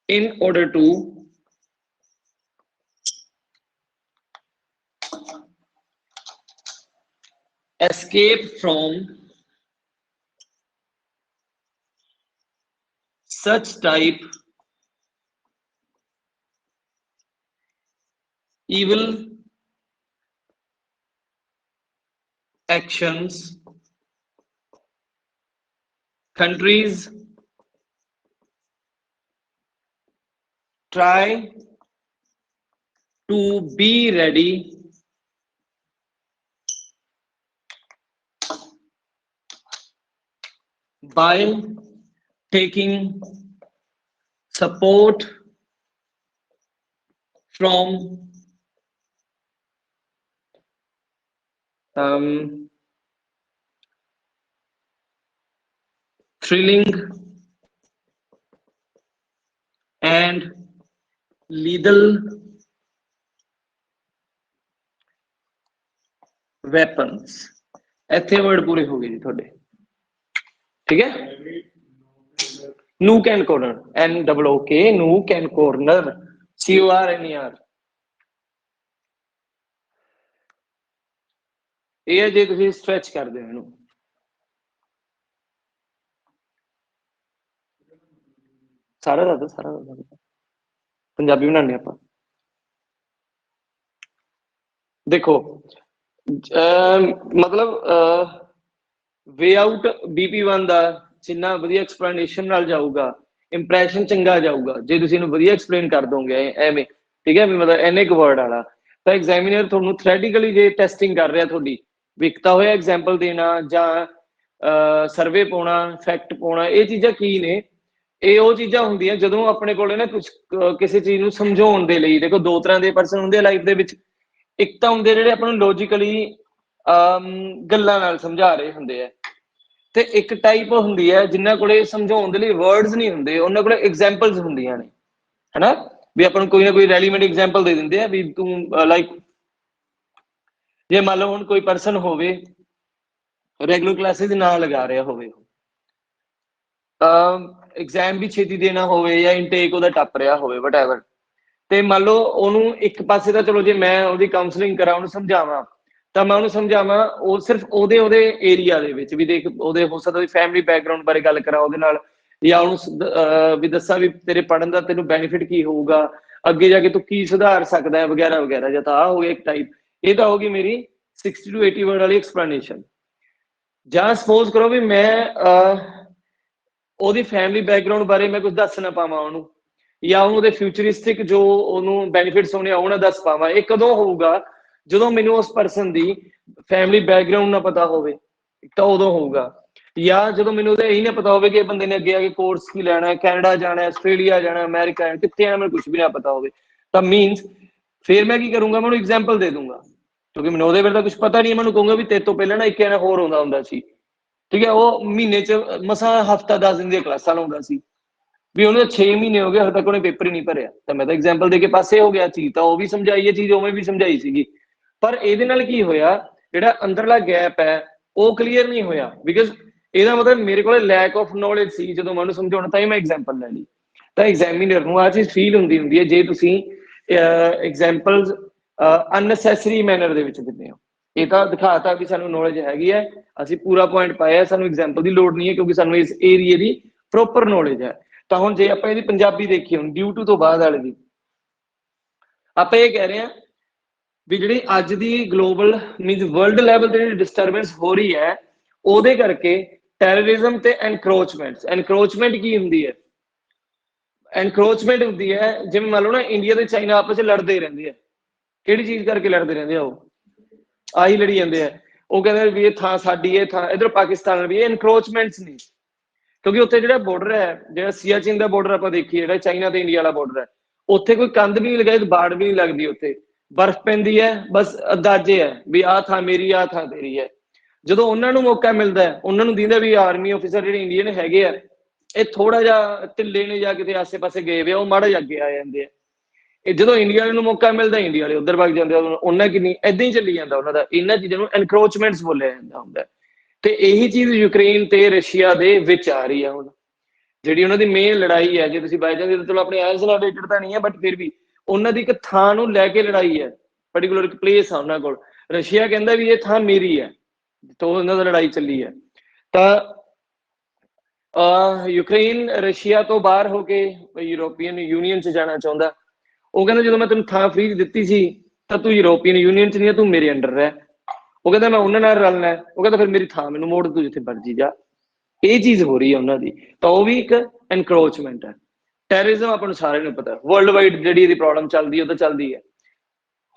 In order to escape from such type evil actions, countries try to be ready by taking support from thrilling and lethal weapons। ਇੱਥੇ ਵਰਡ ਪੂਰੇ ਹੋ ਗਏ ਜੀ ਤੁਹਾਡੇ, ਠੀਕ ਹੈ। Nook and corner, NOOK, nook and corner, CORNER। ਇਹ ਹੈ ਜੇ ਤੁਸੀਂ ਸਟ੍ਰੈਚ ਕਰਦੇ ਹੋ ਇਹਨੂੰ। ਸਾਰਾ ਦੱਸ, ਸਾਰਾ ਪੰਜਾਬੀ ਬਣਾਉਂਦੇ ਆਪਾਂ। ਦੇਖੋ ਮਤਲਬ ਵੇ ਆਊਟ BP1 ਦਾ ਜਿੰਨਾ ਵਧੀਆ ਐਕਸਪਲੇਨੇਸ਼ਨ ਨਾਲ ਜਾਊਗਾ, ਇੰਪ੍ਰੈਸ਼ਨ ਚੰਗਾ ਜਾਊਗਾ ਜੇ ਤੁਸੀਂ ਇਹਨੂੰ ਵਧੀਆ ਐਕਸਪਲੇਨ ਕਰ ਦੋਗੇ ਐਵੇਂ, ਠੀਕ ਹੈ। ਵੀ ਮਤਲਬ ਇੰਨੇ ਕੁ ਵਰਡ ਵਾਲਾ, ਤਾਂ ਐਗਜ਼ਾਮੀਨਰ ਤੁਹਾਨੂੰ ਥਿਓਰੈਟੀਕਲੀ ਜੇ ਟੈਸਟਿੰਗ ਕਰ ਰਿਹਾ ਤੁਹਾਡੀ, ਵਿਕਤਾ ਹੋਇਆ ਐਗਜ਼ਾਮਪਲ ਦੇਣਾ ਜਾਂ ਸਰਵੇ ਪਾਉਣਾ, ਫੈਕਟ ਪਾਉਣਾ, ਇਹ ਚੀਜ਼ਾਂ ਕੀ ਨੇ? ਇਹ ਉਹ ਚੀਜ਼ਾਂ ਹੁੰਦੀਆਂ ਜਦੋਂ ਆਪਣੇ ਕੋਲ ਨਾ ਕੁਝ ਕਿਸੇ ਚੀਜ਼ ਨੂੰ ਸਮਝਾਉਣ ਦੇ ਲਈ। ਦੇਖੋ ਦੋ ਤਰ੍ਹਾਂ ਦੇ ਪਰਸਨ ਹੁੰਦੇ ਆ ਲਾਈਫ ਦੇ ਵਿੱਚ, ਇੱਕ ਤਾਂ ਹੁੰਦੇ ਜਿਹੜੇ ਆਪਾਂ ਨੂੰ ਲੌਜੀਕਲੀ ਗੱਲਾਂ ਨਾਲ ਸਮਝਾ ਰਹੇ ਹੁੰਦੇ ਆ, ਤੇ ਇੱਕ ਟਾਈਪ ਹੁੰਦੀ ਹੈ ਜਿਨ੍ਹਾਂ ਕੋਲੇ ਸਮਝਾਉਣ ਦੇ ਲਈ ਵਰਡਸ ਨਹੀਂ ਹੁੰਦੇ, ਉਹਨਾਂ ਕੋਲੇ ਐਗਜ਼ਾਮਪਲਸ ਹੁੰਦੀਆਂ ਨੇ, ਹਨਾ। ਵੀ ਆਪਾਂ ਨੂੰ ਕੋਈ ਨਾ ਕੋਈ ਰੈਲੀਮੈਂਟ ਐਗਜ਼ਾਮਪਲ ਦੇ ਦਿੰਦੇ ਆ ਵੀ ਤੂੰ ਲਾਈਕ ਜੇ ਮੰਨ ਲਓ ਹੁਣ ਕੋਈ ਪਰਸਨ ਹੋਵੇ ਰੈਗੂਲਰ ਕਲਾਸਿਸ ਨਾ ਲਗਾ ਰਿਹਾ ਹੋਵੇ, ਐਗਜ਼ਾਮ ਵੀ ਛੇਤੀ ਦੇਣਾ ਹੋਵੇ ਜਾਂ ਇਨਟੇਕ ਉਹਦਾ ਟੱਪ ਰਿਹਾ ਹੋਵੇ ਵਟਐਵਰ, ਤੇ ਮੰਨ ਲਓ ਉਹਨੂੰ ਇੱਕ ਪਾਸੇ ਤਾਂ ਚਲੋ ਜੇ ਮੈਂ ਉਹਦੀ ਕਾਉਂਸਲਿੰਗ ਕਰਾਂ, ਉਹਨੂੰ ਸਮਝਾਵਾਂ, ਤਾਂ ਮੈਂ ਉਹਨੂੰ ਸਮਝਾਵਾਂ ਉਹ ਸਿਰਫ ਉਹਦੇ ਏਰੀਆ ਦੇ ਵਿੱਚ ਵੀ, ਦੇਖ ਉਹਦੇ ਹੋ ਸਕਦਾ ਫੈਮਿਲੀ ਬੈਕਗਰਾਉਂਡ ਬਾਰੇ ਗੱਲ ਕਰਾਂ ਉਹਦੇ ਨਾਲ, ਜਾਂ ਉਹਨੂੰ ਵੀ ਦੱਸਾਂ ਵੀ ਤੇਰੇ ਪੜ੍ਹਨ ਦਾ ਤੈਨੂੰ ਬੈਨੀਫਿਟ ਕੀ ਹੋਊਗਾ, ਅੱਗੇ ਜਾ ਕੇ ਤੂੰ ਕੀ ਸੁਧਾਰ ਸਕਦਾ ਹੈ ਵਗੈਰਾ ਵਗੈਰਾ, ਜਾਂ ਤਾਂ ਹੋ ਗਿਆ ਇੱਕ ਟਾਈਪ। ਇਹ ਤਾਂ ਹੋਗੀ ਮੇਰੀ 60 to 80 ਵਰਡ ਵਾਲੀ ਐਕਸਪਲੇਨੇਸ਼ਨ। ਜਾਂ ਸਪੋਜ਼ ਕਰੋ ਵੀ ਮੈਂ ਉਹਦੀ ਫੈਮਿਲੀ ਬੈਕਗਰਾਉਂਡ ਬਾਰੇ ਮੈਂ ਕੁਝ ਦੱਸ ਨਾ ਪਾਵਾਂ ਉਹਨੂੰ, ਜਾਂ ਉਹਨੂੰ ਉਹਦੇ ਫਿਊਚਰਿਸਟਿਕ ਜੋ ਉਹਨੂੰ ਬੈਨੀਫਿਟਸ ਹੋਣੇ ਆ ਉਹ ਨਾ ਦੱਸ ਪਾਵਾਂ। ਇਹ ਕਦੋਂ ਹੋਊਗਾ? ਜਦੋਂ ਮੈਨੂੰ ਉਸ ਪਰਸਨ ਦੀ ਫੈਮਿਲੀ ਬੈਕਗਰਾਉਂਡ ਨਾ ਪਤਾ ਹੋਵੇ, ਤਾਂ ਉਦੋਂ ਹੋਊਗਾ। ਜਾਂ ਜਦੋਂ ਮੈਨੂੰ ਉਹਦਾ ਇਹੀ ਨਾ ਪਤਾ ਹੋਵੇ ਕਿ ਇਹ ਬੰਦੇ ਨੇ ਅੱਗੇ ਆ ਕੇ ਕੋਰਸ ਕੀ ਲੈਣਾ, ਕੈਨੇਡਾ ਜਾਣਾ, ਆਸਟ੍ਰੇਲੀਆ ਜਾਣਾ, ਅਮਰੀਕਾ ਜਾਣਾ, ਕਿੱਥੇ ਆਣਾ, ਮੈਨੂੰ ਕੁਝ ਵੀ ਨਾ ਪਤਾ ਹੋਵੇ, ਤਾਂ ਮੀਨਸ ਫਿਰ ਮੈਂ ਕੀ ਕਰੂੰਗਾ, ਮੈਂ ਉਹਨੂੰ ਐਗਜ਼ਾਮਪਲ ਦੇ ਦੂੰਗਾ, ਕਿਉਂਕਿ ਮੈਨੂੰ ਉਹਦੇ ਬਾਰੇ ਤਾਂ ਕੁਝ ਪਤਾ ਨਹੀਂ। ਮੈਨੂੰ ਕਹੂੰਗਾ ਵੀ ਤੇਰੇ ਤੋਂ ਪਹਿਲਾਂ ਨਾ ਇੱਕ ਜਣਾ ਹੋਰ ਆਉਂਦਾ ਹੁੰਦਾ ਸੀ, ਠੀਕ ਹੈ, ਉਹ ਮਹੀਨੇ 'ਚ ਮਸਾਂ ਹਫਤਾ 10 ਦਿਨ ਦੀਆਂ ਕਲਾਸਾਂ ਲਾਉਂਦਾ ਸੀ, ਵੀ ਉਹਨੇ 6 ਮਹੀਨੇ ਹੋ ਗਏ ਹਜੇ ਤੱਕ ਉਹਨੇ ਪੇਪਰ ਹੀ ਨਹੀਂ ਭਰਿਆ। ਤਾਂ ਮੈਂ ਤਾਂ ਐਗਜ਼ਾਮਪਲ ਦੇ ਕੇ ਪਾਸੇ ਹੋ ਗਿਆ। ਚੀਜ਼ ਤਾਂ ਉਹ ਵੀ ਸਮਝਾਈ ਹੈ, ਚੀਜ਼ ਉਵੇਂ ਵੀ ਸਮਝਾਈ ਸੀਗੀ, ਪਰ ਇਹਦੇ ਨਾਲ ਕੀ ਹੋਇਆ, ਜਿਹੜਾ ਅੰਦਰਲਾ ਗੈਪ ਹੈ ਉਹ ਕਲੀਅਰ ਨਹੀਂ ਹੋਇਆ, ਬਿਕਾਜ਼ ਇਹਦਾ ਮਤਲਬ ਮੇਰੇ ਕੋਲ ਲੈਕ ਆਫ ਨੌਲੇਜ ਸੀ ਜਦੋਂ ਮੈਂ ਉਹਨੂੰ ਸਮਝਾਉਣਾ, ਤਾਂ ਹੀ ਮੈਂ ਐਗਜ਼ਾਮਪਲ ਲੈ ਲਈ। ਤਾਂ ਐਗਜ਼ਾਮੀਨਰ ਨੂੰ ਆਹ ਚੀਜ਼ ਫੀਲ ਹੁੰਦੀ ਹੈ ਜੇ ਤੁਸੀਂ ਐਗਜ਼ਾਮਪਲਸ ਅਨਨੈਸੈਸਰੀ ਮੈਨਰ ਦੇ ਵਿੱਚ ਦਿੰਦੇ ਹੋ। ਇਹ ਤਾਂ ਦਿਖਾਤਾ ਵੀ ਸਾਨੂੰ ਨੌਲੇਜ ਹੈਗੀ ਹੈ, ਅਸੀਂ ਪੂਰਾ ਪੁਆਇੰਟ ਪਾਇਆ, ਸਾਨੂੰ ਐਗਜ਼ਾਮਪਲ ਦੀ ਲੋੜ ਨਹੀਂ ਹੈ ਕਿਉਂਕਿ ਸਾਨੂੰ ਇਸ ਏਰੀਏ ਦੀ ਪ੍ਰੋਪਰ ਨੌਲੇਜ ਹੈ। ਤਾਂ ਹੁਣ ਜੇ ਆਪਾਂ ਇਹਦੀ ਪੰਜਾਬੀ ਦੇਖੀਏ, ਹੁਣ ਡਿਊ ਟੂ ਤੋਂ ਬਾਅਦ ਵਾਲੇ ਦੀ, ਆਪਾਂ ਇਹ ਕਹਿ ਰਹੇ ਹਾਂ ਵੀ ਜਿਹੜੀ ਅੱਜ ਦੀ ਗਲੋਬਲ ਮੀਨਸ ਵਰਲਡ ਲੈਵਲ ਤੇ ਜਿਹੜੀ ਡਿਸਟਰਬੈਂਸ ਹੋ ਰਹੀ ਹੈ, ਉਹਦੇ ਕਰਕੇ ਟੈਰਰਿਜ਼ਮ ਤੇ ਐਨਕਰੋਚਮੈਂਟ ਕੀ ਹੁੰਦੀ ਹੈ? ਐਨਕਰੋਚਮੈਂਟ ਹੁੰਦੀ ਹੈ ਜਿਵੇਂ ਮੰਨ ਲਓ ਨਾ ਇੰਡੀਆ ਤੇ ਚਾਈਨਾ ਆਪਸ 'ਚ ਲੜਦੇ ਰਹਿੰਦੇ ਆ। ਕਿਹੜੀ ਚੀਜ਼ ਕਰਕੇ ਲੜਦੇ ਰਹਿੰਦੇ ਆ? ਉਹ ਆਹੀ ਲੜੀ ਜਾਂਦੇ ਆ। ਉਹ ਕਹਿੰਦੇ ਵੀ ਇਹ ਥਾਂ ਸਾਡੀ, ਇਹ ਥਾਂ ਇਧਰ ਪਾਕਿਸਤਾਨ ਵੀ, ਇਹ ਐਨਕਰੋਚਮੈਂਟਸ ਨਹੀਂ, ਕਿਉਂਕਿ ਉੱਥੇ ਜਿਹੜਾ ਬਾਰਡਰ ਹੈ, ਜਿਹੜਾ ਸਿਆਚਿਨ ਦਾ ਬਾਰਡਰ ਆਪਾਂ ਦੇਖੀਏ, ਜਿਹੜਾ ਚਾਈਨਾ ਤੇ ਇੰਡੀਆ ਵਾਲਾ ਬਾਰਡਰ ਹੈ, ਉੱਥੇ ਕੋਈ ਕੰਧ ਵੀ ਨਹੀਂ ਲਗਾਈ, ਬਾੜ ਵੀ ਨਹੀਂ ਲੱਗਦੀ, ਉੱਥੇ ਬਰਫ਼ ਪੈਂਦੀ ਹੈ, ਬਸ ਅੰਦਾਜ਼ੇ ਹੈ ਵੀ ਆਹ ਥਾਂ ਮੇਰੀ, ਆਹ ਥਾਂ ਤੇਰੀ ਹੈ। ਜਦੋਂ ਉਹਨਾਂ ਨੂੰ ਮੌਕਾ ਮਿਲਦਾ, ਉਹਨਾਂ ਨੂੰ ਦਿੰਦਾ ਵੀ ਆਰਮੀ ਆਫੀਸਰ ਜਿਹੜੇ ਇੰਡੀਅਨ ਹੈਗੇ ਆ, ਇਹ ਥੋੜਾ ਜਿਹਾ ਢਿੱਲੇ ਨੇ, ਜਾਂ ਕਿਤੇ ਆਸੇ ਪਾਸੇ ਗਏ ਵੇ, ਉਹ ਮਾੜਾ ਜਿਹਾ ਅੱਗੇ ਆ ਜਾਂਦੇ ਆ। ਇਹ ਜਦੋਂ ਇੰਡੀਆ ਵਾਲੇ ਨੂੰ ਮੌਕਾ ਮਿਲਦਾ, ਇੰਡੀਆ ਵਾਲੇ ਉੱਧਰ ਵਗ ਜਾਂਦੇ ਆ, ਉਹਨਾਂ ਕਿੰਨੀ ਏਦਾਂ ਹੀ ਚੱਲੀ ਜਾਂਦਾ ਉਹਨਾਂ ਦਾ। ਇਹਨਾਂ ਚੀਜ਼ਾਂ ਨੂੰ ਐਨਕਰੋਚਮੈਂਟਸ ਬੋਲਿਆ ਜਾਂਦਾ ਹੁੰਦਾ। ਤੇ ਇਹੀ ਚੀਜ਼ ਯੂਕਰੇਨ ਤੇ ਰਸ਼ੀਆ ਦੇ ਵਿੱਚ ਆ ਰਹੀ ਹੈ ਹੁਣ, ਜਿਹੜੀ ਉਹਨਾਂ ਦੀ ਮੇਨ ਲੜਾਈ ਹੈ। ਜੇ ਤੁਸੀਂ ਬਾਈ ਚਾਂਸ, ਚਲੋ ਆਪਣੇ ਐਸ ਨਾਲ ਰਿਲੇਟਡ ਤਾਂ ਨਹੀਂ ਹੈ, ਬਟ ਫਿਰ ਵੀ ਉਹਨਾਂ ਦੀ ਇੱਕ ਥਾਂ ਨੂੰ ਲੈ ਕੇ ਲੜਾਈ ਹੈ, ਪਰਟੀਕੂਲਰ ਇੱਕ ਪਲੇਸ ਆ ਉਹਨਾਂ ਕੋਲ। ਰਸ਼ੀਆ ਕਹਿੰਦਾ ਵੀ ਇਹ ਥਾਂ ਮੇਰੀ ਹੈ, ਤਾਂ ਉਹਨਾਂ ਦਾ ਲੜਾਈ ਚੱਲੀ ਹੈ। ਤਾਂ ਯੂਕਰੇਨ ਰਸ਼ੀਆ ਤੋਂ ਬਾਹਰ ਹੋ ਕੇ ਯੂਰੋਪੀਅਨ ਯੂਨੀਅਨ 'ਚ ਜਾਣਾ ਚਾਹੁੰਦਾ। ਉਹ ਕਹਿੰਦਾ ਜਦੋਂ ਮੈਂ ਤੈਨੂੰ ਥਾਂ ਫ੍ਰੀ ਦਿੱਤੀ ਸੀ, ਤਾਂ ਤੂੰ ਯੂਰੋਪੀਅਨ ਯੂਨੀਅਨ 'ਚ ਨਹੀਂ, ਤੂੰ ਮੇਰੇ ਅੰਡਰ ਰਹਿ। ਉਹ ਕਹਿੰਦਾ ਮੈਂ ਉਹਨਾਂ ਨਾਲ ਰਲਣਾ। ਉਹ ਕਹਿੰਦਾ ਫਿਰ ਮੇਰੀ ਥਾਂ ਮੈਨੂੰ ਮੋੜ, ਤੂੰ ਜਿੱਥੇ ਮਰਜੀ ਜਾ। ਇਹ ਚੀਜ਼ ਹੋ ਰਹੀ ਹੈ ਉਹਨਾਂ ਦੀ, ਤਾਂ ਉਹ ਵੀ ਇੱਕ ਐਨਕਰੋਚਮੈਂਟ ਹੈ। ਟੈਰਰਿਜ਼ਮ ਆਪਾਂ ਨੂੰ ਸਾਰਿਆਂ ਨੂੰ ਪਤਾ, ਵਰਲਡ ਵਾਈਡ ਜਿਹੜੀ ਇਹਦੀ ਪ੍ਰੋਬਲਮ ਚੱਲਦੀ ਉਹ ਤਾਂ ਚੱਲਦੀ ਹੈ।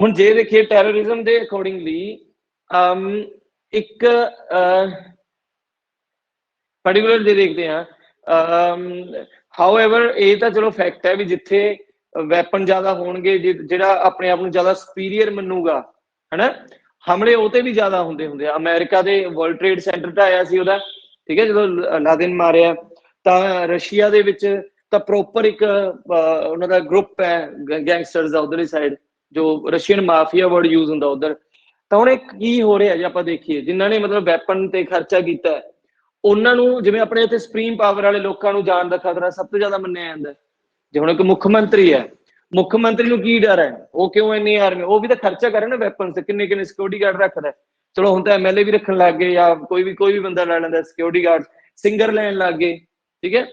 ਹੁਣ ਜੇ ਦੇਖੀਏ ਟੈਰਰਿਜ਼ਮ ਦੇ ਅਕੋਰਡਿੰਗਲੀ ਇੱਕ ਪਰਟੀਕੂਲਰ ਜੇ ਦੇਖਦੇ ਹਾਂ, ਹਾਊਐਵਰ ਇਹ ਤਾਂ ਚਲੋ ਫੈਕਟ ਹੈ ਵੀ ਜਿੱਥੇ ਵੈਪਨ ਜ਼ਿਆਦਾ ਹੋਣਗੇ, ਜਿਹੜਾ ਆਪਣੇ ਆਪ ਨੂੰ ਜ਼ਿਆਦਾ ਸੁਪੀਰੀਅਰ ਮੰਨੂਗਾ, ਹਨਾ, ਹਮਲੇ ਉਹ ਤੇ ਵੀ ਜ਼ਿਆਦਾ ਹੁੰਦੇ ਆ। ਅਮਰੀਕਾ ਦੇ ਵਰਲਡ ਟ੍ਰੇਡ ਸੈਂਟਰ ਢਾਇਆ ਸੀ ਉਹਦਾ, ਠੀਕ ਹੈ, ਜਦੋਂ ਲਾਦਿਨ ਮਾਰਿਆ। ਤਾਂ ਰਸ਼ੀਆ ਦੇ ਵਿੱਚ ਤਾਂ ਪ੍ਰੋਪਰ ਇੱਕ ਉਹਨਾਂ ਦਾ ਗਰੁੱਪ ਹੈ ਗੈਂਗਸਟਰਸ ਦਾ ਉਧਰਲੀ ਸਾਈਡ, ਜੋ ਰਸ਼ੀਅਨ ਮਾਫੀਆ ਵਰਡ ਯੂਜ਼ ਹੁੰਦਾ ਉਧਰ। ਤਾਂ ਹੁਣ ਕੀ ਹੋ ਰਿਹਾ ਜੇ ਆਪਾਂ ਦੇਖੀਏ, ਜਿਨ੍ਹਾਂ ਨੇ ਮਤਲਬ ਵੈਪਨ ਤੇ ਖਰਚਾ ਕੀਤਾ, ਉਹਨਾਂ ਨੂੰ, ਜਿਵੇਂ ਆਪਣੇ ਇੱਥੇ ਸੁਪਰੀਮ ਪਾਵਰ ਵਾਲੇ ਲੋਕਾਂ ਨੂੰ ਜਾਣ ਦਾ ਖਤਰਾ ਸਭ ਤੋਂ ਜ਼ਿਆਦਾ ਮੰਨਿਆ ਜਾਂਦਾ। ਜੇ ਹੁਣ ਇੱਕ ਮੁੱਖ ਮੰਤਰੀ ਹੈ, ਮੁੱਖ ਮੰਤਰੀ ਨੂੰ ਕੀ ਡਰ ਹੈ? ਉਹ ਕਿਉਂ ਇੰਨੀ ਆਰਮੀ, ਉਹ ਵੀ ਤਾਂ ਖਰਚਾ ਕਰੇ ਨਾ ਵੈਪਨ ਤੇ, ਕਿੰਨੇ ਕਿੰਨੇ ਸਿਕਿਉਰਿਟੀ ਗਾਰਡ ਰੱਖਦਾ। ਚਲੋ ਹੁਣ ਤਾਂ ਐਮਐਲਏ ਵੀ ਰੱਖਣ ਲੱਗ ਗਏ, ਜਾਂ ਕੋਈ ਵੀ ਬੰਦਾ ਲੈ ਲੈਂਦਾ ਸਿਕਿਉਰਿਟੀ ਗਾਰਡ, ਸਿੰਗਰ ਲੈਣ ਲੱਗ ਗਏ, ਠੀਕ ਹੈ।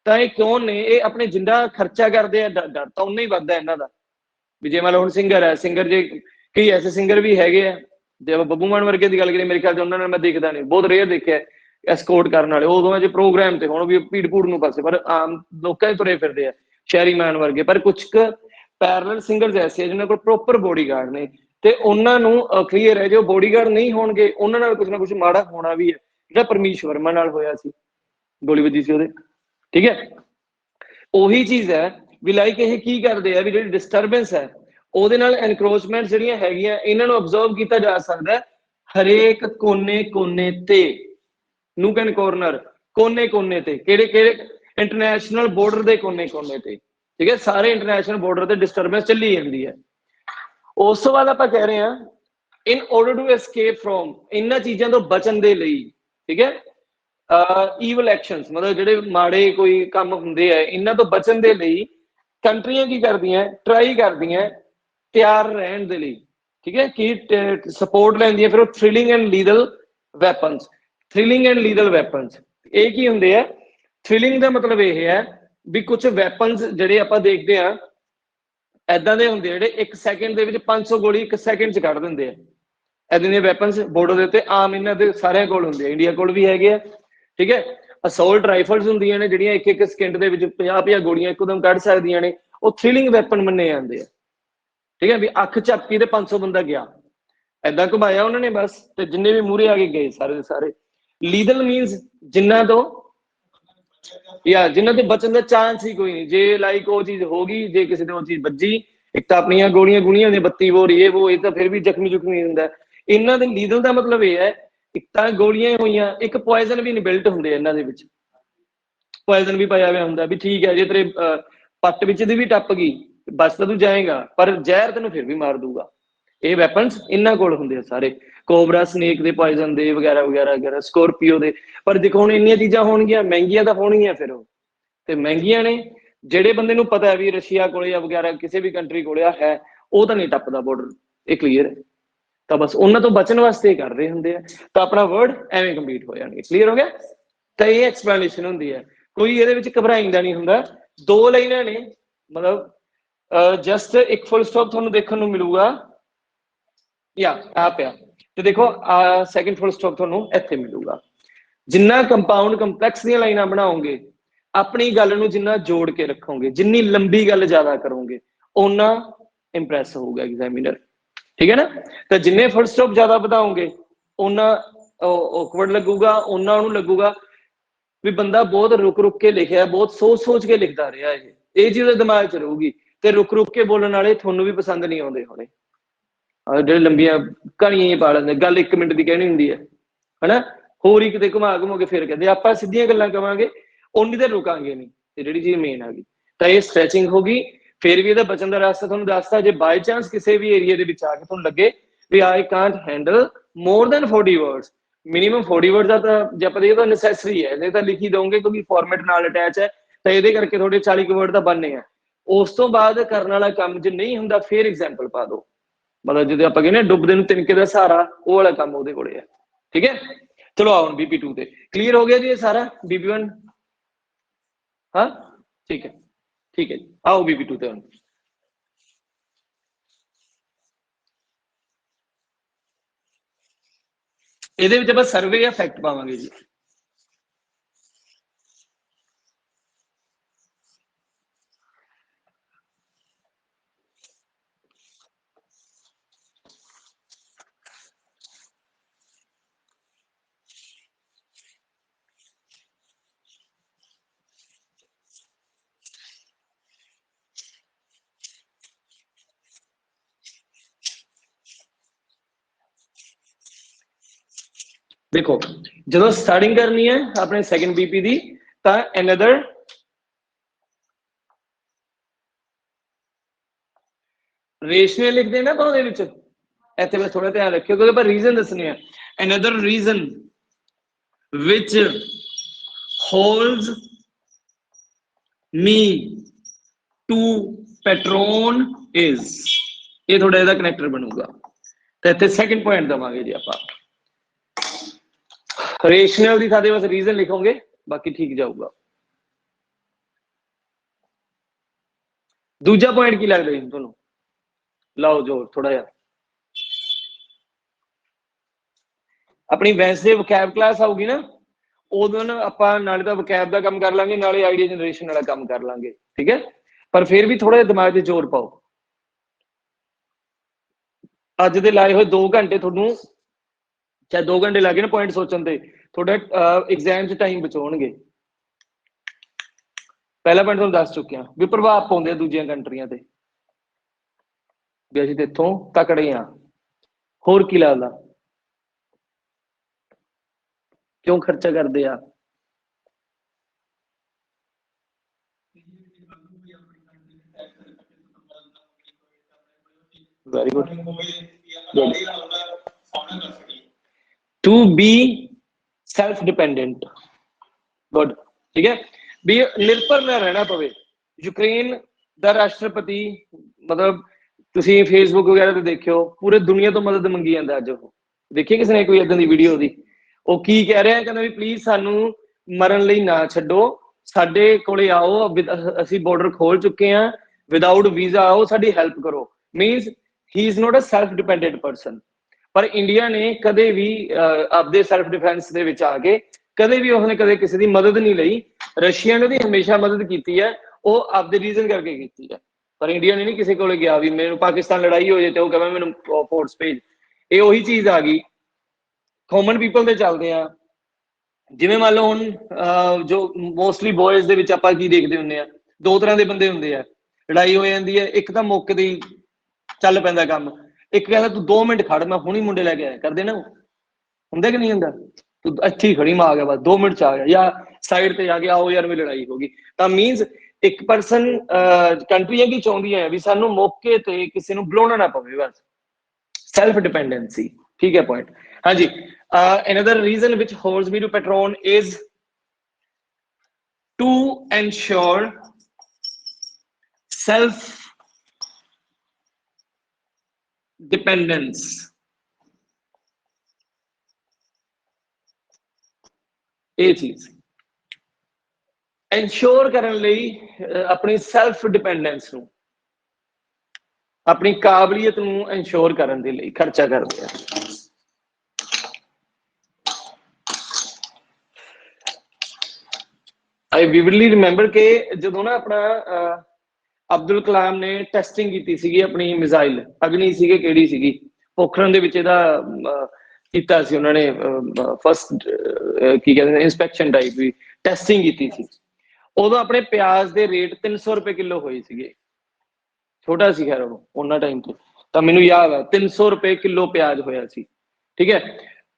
ਤਾਂ ਇਹ ਕਿਉਂ ਨੇ? ਇਹ ਆਪਣੇ ਜਿੰਨਾ ਖਰਚਾ ਕਰਦੇ ਆ, ਡਰ ਤਾਂ ਉਨਾ ਹੀ ਵੱਧਦਾ ਇਹਨਾਂ ਦਾ। ਵੀ ਜੇ ਮੰਨ ਲਓ ਹੁਣ ਸਿੰਗਰ ਹੈ, ਸਿੰਗਰ ਜੇ ਕਈ ਐਸੇ ਸਿੰਗਰ ਵੀ ਹੈਗੇ ਆ, ਜੇ ਬੱਬੂ ਮਾਨ ਵਰਗੇ ਦੀ ਗੱਲ ਕਰੀਏ, ਮੇਰੇ ਖਿਆਲ ਚ ਉਹਨਾਂ ਨਾਲ ਮੈਂ ਦੇਖਦਾ ਨਹੀਂ, ਬਹੁਤ ਰੇਅਰ ਦੇਖਿਆ ਐਸਕੋਰਟ ਕਰਨ ਵਾਲੇ। ਉਦੋਂ ਜੇ ਪ੍ਰੋਗਰਾਮ ਤੇ ਹੁਣ ਵੀ ਭੀੜ ਭੂੜ ਨੂੰ ਪਾਸੇ, ਪਰ ਆਮ ਲੋਕਾਂ 'ਚ ਤੁਰੇ ਫਿਰਦੇ ਆ ਸ਼ਹਿਰੀ ਮੈਨ ਵਰਗੇ। ਪਰ ਕੁਛ ਕੁ ਪੈਰਲਲ ਸਿੰਗਰਸ ਐਸੇ ਜਿਹਨਾਂ ਕੋਲ ਪ੍ਰੋਪਰ ਬੋਡੀਗਾਰਡ ਨੇ, ਤੇ ਉਹਨਾਂ ਨੂੰ ਕਲੀਅਰ ਹੈ ਜੋ ਬੋਡੀਗਾਰਡ ਨਹੀਂ ਹੋਣਗੇ, ਉਹਨਾਂ ਨਾਲ ਕੁਛ ਨਾ ਕੁਛ ਮਾੜਾ ਹੋਣਾ ਵੀ ਹੈ, ਜਿਹੜਾ ਪਰਮੀਸ਼ ਵਰਮਾ ਨਾਲ ਹੋਇਆ ਸੀ, ਗੋਲੀ ਵੱਜੀ ਸੀ ਉਹਦੇ, ਠੀਕ ਹੈ। ਉਹੀ ਚੀਜ਼ ਹੈ ਵੀ ਲਾਈਕ ਇਹ ਕੀ ਕਰਦੇ ਆ ਵੀ ਜਿਹੜੀ ਡਿਸਟਰਬੈਂਸ ਹੈ ਉਹਦੇ ਨਾਲ ਐਨਕਰੋਚਮੈਂਟ ਜਿਹੜੀਆਂ ਹੈਗੀਆਂ, ਇਹਨਾਂ ਨੂੰ ਅਬਜ਼ਰਵ ਕੀਤਾ ਜਾ ਸਕਦਾ ਹਰੇਕ ਕੋਨੇ ਤੇ, ਨੂਕ ਐਂਡ ਕੋਰਨਰ, ਕੋਨੇ ਤੇ, ਕਿਹੜੇ ਇੰਟਰਨੈਸ਼ਨਲ ਬਾਰਡਰ ਦੇ ਕੋਨੇ ਤੇ, ਠੀਕ ਹੈ। ਸਾਰੇ ਇੰਟਰਨੈਸ਼ਨਲ ਬਾਰਡਰ ਤੇ ਡਿਸਟਰਬੈਂਸ ਚੱਲੀ ਜਾਂਦੀ ਹੈ। ਉਸ ਤੋਂ ਬਾਅਦ ਆਪਾਂ ਕਹਿ ਰਹੇ ਹਾਂ in order to escape from, इन्हां चीज़ों तो बचन दे लई, ठीक है, ईवल एक्शनस मतलब ਜਿਹੜੇ ਮਾੜੇ ਕੋਈ ਕੰਮ ਹੁੰਦੇ ਆ ਇਹਨਾਂ ਤੋਂ ਬਚਣ ਦੇ ਲਈ ਕੰਟਰੀਆਂ ਕੀ ਕਰਦੀਆਂ, ਟਰਾਈ ਕਰਦੀਆਂ ਤਿਆਰ ਰਹਿਣ ਦੇ ਲਈ, ਠੀਕ ਹੈ, ਕਿ ਸਪੋਰਟ ਲੈਂਦੀਆਂ ਫਿਰ ਉਹ thrilling and legal weapons. Thrilling and legal weapons ਇਹ ਕੀ ਹੁੰਦੇ ਆ? ਥ੍ਰਿਲਿੰਗ ਦਾ ਮਤਲਬ ਇਹ ਹੈ ਵੀ ਕੁਝ ਵੈਪਨਸ ਜਿਹੜੇ ਆਪਾਂ ਦੇਖਦੇ ਆ ਐਦਾਂ ਦੇ ਹੁੰਦੇ ਜਿਹੜੇ 1 ਸੈਕਿੰਡ ਦੇ ਵਿੱਚ 500 ਗੋਲੀ 1 ਸੈਕਿੰਡ 'ਚ ਕੱਢ ਦਿੰਦੇ ਆ। ਐਦਾਂ ਦੇ ਵੈਪਨਸ ਬਾਰਡਰ ਦੇ ਉੱਤੇ ਆਮ ਇਹਨਾਂ ਦੇ ਸਾਰਿਆਂ ਕੋਲ ਹੁੰਦੇ ਆ, ਇੰਡੀਆ ਕੋਲ ਵੀ ਹੈਗੇ ਆ, ਠੀਕ ਹੈ। ਅਸੌਲਟ ਰਾਈਫਲਸ ਹੁੰਦੀਆਂ ਨੇ ਜਿਹੜੀਆਂ 1-1 ਸਕਿੰਟ ਦੇ ਵਿੱਚ 50-50 ਗੋਲੀਆਂ ਇੱਕਦਮ ਕੱਢ ਸਕਦੀਆਂ ਨੇ, ਉਹ ਥ੍ਰਿਲਿੰਗ ਵੈਪਨ ਮੰਨੇ ਜਾਂਦੇ ਆ, ਠੀਕ ਹੈ। ਵੀ ਅੱਖ ਝਪਕੀ ਤੇ 500 ਬੰਦਾ ਗਿਆ, ਐਦਾਂ ਘੁਮਾਇਆ ਉਹਨਾਂ ਨੇ ਬਸ, ਤੇ ਜਿੰਨੇ ਵੀ ਮੂਹਰੇ ਆ ਕੇ ਗਏ ਸਾਰੇ ਦੇ ਸਾਰੇ। ਲੀਗਲ ਮੀਨਸ ਜਿਨ੍ਹਾਂ ਤੋਂ ਜਿਨ੍ਹਾਂ ਤੋਂ ਬਚਣ ਦਾ ਚਾਂਸ ਹੀ ਕੋਈ ਨਹੀਂ, ਜੇ ਲਾਈਕ ਉਹ ਚੀਜ਼ ਹੋ ਗਈ, ਜੇ ਕਿਸੇ ਤੇ ਉਹ ਚੀਜ਼ ਵੱਜੀ, ਇੱਕ ਤਾਂ ਆਪਣੀਆਂ ਗੋਲੀਆਂ ਗੋਲੀਆਂ ਹੁੰਦੀਆਂ 32 ਬੋਰ ਇਹ ਤਾਂ ਫਿਰ ਵੀ ਜ਼ਖਮੀ ਜ਼ੁਖਮੀ ਹੁੰਦਾ। ਇਹਨਾਂ ਦੇ ਲੀਗਲ ਦਾ ਮਤਲਬ ਇਹ ਹੈ ਇੱਕ ਤਾਂ ਗੋਲੀਆਂ ਹੋਈਆਂ, ਇੱਕ ਪੋਇਜ਼ਨ ਵੀ ਇਨਬਿਲਟ ਹੁੰਦੇ ਇਹਨਾਂ ਦੇ ਵਿੱਚ, ਪੋਇਜ਼ਨ ਵੀ ਪਾਇਆ ਹੋਇਆ ਹੁੰਦਾ ਵੀ ਠੀਕ ਹੈ ਜੇ ਤੇਰੇ ਪੱਟ ਵਿੱਚ ਦੀ ਵੀ ਟੱਪ ਗਈ ਬਸ ਤਾਂ ਤੂੰ ਜਾਏਗਾ, ਪਰ ਜ਼ਹਿਰ ਤੈਨੂੰ ਫਿਰ ਵੀ ਮਾਰ ਦੂਗਾ। ਇਹ ਵੈਪਨਸ ਇਹਨਾਂ ਕੋਲ ਹੁੰਦੇ ਆ ਸਾਰੇ, ਕੋਬਰਾ ਸਨੇਕ ਦੇ ਪੋਇਜ਼ਨ ਦੇ ਵਗੈਰਾ ਵਗੈਰਾ ਵਗੈਰਾ, ਸਕੋਰਪੀਓ ਦੇ। ਪਰ ਦੇਖੋ ਹੁਣ ਇੰਨੀਆਂ ਚੀਜ਼ਾਂ ਹੋਣਗੀਆਂ, ਮਹਿੰਗੀਆਂ ਤਾਂ ਹੋਣਗੀਆਂ ਫਿਰ ਉਹ, ਤੇ ਮਹਿੰਗੀਆਂ ਨੇ। ਜਿਹੜੇ ਬੰਦੇ ਨੂੰ ਪਤਾ ਹੈ ਵੀ ਰਸ਼ੀਆ ਕੋਲੇ ਜਾਂ ਵਗੈਰਾ ਕਿਸੇ ਵੀ ਕੰਟਰੀ ਕੋਲੇ ਹੈ, ਉਹ ਤਾਂ ਨਹੀਂ ਟੱਪਦਾ ਬਾਰਡਰ, ਇਹ ਕਲੀਅਰ ਹੈ। ਤਾਂ ਬਸ ਉਹਨਾਂ ਤੋਂ ਬਚਣ ਵਾਸਤੇ ਕਰ ਰਹੇ ਹੁੰਦੇ ਆ, ਤਾਂ ਆਪਣਾ ਵਰਡ ਐਵੇਂ ਕੰਪਲੀਟ ਹੋ ਜਾਣਗੇ। ਕਲੀਅਰ ਹੋ ਗਿਆ? ਤਾਂ ਇਹ ਐਕਸਪਲੇਨੇਸ਼ਨ ਹੁੰਦੀ ਹੈ, ਕੋਈ ਇਹਦੇ ਵਿੱਚ ਘਬਰਾਈਂਦਾ ਨਹੀਂ ਹੁੰਦਾ। 2 ਲਾਈਨਾਂ ਨੇ, ਮਤਲਬ ਜਸਟ ਇੱਕ ਫੁੱਲ ਸਟਾਪ ਤੁਹਾਨੂੰ ਦੇਖਣ ਨੂੰ ਮਿਲੂਗਾ ਆ ਪਿਆ, ਤੇ ਦੇਖੋ ਸੈਕਿੰਡ ਫੁੱਲ ਸਟਾਪ ਤੁਹਾਨੂੰ ਇੱਥੇ ਮਿਲੂਗਾ। ਜਿੰਨਾ ਕੰਪਾਊਂਡ ਕੰਪਲੈਕਸ ਦੀਆਂ ਲਾਈਨਾਂ ਬਣਾਓਗੇ, ਆਪਣੀ ਗੱਲ ਨੂੰ ਜਿੰਨਾ ਜੋੜ ਕੇ ਰੱਖੋਗੇ, ਜਿੰਨੀ ਲੰਬੀ ਗੱਲ ਜ਼ਿਆਦਾ ਕਰੋਗੇ, ਓਨਾ ਇੰਪ੍ਰੈਸ ਹੋਊਗਾ ਐਗਜ਼ਾਮੀਨਰ, ਠੀਕ ਹੈ ਨਾ। ਤਾਂ ਜਿੰਨੇ ਫੁੱਲ ਸਟਾਪ ਜ਼ਿਆਦਾ ਵਧਾਓਗੇ ਓਨਾ ਔਕਵਰਡ ਲੱਗੂਗਾ, ਓਨਾ ਉਹਨੂੰ ਲੱਗੂਗਾ ਵੀ ਬੰਦਾ ਬਹੁਤ ਰੁਕ ਰੁਕ ਕੇ ਲਿਖਿਆ, ਬਹੁਤ ਸੋਚ ਸੋਚ ਕੇ ਲਿਖਦਾ ਰਿਹਾ, ਇਹ ਚੀਜ਼ ਦਿਮਾਗ 'ਚ ਰਹੂਗੀ। ਤੇ ਰੁਕ ਰੁਕ ਕੇ ਬੋਲਣ ਵਾਲੇ ਤੁਹਾਨੂੰ ਵੀ ਪਸੰਦ ਨਹੀਂ ਆਉਂਦੇ ਹੋਣੇ, ਜਿਹੜੇ ਲੰਬੀਆਂ ਕਹਾਣੀਆਂ ਹੀ ਪਾ ਲੈਂਦੇ, ਗੱਲ 1 ਮਿੰਟ ਦੀ ਕਹਿਣੀ ਹੁੰਦੀ ਹੈ ਹਨਾ, ਹੋਰ ਹੀ ਕਿਤੇ ਘੁਮਾ ਘੁਮਾ ਕੇ ਫਿਰ ਕਹਿੰਦੇ। ਆਪਾਂ ਸਿੱਧੀਆਂ ਗੱਲਾਂ ਕਵਾਂਗੇ, ਓਨੀ ਦੇਰ ਰੁਕਾਂਗੇ ਨਹੀਂ, ਤੇ ਜਿਹੜੀ ਚੀਜ਼ ਮੇਨ ਆ ਗਈ ਤਾਂ ਇਹ ਸਟ੍ਰੈਚਿੰਗ ਹੋ ਗਈ। ਫਿਰ ਵੀ ਇਹਦਾ ਬਚਣ ਦਾ ਰਸਤਾ ਤੁਹਾਨੂੰ ਦੱਸਦਾ, ਜੇ ਬਾਈ ਚਾਂਸ ਕਿਸੇ ਵੀ ਏਰੀਆ ਦੇ ਵਿੱਚ ਆ ਕੇ ਤੁਹਾਨੂੰ ਲੱਗੇ ਵੀ I can't handle more than 40 words, minimum 40 word ਦਾ ਤਾਂ ਜੇ ਆਪਾਂ ਇਹ ਤਾਂ ਨੈਸੈਸਰੀ ਹੈ, ਇਹਦੇ ਤਾਂ ਲਿਖੀ ਦਊਂਗੇ ਕਿਉਂਕਿ ਫਾਰਮੈਟ ਨਾਲ ਅਟੈਚ ਹੈ, ਤਾਂ ਇਹਦੇ ਕਰਕੇ ਤੁਹਾਡੇ 40 ਵਰਡ ਤਾਂ ਬਣਨੇ ਆ। ਉਸ ਤੋਂ ਬਾਅਦ ਕਰਨ ਵਾਲਾ ਕੰਮ ਜੇ ਨਹੀਂ ਹੁੰਦਾ ਫਿਰ ਐਗਜ਼ਾਮਪਲ ਪਾ ਦੋ, ਮਤਲਬ ਜਦੋਂ ਆਪਾਂ ਕਹਿੰਦੇ ਡੁੱਬਦੇ ਨੂੰ ਤਿਨਕੇ ਦਾ ਸਹਾਰਾ, ਉਹ ਵਾਲਾ ਕੰਮ ਉਹਦੇ ਕੋਲੇ ਹੈ, ਠੀਕ ਹੈ। ਚਲੋ ਆਓ BP2 ਤੇ। ਕਲੀਅਰ ਹੋ ਗਿਆ ਜੀ ਇਹ ਸਾਰਾ? BP1 ਹਾਂ ਠੀਕ ਹੈ, ਠੀਕ ਹੈ ਜੀ, ਆਓ BP2 ਤੇ ਹੁਣ। ਇਹਦੇ ਵਿੱਚ ਆਪਾਂ ਸਰਵੇ ਜਾਂ ਫੈਕਟ ਪਾਵਾਂਗੇ ਜੀ। देखो जो स्टार्टिंग करनी है अपने सेकंड BP दी, अनदर रेशनल लिख देना तो इतने बस थोड़ा ध्यान रखियो क्योंकि रीजन दसने हैं। Another reason which holds me to patron is, ये थोड़ा इहदा कनैक्टर बनूगा। तो इतने सैकेंड पॉइंट देवांगे जी आप रेशनल की थाते बस रीजन लिखोगे, बाकी ठीक जाऊगा। दूजा पॉइंट की लगता है तुहानू? लाओ जोर थोड़ा जा। अपनी वैसे वकैब क्लास आऊगी ना, उदों ना आपां नाले तां वकैब दा काम कर लांगे, नाले आइडिया जनरेशन वाला काम कर लांगे, ठीक है। पर फिर भी थोड़ा जिहा दिमाग 'ते जोर पाओ। अज दे लाए हुए 2 घंटे तुहानू, चाहे 2 घंटे लगे ना पॉइंट सोचण ते, थोड़ा एग्जाम 'च टाइम बचाउणगे। पहला पॉइंट तुहानू दस चुके भी प्रभाव पाउंदे दूजियां कंट्रियां ते, भी असीं ते इत्थों तकड़े हां। होर की लगदा क्यों खर्चा करते आ? Very good, to be self dependent, good, ठीक है, भी निर्भर ना रहना पवे। यूक्रेन का राष्ट्रपति मतलब तुसी फेसबुक वगैरह ते देखियो पूरे दुनिया तो मदद मंगी जांदा अज। ओह देखिए किसी ने कोई इदां दी वीडियो दी, ਉਹ ਕੀ ਕਹਿ ਰਿਹਾ, ਕਹਿੰਦਾ ਵੀ ਪਲੀਜ਼ ਸਾਨੂੰ ਮਰਨ ਲਈ ਨਾ ਛੱਡੋ, ਸਾਡੇ ਕੋਲੇ ਆਓ, ਅਸੀਂ ਬਾਰਡਰ ਖੋਲ ਚੁੱਕੇ ਆ, ਵਿਦਆਊਟ ਵੀਜ਼ਾ ਆਓ, ਸਾਡੀ ਹੈਲਪ ਕਰੋ। Means he is not a self dependent person. ਪਰ ਇੰਡੀਆ ਨੇ ਕਦੇ ਵੀ ਆਪਦੇ ਸੈਲਫ ਡਿਫੈਂਸ ਦੇ ਵਿੱਚ ਆ ਕੇ ਕਦੇ ਵੀ ਉਹਨੇ ਕਦੇ ਕਿਸੇ ਦੀ ਮਦਦ ਨਹੀਂ ਲਈ। ਰਸ਼ੀਆ ਨੇ ਉਹਦੀ ਹਮੇਸ਼ਾ ਮਦਦ ਕੀਤੀ ਹੈ, ਉਹ ਆਪਦੇ ਰੀਜ਼ਨ ਕਰਕੇ ਕੀਤੀ ਹੈ, ਪਰ ਇੰਡੀਆ ਨੇ ਨਹੀਂ ਕਿਸੇ ਕੋਲੇ ਗਿਆ ਵੀ ਮੈਨੂੰ ਪਾਕਿਸਤਾਨ ਲੜਾਈ ਹੋ ਜਾਏ ਤੇ ਉਹ ਕਹੇ ਮੈਨੂੰ ਫੋਰਸ ਭੇਜ। ਇਹ ਉਹੀ ਚੀਜ਼ ਆ ਗਈ ਕਾਮਨ ਪੀਪਲ ਤੇ ਚੱਲਦੇ ਆ। ਜਿਵੇਂ ਮੰਨ ਲਓ ਹੁਣ ਜੋ ਮੋਸਟਲੀ ਬॉयਜ਼ ਦੇ ਵਿੱਚ ਆਪਾਂ ਕੀ ਦੇਖਦੇ ਹੁੰਦੇ ਆ, ਦੋ ਤਰ੍ਹਾਂ ਦੇ ਬੰਦੇ ਹੁੰਦੇ ਆ, ਲੜਾਈ ਹੋ ਜਾਂਦੀ ਹੈ, ਇੱਕ ਤਾਂ ਮੌਕੇ ਤੇ ਹੀ ਚੱਲ ਪੈਂਦਾ ਕੰਮ, ਇੱਕ ਕਹਿੰਦਾ ਤੂੰ 2 ਮਿੰਟ ਖੜ ਮੈਂ ਹੁਣੀ ਮੁੰਡੇ ਲੈ ਕੇ ਆਇਆ, ਕਰਦੇ ਨਾ ਹੁੰਦਾ ਕਿ ਨਹੀਂ ਹੁੰਦਾ, ਤੂੰ ਇੱਥੇ ਹੀ ਖੜੀ ਮੈਂ ਆ ਗਿਆ ਬਸ 2 ਮਿੰਟ ਚ ਆ ਗਿਆ, ਜਾਂ ਸਾਈਡ ਤੇ ਜਾ ਕੇ ਆਓ ਯਾਰ ਮੇਰੀ ਲੜਾਈ ਹੋ ਗਈ। ਤਾਂ ਮੀਨਸ ਇੱਕ ਪਰਸਨ ਕੰਟਰੀਆਂ ਕੀ ਚਾਹੁੰਦੀਆਂ ਵੀ ਸਾਨੂੰ ਮੌਕੇ ਤੇ ਕਿਸੇ ਨੂੰ ਬੁਲਾਉਣਾ ਨਾ ਪਵੇ, ਬਸ ਸੈਲਫ ਡਿਪੈਂਡੈਂਸੀ, ਠੀਕ ਹੈ ਪੁਆਇੰਟ। ਹਾਂਜੀ, another reason which holds me to Petron is to ensure self dependence। ਇਹ ਚੀਜ਼ ਇੰਸ਼ੋਰ ਕਰਨ ਲਈ ਆਪਣੀ ਸੈਲਫ ਡਿਪੈਂਡੈਂਸ ਨੂੰ, ਆਪਣੀ ਕਾਬਲੀਅਤ ਨੂੰ ਇੰਸ਼ੋਰ ਕਰਨ ਦੇ ਲਈ ਖਰਚਾ ਕਰਦੇ ਆ। I vividly remember ਕਿ ਜਦੋਂ ਨਾ ਆਪਣਾ ਅਬਦੁਲ ਕਲਾਮ ਨੇ ਟੈਸਟਿੰਗ ਕੀਤੀ ਸੀਗੀ ਆਪਣੀ ਮਿਜ਼ਾਈਲ, ਅਗਨੀ ਸੀਗੇ ਕਿਹੜੀ ਸੀਗੀ, ਪੋਖਰਨ ਦੇ ਵਿੱਚ ਇਹਦਾ ਕੀਤਾ ਸੀ ਉਹਨਾਂ ਨੇ ਫਸਟ ਕੀ ਕਹਿੰਦੇ ਨੇ ਇੰਸਪੈਕਸ਼ਨ ਟਾਈਪ ਵੀ ਟੈਸਟਿੰਗ ਕੀਤੀ ਸੀ। ਉਦੋਂ ਆਪਣੇ ਪਿਆਜ਼ ਦੇ ਰੇਟ 300 ਰੁਪਏ ਕਿਲੋ ਹੋਏ ਸੀਗੇ, ਛੋਟਾ ਸੀ ਖੈਰ ਉਹ ਉਹਨਾਂ ਟਾਈਮ ਤੇ, ਤਾਂ ਮੈਨੂੰ ਯਾਦ ਆ 300 ਰੁਪਏ ਕਿਲੋ ਪਿਆਜ਼ ਹੋਇਆ ਸੀ, ਠੀਕ ਹੈ।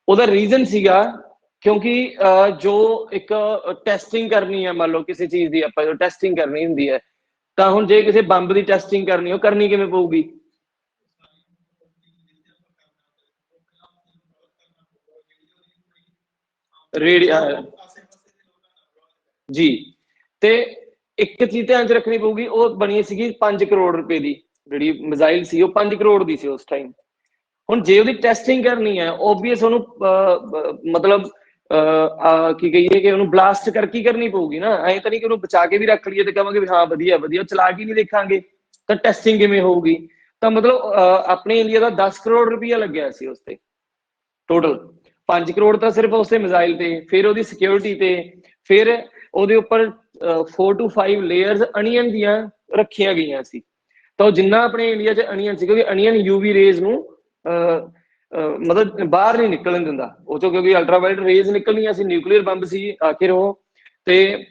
ਉਹਦਾ ਰੀਜ਼ਨ ਸੀਗਾ ਕਿਉਂਕਿ ਜੋ ਇੱਕ ਟੈਸਟਿੰਗ ਕਰਨੀ ਹੈ, ਮੰਨ ਲਓ ਕਿਸੇ ਚੀਜ਼ ਦੀ ਆਪਾਂ ਜੋ ਟੈਸਟਿੰਗ ਕਰਨੀ ਹੁੰਦੀ ਹੈ, ਤਾਂ ਹੁਣ ਜੇ ਕਿਸੇ ਬੰਬ ਦੀ ਟੈਸਟਿੰਗ ਕਰਨੀ, ਉਹ ਕਰਨੀ ਕਿਵੇਂ ਪਊਗੀ, ਜੀ। ਤੇ ਇੱਕ ਚੀਜ਼ ਧਿਆਨ ਚ ਰੱਖਣੀ ਪਊਗੀ, ਉਹ ਬਣੀ ਸੀਗੀ 5 ਕਰੋੜ ਰੁਪਏ ਦੀ, ਜਿਹੜੀ ਮਿਜ਼ਾਈਲ ਸੀ ਉਹ 5 ਕਰੋੜ ਦੀ ਸੀ ਉਸ ਟਾਈਮ। ਹੁਣ ਜੇ ਉਹਦੀ ਟੈਸਟਿੰਗ ਕਰਨੀ ਹੈ, ਓਬਵੀਅਸ ਉਹਨੂੰ ਮਤਲਬ ਕੀ ਕਹੀਏ ਕਿ ਉਹਨੂੰ ਬਲਾਸਟ ਕਰਕੇ ਕਰਨੀ ਪਊਗੀ ਨਾ, ਐਂ ਤਾਂ ਨਹੀਂ ਕਿ ਉਹਨੂੰ ਬਚਾ ਕੇ ਵੀ ਰੱਖ ਲਈਏ ਤੇ ਕਹਾਂਗੇ ਵੀ ਹਾਂ ਵਧੀਆ ਵਧੀਆ, ਚਲਾ ਕੇ ਨਹੀਂ ਦੇਖਾਂਗੇ ਤਾਂ ਟੈਸਟਿੰਗ ਕਿਵੇਂ ਹੋਊਗੀ। ਤਾਂ ਮਤਲਬ ਆਪਣੇ ਇੰਡੀਆ ਦਾ 10 ਕਰੋੜ ਰੁਪਈਆ ਲੱਗਿਆ ਸੀ ਉਸ ਤੇ ਟੋਟਲ, 5 ਕਰੋੜ ਤਾਂ ਸਿਰਫ ਉਸੇ ਮਿਜ਼ਾਈਲ ਤੇ, ਫਿਰ ਉਹਦੀ ਸਿਕਿਉਰਿਟੀ ਤੇ, ਫਿਰ ਉਹਦੇ ਉੱਪਰ 4 to 5 ਲੇਅਰਸ ਅਨੀਅਨ ਦੀਆਂ ਰੱਖੀਆਂ ਗਈਆਂ ਸੀ। ਤਾਂ ਉਹ ਜਿੰਨਾ ਆਪਣੇ ਇੰਡੀਆ 'ਚ ਅਨੀਅਨ ਸੀ, ਕਿਉਂਕਿ ਅਨੀਅਨ ਯੂਵੀ ਰੇਜ਼ ਨੂੰ ਮਤਲਬ ਬਾਹਰ ਨਹੀਂ ਨਿਕਲਣ ਦਿੰਦਾ ਉਹ ਚੋਂ, ਕਿਉਂਕਿ ਅਲਟਰਾਵਾਇਲਟ ਰੇਜ਼ ਨਿਕਲਣੀਆਂ ਸੀ, ਨਿਊਕਲੀਅਰ ਬੰਬ ਸੀ ਆਖਿਰ ਉਹ, ਤੇ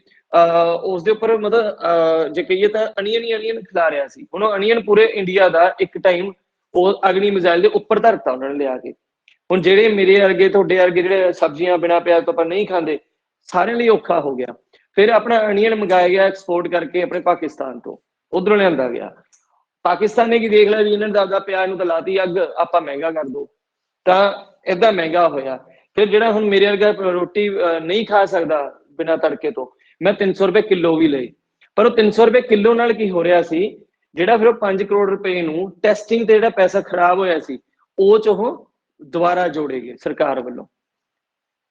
ਉਸਦੇ ਉੱਪਰ ਮਤਲਬ ਜੇ ਕਹੀਏ ਤਾਂ ਅਨੀਅਨ ਹੀ ਅਨੀਅਨ ਖਿਲਾ ਰਿਹਾ ਸੀ। ਹੁਣ ਅਨੀਅਨ ਪੂਰੇ ਇੰਡੀਆ ਦਾ ਇੱਕ ਟਾਈਮ ਉਹ ਅਗਨੀ ਮਿਜ਼ਾਈਲ ਦੇ ਉੱਪਰ ਧਰਤਾ ਉਹਨਾਂ ਨੇ ਲਿਆ ਕੇ। ਹੁਣ ਜਿਹੜੇ ਮੇਰੇ ਵਰਗੇ ਤੁਹਾਡੇ ਵਰਗੇ ਜਿਹੜੇ ਸਬਜ਼ੀਆਂ ਬਿਨਾਂ ਪਿਆਜ਼ ਤੋਂ ਆਪਾਂ ਨਹੀਂ ਖਾਂਦੇ, ਸਾਰਿਆਂ ਲਈ ਔਖਾ ਹੋ ਗਿਆ। ਫਿਰ ਆਪਣਾ ਅਨੀਅਨ ਮੰਗਾਇਆ ਗਿਆ ਐਕਸਪੋਰਟ ਕਰਕੇ ਆਪਣੇ ਪਾਕਿਸਤਾਨ ਤੋਂ, ਉਧਰੋਂ ਲਿਆਂਦਾ ਗਿਆ। ਪਾਕਿਸਤਾਨ ਨੇ ਕੀ ਦੇਖ ਲਿਆ ਵੀ ਇਹਨਾਂ ਨੇ ਦਾ ਪਿਆਜ਼ ਨੂੰ ਤਾਂ ਲਾਤੀ ਅੱਗ, ਆਪਾਂ ਮਹਿੰਗਾ ਕਰ ਦੋ, ਤਾਂ ਏਦਾਂ ਮਹਿੰਗਾ ਹੋਇਆ। ਫਿਰ ਜਿਹੜਾ ਹੁਣ ਮੇਰੇ ਵਰਗਾ ਰੋਟੀ ਨਹੀਂ ਖਾ ਸਕਦਾ ਬਿਨਾਂ ਤੜਕੇ ਤੋਂ, ਮੈਂ 300 ਰੁਪਏ ਕਿਲੋ ਵੀ ਲਏ, ਪਰ ਉਹ 300 ਰੁਪਏ ਕਿਲੋ ਨਾਲ ਕੀ ਹੋ ਰਿਹਾ ਸੀ, ਜਿਹੜਾ ਫਿਰ ਉਹ 5 ਕਰੋੜ ਰੁਪਏ ਨੂੰ ਟੈਸਟਿੰਗ ਤੇ ਜਿਹੜਾ ਪੈਸਾ ਖਰਾਬ ਹੋਇਆ ਸੀ, ਉਹ ਚ ਉਹ ਦੁਬਾਰਾ ਜੋੜੇ ਗਏ ਸਰਕਾਰ ਵੱਲੋਂ।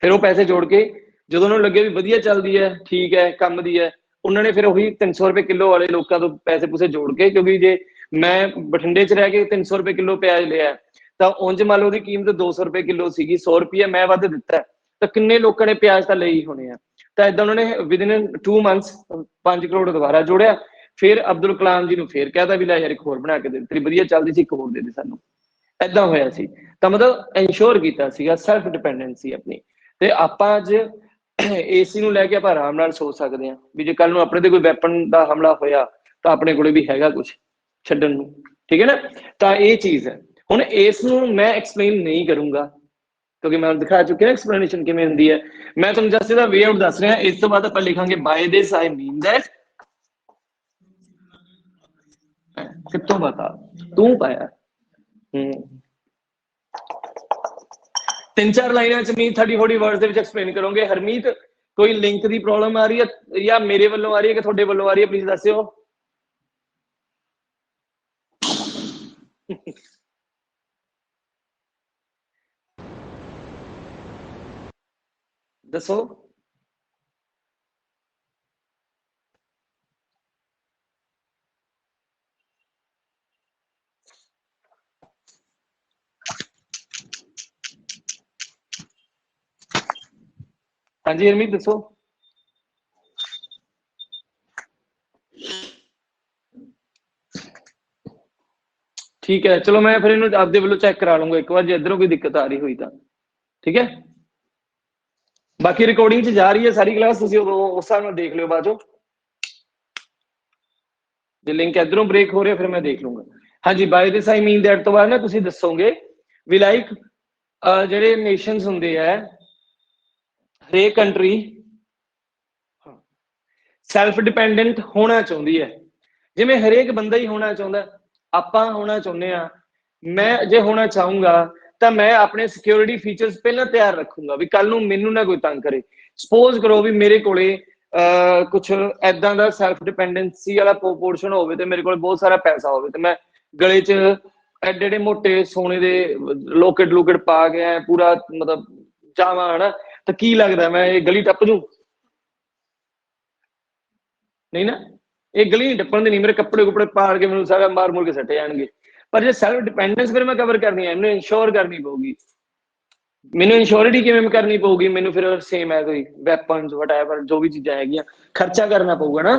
ਫਿਰ ਉਹ ਪੈਸੇ ਜੋੜ ਕੇ ਜਦੋਂ ਉਹਨਾਂ ਨੂੰ ਲੱਗਿਆ ਵੀ ਵਧੀਆ ਚੱਲਦੀ ਹੈ, ਠੀਕ ਹੈ, ਕੰਮ ਦੀ ਹੈ, ਉਹਨਾਂ ਨੇ ਫਿਰ ਉਹੀ 300 ਰੁਪਏ ਕਿਲੋ ਵਾਲੇ ਲੋਕਾਂ ਤੋਂ ਪੈਸੇ ਪੂਸੇ ਜੋੜ ਕੇ, ਕਿਉਂਕਿ ਜੇ ਮੈਂ ਬਠਿੰਡੇ 'ਚ ਰਹਿ ਕੇ 300 ਰੁਪਏ ਕਿਲੋ ਪਿਆਜ਼ ਲਿਆ ਤਾਂ ਉਂਝ ਮੰਨ ਲਓ ਉਹਦੀ ਕੀਮਤ 200 ਰੁਪਏ ਕਿਲੋ ਸੀਗੀ, 100 ਰੁਪਏ ਮੈਂ ਵੱਧ ਦਿੱਤਾ, ਤਾਂ ਕਿੰਨੇ ਲੋਕਾਂ ਨੇ ਪਿਆਜ਼ ਤਾਂ ਲਈ ਹੋਣੇ ਆ। ਤਾਂ ਏਦਾਂ ਉਹਨਾਂ ਨੇ ਵਿਦਿਨ 2 ਮੰਥਸ 5 ਕਰੋੜ ਦੁਬਾਰਾ ਜੋੜਿਆ। ਫਿਰ ਅਬਦੁਲ ਕਲਾਮ ਜੀ ਨੂੰ ਫਿਰ ਕਹਿਤਾ ਵੀ ਲੈ ਯਾਰ ਇੱਕ ਹੋਰ ਬਣਾ ਕੇ ਦੇ, ਤੇਰੀ ਵਧੀਆ ਚੱਲਦੀ ਸੀ ਇੱਕ ਹੋਰ ਦੇ ਦੇ ਸਾਨੂੰ, ਏਦਾਂ ਹੋਇਆ ਸੀ। ਤਾਂ ਮਤਲਬ ਇੰਸ਼ੋਰ ਕੀਤਾ ਸੀਗਾ ਸੈਲਫ ਡਿਪੈਂਡੈਂਸੀ ਆਪਣੀ। ਤੇ ਆਪਾਂ ਅੱਜ ਏਸੀ ਨੂੰ ਲੈ ਕੇ ਆਪਾਂ ਆਰਾਮ ਨਾਲ ਸੋਚ ਸਕਦੇ ਹਾਂ ਵੀ ਜੇ ਕੱਲ ਨੂੰ ਆਪਣੇ ਤੇ ਕੋਈ ਵੈਪਨ ਦਾ ਹਮਲਾ ਹੋਇਆ ਤਾਂ ਆਪਣੇ ਕੋਲੇ ਵੀ ਹੈਗਾ ਕੁਝ ਛੱਡਣ ਨੂੰ, ਠੀਕ ਹੈ ਨਾ। ਤਾਂ ਇਹ ਚੀਜ਼ ਹੈ। ਹੁਣ ਇਸ ਨੂੰ ਮੈਂ ਐਕਸਪਲੇਨ ਨਹੀਂ ਕਰੂੰਗਾ ਕਿਉਂਕਿ ਮੈਂ ਦਿਖਾ ਚੁੱਕਿਆ ਐਕਸਪਲੇਨੇਸ਼ਨ ਕਿਵੇਂ ਹੁੰਦੀ ਹੈ। ਮੈਂ ਤੁਹਾਨੂੰ ਜਸਟ ਇਹਦਾ ਵੇ ਆਊਟ ਦੱਸ ਰਿਹਾ। ਇਸ ਤੋਂ ਬਾਅਦ ਆਪਾਂ ਲਿਖਾਂਗੇ bye this I mean that, ਕਿੱਥੋਂ ਪਤਾ ਤੂੰ ਪਾਇਆ। 3-4 लाइनां च mean 30-40 words they which explain करोगे। हरमीत कोई लिंक की प्रॉब्लम आ रही है या मेरे वालों आ रही है कि तुहाडे वालों आ रही है, प्लीज दस्सिओ। दसो। हाँ जी हरमीत दसो। ठीक है, चलो मैं फिर इन्हू आपदे वालों चेक करा लूंगा एक बार, जे इधरों कोई दिक्कत आ रही हुई तो ठीक है। बाकी रिकॉर्डिंग च जा रही है सारी क्लास, तुसीं उस हिसाब नाल देख लियो बाद चो। जे लिंक इधरों ब्रेक हो रहा फिर मैं देख लूंगा। हाँ जी, by this I mean that तो बाद ना तुसीं दसोगे भी लाइक ਜਿਹੜੇ ਨੇਸ਼ਨਸ ਹੁੰਦੇ ਆ ਹਰੇਕ ਕੰਟਰੀ ਸੈਲਫ ਡਿਪੈਂਡੈਂਟ ਹੋਣਾ ਚਾਹੁੰਦੀ ਹੈ, ਜਿਵੇਂ ਹਰੇਕ ਬੰਦਾ ਹੀ ਹੋਣਾ ਚਾਹੁੰਦਾ, ਆਪਾਂ ਹੋਣਾ ਚਾਹੁੰਦੇ ਆ। ਮੈਂ ਜੇ ਹੋਣਾ ਚਾਹੂੰਗਾ ਤਾਂ ਮੈਂ ਆਪਣੇ ਸਿਕਿਉਰਿਟੀ ਫੀਚਰਸ ਪਹਿਲਾਂ ਤਿਆਰ ਰੱਖੂੰਗਾ ਵੀ ਕੱਲ ਨੂੰ ਮੈਨੂੰ ਨਾ ਕੋਈ ਤੰਗ ਕਰੇ। ਸਪੋਜ਼ ਕਰੋ ਵੀ ਮੇਰੇ ਕੋਲੇ ਕੁਛ ਐਦਾਂ ਦਾ ਸੈਲਫ ਡਿਪੈਂਡੈਂਸੀ ਵਾਲਾ ਪੋਰਸ਼ਨ ਹੋਵੇ ਤੇ ਮੇਰੇ ਕੋਲ ਬਹੁਤ ਸਾਰਾ ਪੈਸਾ ਹੋਵੇ ਤੇ ਮੈਂ ਗਲੇ 'ਚ ਐਡੇ ਐਡੇ ਮੋਟੇ ਸੋਨੇ ਦੇ ਲੋਕਟ ਲੂਕਟ ਪਾ ਕੇ ਐ ਪੂਰਾ ਮਤਲਬ ਜਾਵਾਂ ਹਨਾ, ਤਾਂ ਕੀ ਲੱਗਦਾ ਮੈਂ ਇਹ ਗਲੀ ਟੱਪ ਜੂ? नहीं ना, ये गली नहीं टप्पन दी नहीं, मेरे कपड़े कुपड़े पाड़ के मैं सारा मार मूर के सटे जाएंगे। पर जो सैल्फ डिपेंडेंस फिर मैं कवर करनी है, मैंने इंश्योर करनी पऊगी। मैंने इंश्योरिटी किवें करनी पऊगी? मैंने फिर सेम है कोई वैपन्स वटएवर जो भी चीज़ां हैगियां खर्चा करना पऊगा ना।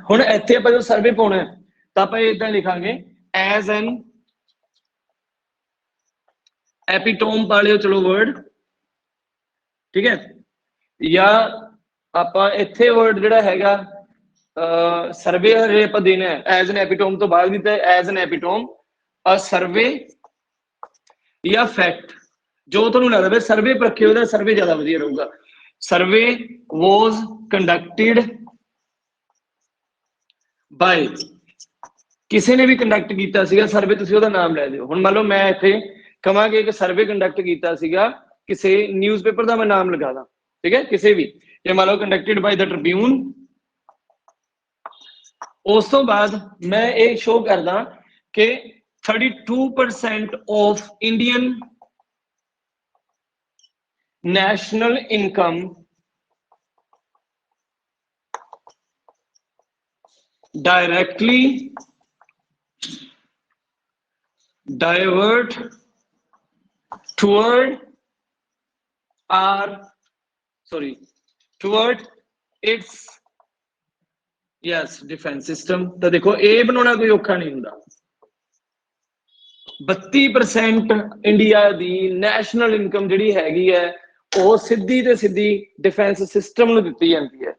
ਹੁਣ ਇੱਥੇ ਆਪਾਂ ਜੋ ਸਰਵੇ ਪਾਉਣਾ ਤਾਂ ਆਪਾਂ ਇਦਾਂ ਲਿਖਾਂਗੇ ਐਜ਼ ਐਨ ਐਪੀਟੋਮ ਪਾ ਲਿਓ ਚਲੋ वर्ड, ठीक है। या ਆਪਾਂ ਇੱਥੇ वर्ड ਜਿਹੜਾ ਹੈਗਾ ਸਰਵੇ ਹਰੇ ਆਪਾਂ ਦੇਣਾ ਹੈ ਐਜ਼ ਐਨ ਐਪੀਟੋਮ ਤੋਂ ਬਾਅਦ ਦਿੱਤਾ ਐਜ਼ ਐਨ ਐਪੀਟੋਮ ਅ ਸਰਵੇ ਜਾਂ ਫੈਕਟ, ਜੋ ਤੁਹਾਨੂੰ ਲੱਗਦਾ ਵੀ ਸਰਵੇ ਪਰ ਰੱਖਿਓ, ਉਹਦਾ ਸਰਵੇ ਜ਼ਿਆਦਾ ਵਧੀਆ ਰਹੂਗਾ। ਸਰਵੇ ਵਾਸ ਕੰਡਕਟਡ ਬਾय, ਕਿਸੇ ਨੇ ਵੀ ਕੰਡਕਟ ਕੀਤਾ ਸੀਗਾ ਸਰਵੇ, ਤੁਸੀਂ ਉਹਦਾ ਨਾਮ ਲੈ ਦਿਓ। ਹੁਣ ਮੰਨ ਲਓ ਮੈਂ ਇੱਥੇ ਕਵਾਂਗੇ ਕਿ ਸਰਵੇ ਕੰਡਕਟ ਕੀਤਾ ਸੀਗਾ ਕਿਸੇ ਨਿਊਜ਼ਪੇਪਰ ਦਾ ਮੈਂ ਨਾਮ ਲਗਾ ਦਾਂ, ਠੀਕ ਹੈ, ਕਿਸੇ ਵੀ, ਜੇ ਮੰਨ ਲਓ ਕੰਡਕਟਡ ਬਾय ਦ ਟ੍ਰਿਬਿਊਨ। ਉਸ ਤੋਂ ਬਾਅਦ ਮੈਂ ਇਹ ਸ਼ੋ ਕਰਦਾ ਕਿ 32% of Indian national income directly divert toward its yes defense system। ਤਾਂ ਦੇਖੋ ਇਹ ਬਣਾਉਣਾ ਕੋਈ ਔਖਾ ਨਹੀਂ ਹੁੰਦਾ। 32% ਇੰਡੀਆ ਦੀ ਨੈਸ਼ਨਲ ਇਨਕਮ ਜਿਹੜੀ ਹੈਗੀ ਹੈ ਉਹ ਸਿੱਧੀ ਤੇ ਸਿੱਧੀ ਡਿਫੈਂਸ ਸਿਸਟਮ ਨੂੰ ਦਿੱਤੀ ਜਾਂਦੀ ਹੈ,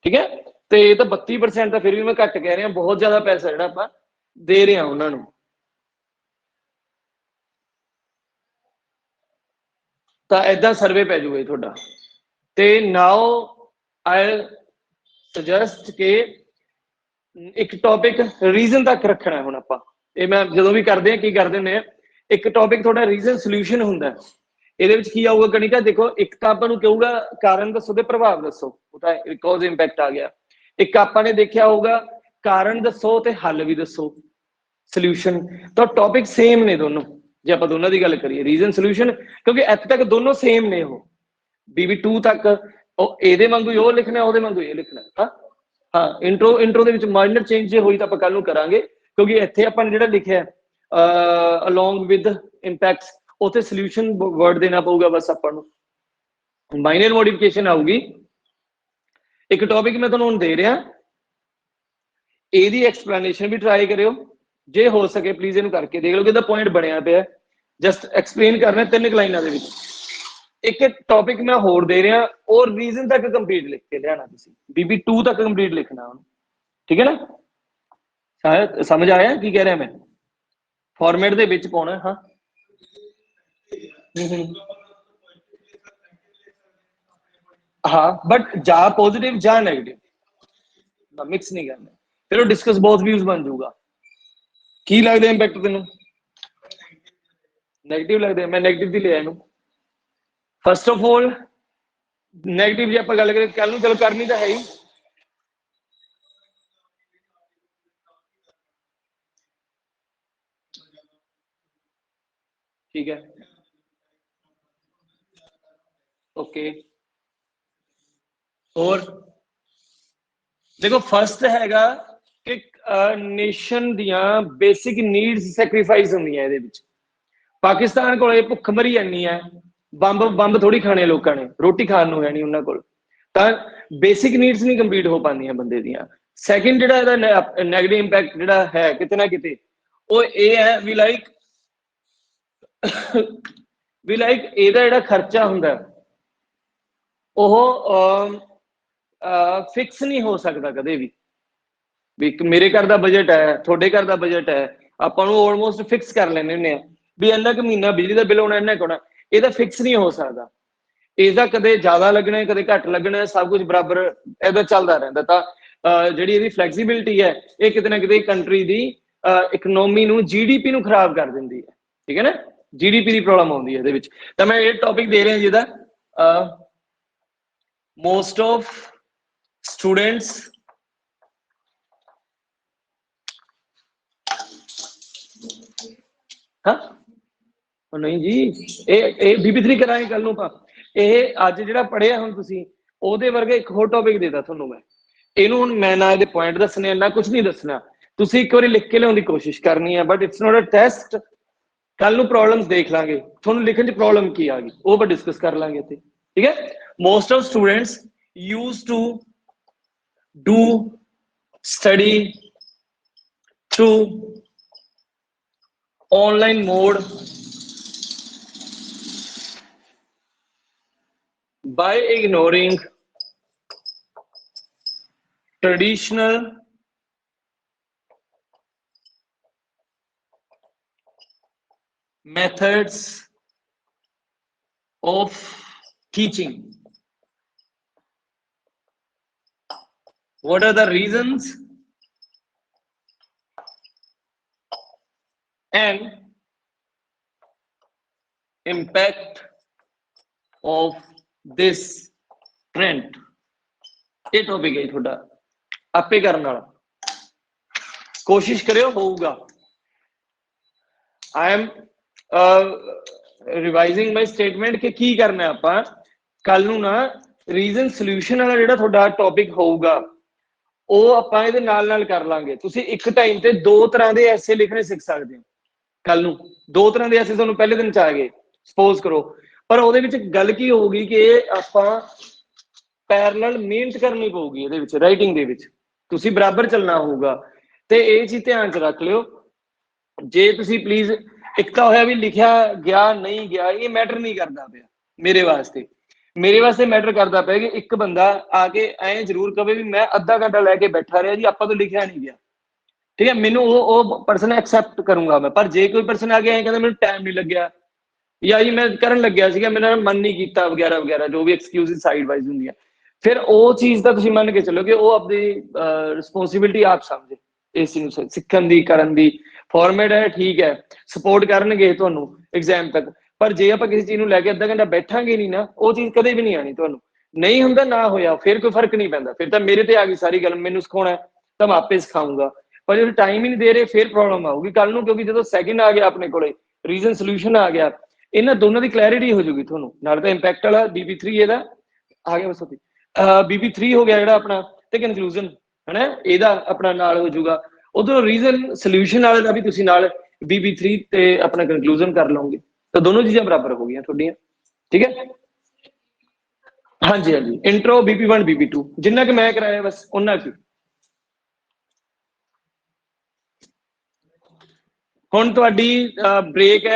ਠੀਕ ਹੈ। ਤੇ ਇਹ ਤਾਂ 32% ਤਾਂ ਫਿਰ ਵੀ ਮੈਂ ਘੱਟ ਕਹਿ ਰਿਹਾ, ਬਹੁਤ ਜ਼ਿਆਦਾ ਪੈਸਾ ਜਿਹੜਾ ਆਪਾਂ ਦੇ ਰਹੇ ਹਾਂ ਉਹਨਾਂ ਨੂੰ। ਤਾਂ ਏਦਾਂ ਸਰਵੇ ਪੈ ਜਾਊਗਾ ਤੁਹਾਡਾ। ਤੇ ਨਾਓ ਆਈ ਸੁਜੈਸਟ ਕਿ ਇੱਕ ਟੌਪਿਕ ਰੀਜ਼ਨ ਤੱਕ ਰੱਖਣਾ। ਹੁਣ ਆਪਾਂ ਇਹ ਮੈਂ ਜਦੋਂ ਵੀ ਕਰਦੇ ਹਾਂ ਕੀ ਕਰਦੇ ਹੁੰਦੇ ਆ, ਇੱਕ ਟੌਪਿਕ ਤੁਹਾਡਾ ਰੀਜ਼ਨ ਸੋਲੂਸ਼ਨ ਹੁੰਦਾ। ਇਹਦੇ ਵਿੱਚ ਕੀ ਆਊਗਾ ਕਣਿਕਾ? ਦੇਖੋ ਇੱਕ ਤਾਂ ਆਪਾਂ ਨੂੰ ਕਹੂਗਾ ਕਾਰਨ ਦੱਸੋ ਤੇ ਪ੍ਰਭਾਵ ਦੱਸੋ, ਉਹ ਤਾਂ ਕਾਜ਼ ਇੰਪੈਕਟ ਆ ਗਿਆ। ਇੱਕ ਆਪਾਂ ਨੇ ਦੇਖਿਆ ਹੋਊਗਾ ਕਾਰਨ ਦੱਸੋ ਤੇ ਹੱਲ ਵੀ ਦੱਸੋ, ਸੋਲੂਸ਼ਨ। ਤਾਂ ਟੌਪਿਕ ਸੇਮ ਨੇ ਦੋਨੋਂ, ਜੇ ਆਪਾਂ ਦੋਨਾਂ ਦੀ ਗੱਲ ਕਰੀਏ ਰੀਜ਼ਨ ਸੋਲੂਸ਼ਨ, ਕਿਉਂਕਿ ਇੱਥੇ ਤੱਕ ਦੋਨੋਂ ਸੇਮ ਨੇ। ਉਹ BB2 ਤੱਕ ਉਹ ਇਹਦੇ ਵਾਂਗੂ ਉਹ ਲਿਖਣਾ, ਉਹਦੇ ਵਾਂਗੂ ਇਹ ਲਿਖਣਾ। ਹਾਂ ਇੰਟਰੋ ਦੇ ਵਿੱਚ ਮਾਈਨਰ ਚੇਂਜ ਜੇ ਹੋਈ ਤਾਂ ਆਪਾਂ ਕੱਲ ਨੂੰ ਕਰਾਂਗੇ, ਕਿਉਂਕਿ ਇੱਥੇ ਆਪਾਂ ਨੇ ਜਿਹੜਾ ਲਿਖਿਆ ਅਲੋਂਗ ਵਿਦ ਇੰਪੈਕਟਸ, ਉੱਥੇ ਸੋਲੂਸ਼ਨ ਵਰਡ ਦੇਣਾ ਪਊਗਾ ਬਸ ਆਪਾਂ ਨੂੰ, ਮਾਈਨਰ ਮੋਡੀਫਿਕੇਸ਼ਨ ਆਊਗੀ। ਇੱਕ ਟੌਪਿਕ ਮੈਂ ਤੁਹਾਨੂੰ ਹੁਣ ਦੇ ਰਿਹਾ, ਇਹਦੀ ਐਕਸਪਲੇਨੇਸ਼ਨ ਵੀ ਟਰਾਈ ਕਰਿਓ, जे हो सके प्लीज इनू करके देख लो कि पॉइंट बनया पे जस्ट एक्सप्लेन करना 3 लाइनों के एक टॉपिक मैं होर दे रहा और रीजन तक कंप्लीट लिख के लिया BB2 तक कंप्लीट लिखना ठीक है ना शायद समझ आया की कह रहा मैं फॉर्मेट दे विच पाना हाँ हाँ बट जा पॉजिटिव जा नेगेटिव मिक्स नहीं करना फिर डिस्कस बहुत व्यूज बन जाऊगा की लगता इंपैक्ट तेन नेगेटिव लगता मैं नेगेटिव लिया इनू फर्स्ट ऑफ ऑल नेगेटिव जी आप गल करें कल चलो करनी तो है ही ठीक है ओके और देखो फर्स्ट हैगा कि नेशन दियां बेसिक नीड्स सैक्रीफाइस होंदियां इहदे विच पाकिस्तान को भुखमरी इन्नी है बंब बंब थोड़ी खाने लोगों ने रोटी खाण नूं है नहीं उन्हां कोल तां बेसिक नीड्स नहीं कंप्लीट हो पांदियां बंदे दियां सैकेंड जिहड़ा इहदा नैगेटिव इंपैक्ट जिहड़ा है किते ना किते वो ये है भी लाइक इहदा जिहड़ा खर्चा हुंदा ओह फिक्स नहीं हो सकता कदे भी मेरे घर का बजट है थोड़े घर का बजट है ਆਪਾਂ ਨੂੰ ਆਲਮੋਸਟ ਫਿਕਸ ਕਰ ਲੈਣੇ ਹੁੰਦੇ ਆ ਵੀ ਇੰਨਾ ਕੁ ਮਹੀਨਾ ਬਿਜਲੀ ਦਾ ਬਿੱਲ ਹੋਣਾ ਇੰਨਾ ਕੁ ਹੋਣਾ ਇਹਦਾ ਫਿਕਸ ਨਹੀਂ ਹੋ ਸਕਦਾ ਇਹਦਾ ਕਦੇ ਜ਼ਿਆਦਾ ਲੱਗਣਾ ਕਦੇ ਘੱਟ ਲੱਗਣਾ ਸਭ ਕੁਝ ਬਰਾਬਰ ਇਹਦਾ ਚੱਲਦਾ ਰਹਿੰਦਾ ਤਾਂ ਜਿਹੜੀ ਇਹਦੀ ਫਲੈਕਸੀਬਿਲਿਟੀ ਹੈ ਇਹ ਕਿਤੇ ਨਾ ਕਿਤੇ ਕੰਟਰੀ ਦੀ ਇਕਨੋਮੀ ਨੂੰ ਜੀਡੀਪੀ ਨੂੰ ਖਰਾਬ ਕਰ ਦਿੰਦੀ ਹੈ ਠੀਕ ਹੈ ਨਾ ਜੀਡੀਪੀ ਦੀ ਪ੍ਰੋਬਲਮ ਆਉਂਦੀ ਹੈ ਇਹਦੇ ਵਿੱਚ ਤਾਂ ਮੈਂ ਇਹ ਟੌਪਿਕ ਦੇ ਰਿਹਾ ਜਿਹਦਾ most of students हाँ नहीं जी ये BB3 कराएं कल नूं अज जिहड़ा पढ़िया हुण तुसीं ओहदे वर्गे एक होर टॉपिक देता तुहानूं मैं इहनूं हुण मैं ना इहदे पॉइंट दसने ना कुछ नहीं दसना तुसीं एक बारी लिख के लिआउण दी कोशिश करनी है but it's not a test कल नूं प्रॉब्लम्स देख लांगे तुहानूं लिखण च प्रॉब्लम की आ गई वो पर डिस्कस कर लांगे इत्थे ठीक है most of students used to do study through online mode by ignoring traditional methods of teaching. What are the reasons and impact of this trend? ये टॉपिक है थोड़ा आपे करने वाला कोशिश करियो होगा I am revising my statement कि की करना आपां कल नूं ना रीजन सोल्यूशन वाला जिहड़ा थोड़ा टॉपिक होगा ਉਹ ਆਪਾਂ ਇਹਦੇ ਨਾਲ ਕਰ ਲਾਂਗੇ ਤੁਸੀਂ ਇੱਕ ਟਾਈਮ ਤੇ ਦੋ ਤਰ੍ਹਾਂ ਦੇ ਐਸੇ ਲਿਖਣੇ ਸਿੱਖ ਸਕਦੇ ਹੋ ਕੱਲ ਨੂੰ ਦੋ ਤਰ੍ਹਾਂ ਦੇ ਐਸੇ ਤੁਹਾਨੂੰ ਪਹਿਲੇ ਦਿਨ ਚ ਆ ਗਏ ਸਪੋਜ਼ ਕਰੋ ਪਰ ਉਹਦੇ ਵਿੱਚ ਗੱਲ ਕੀ ਹੋਊਗੀ ਕਿ ਆਪਾਂ ਪੈਰਲਲ ਮਿਹਨਤ ਕਰਨੀ ਪਊਗੀ ਇਹਦੇ ਵਿੱਚ ਰਾਈਟਿੰਗ ਦੇ ਵਿੱਚ ਤੁਸੀਂ ਬਰਾਬਰ ਚੱਲਣਾ ਹੋਊਗਾ ਤੇ ਇਹ ਚੀਜ਼ ਧਿਆਨ ਚ ਰੱਖ ਲਿਓ ਜੇ ਤੁਸੀਂ ਪਲੀਜ਼ ਇੱਕ ਤਾਂ ਹੋਇਆ ਵੀ ਲਿਖਿਆ ਗਿਆ ਨਹੀਂ ਗਿਆ ਇਹ ਮੈਟਰ ਨਹੀਂ ਕਰਦਾ ਪਿਆ ਮੇਰੇ ਵਾਸਤੇ ਮੈਟਰ ਕਰਦਾ ਪਿਆ ਕਿ ਇੱਕ ਬੰਦਾ ਆ ਕੇ ਐਂ ਜ਼ਰੂਰ ਕਵੇ ਵੀ ਮੈਂ ਅੱਧਾ ਘੰਟਾ ਲੈ ਕੇ ਬੈਠਾ ਰਿਹਾ ਜੀ ਆਪਾਂ ਤੋਂ ਲਿਖਿਆ ਨਹੀਂ ਗਿਆ ਠੀਕ ਹੈ ਮੈਨੂੰ ਉਹ ਪਰਸਨ ਐਕਸੈਪਟ ਕਰੂੰਗਾ ਮੈਂ ਪਰ ਜੇ ਕੋਈ ਪਰਸਨ ਆ ਕੇ ਐਂ ਕਹਿੰਦਾ ਮੈਨੂੰ ਟਾਈਮ ਨਹੀਂ ਲੱਗਿਆ ਜਾਂ ਜੀ ਮੈਂ ਕਰਨ ਲੱਗਿਆ ਸੀਗਾ ਮੇਰਾ ਮਨ ਨਹੀਂ ਕੀਤਾ ਵਗੈਰਾ ਵਗੈਰਾ ਜੋ ਵੀ ਐਕਸਕਿਊਜ਼ ਸਾਈਡ ਵਾਈਜ਼ ਹੁੰਦੀਆਂ ਫਿਰ ਉਹ ਚੀਜ਼ ਤਾਂ ਤੁਸੀਂ ਮੰਨ ਕੇ ਚੱਲੋ ਕਿ ਉਹ ਆਪਣੀ ਰਿਸਪੌਂਸਿਬਿਲਿਟੀ ਆਪ ਸਮਝੇ ਇਸ ਚੀਜ਼ ਨੂੰ ਸਿੱਖਣ ਦੀ ਕਰਨ ਦੀ ਫਾਰਮੈਟ ਹੈ ਠੀਕ ਹੈ ਸਪੋਰਟ ਕਰਨਗੇ ਤੁਹਾਨੂੰ ਐਗਜ਼ਾਮ ਤੱਕ पर जे आप किसी चीज को लैके अद्धा घंटा बैठांगे नहीं ना वो चीज कदे भी नहीं आनी तुहानू नहीं हुंदा ना होया फिर कोई फर्क नहीं पैंदा फिर तो मेरे ते आ गई सारी गल मैनू सिखाउणा तो मैं आपे सिखाऊंगा पर जो टाइम ही नहीं दे रहे फिर प्रॉब्लम आऊगी कल नू क्योंकि जो सैकेंड आ गया अपने कोले रीजन सोल्यूशन आ गया इन्हां दोनों की क्लैरिटी हो जूगी तुहानू नाल तां इंपैक्ट वाला BB3 ਇਹਦਾ आ गया बस BB3 हो गया ਜਿਹੜਾ ਆਪਣਾ ਤੇ ਕਨਕਲੂਜਨ है ना ਇਹਦਾ ਆਪਣਾ ਨਾਲ ਹੋ ਜੂਗਾ ਉਧਰੋਂ रीजन सोल्यूशन वाले ਦਾ भी ਤੁਸੀਂ ਨਾਲ BB3 ਤੇ ਆਪਣਾ ਕਨਕਲੂਜਨ कर ਲਓਗੇ तो दोनों चीजें बराबर हो गई थोड़ियां ठीक है हाँ जी इंट्रो BP1 BP2 जिन्ना कि मैं कराया बस उन्ना की ਹੁਣ ਤੁਹਾਡੀ ਬ੍ਰੇਕ ਹੈ।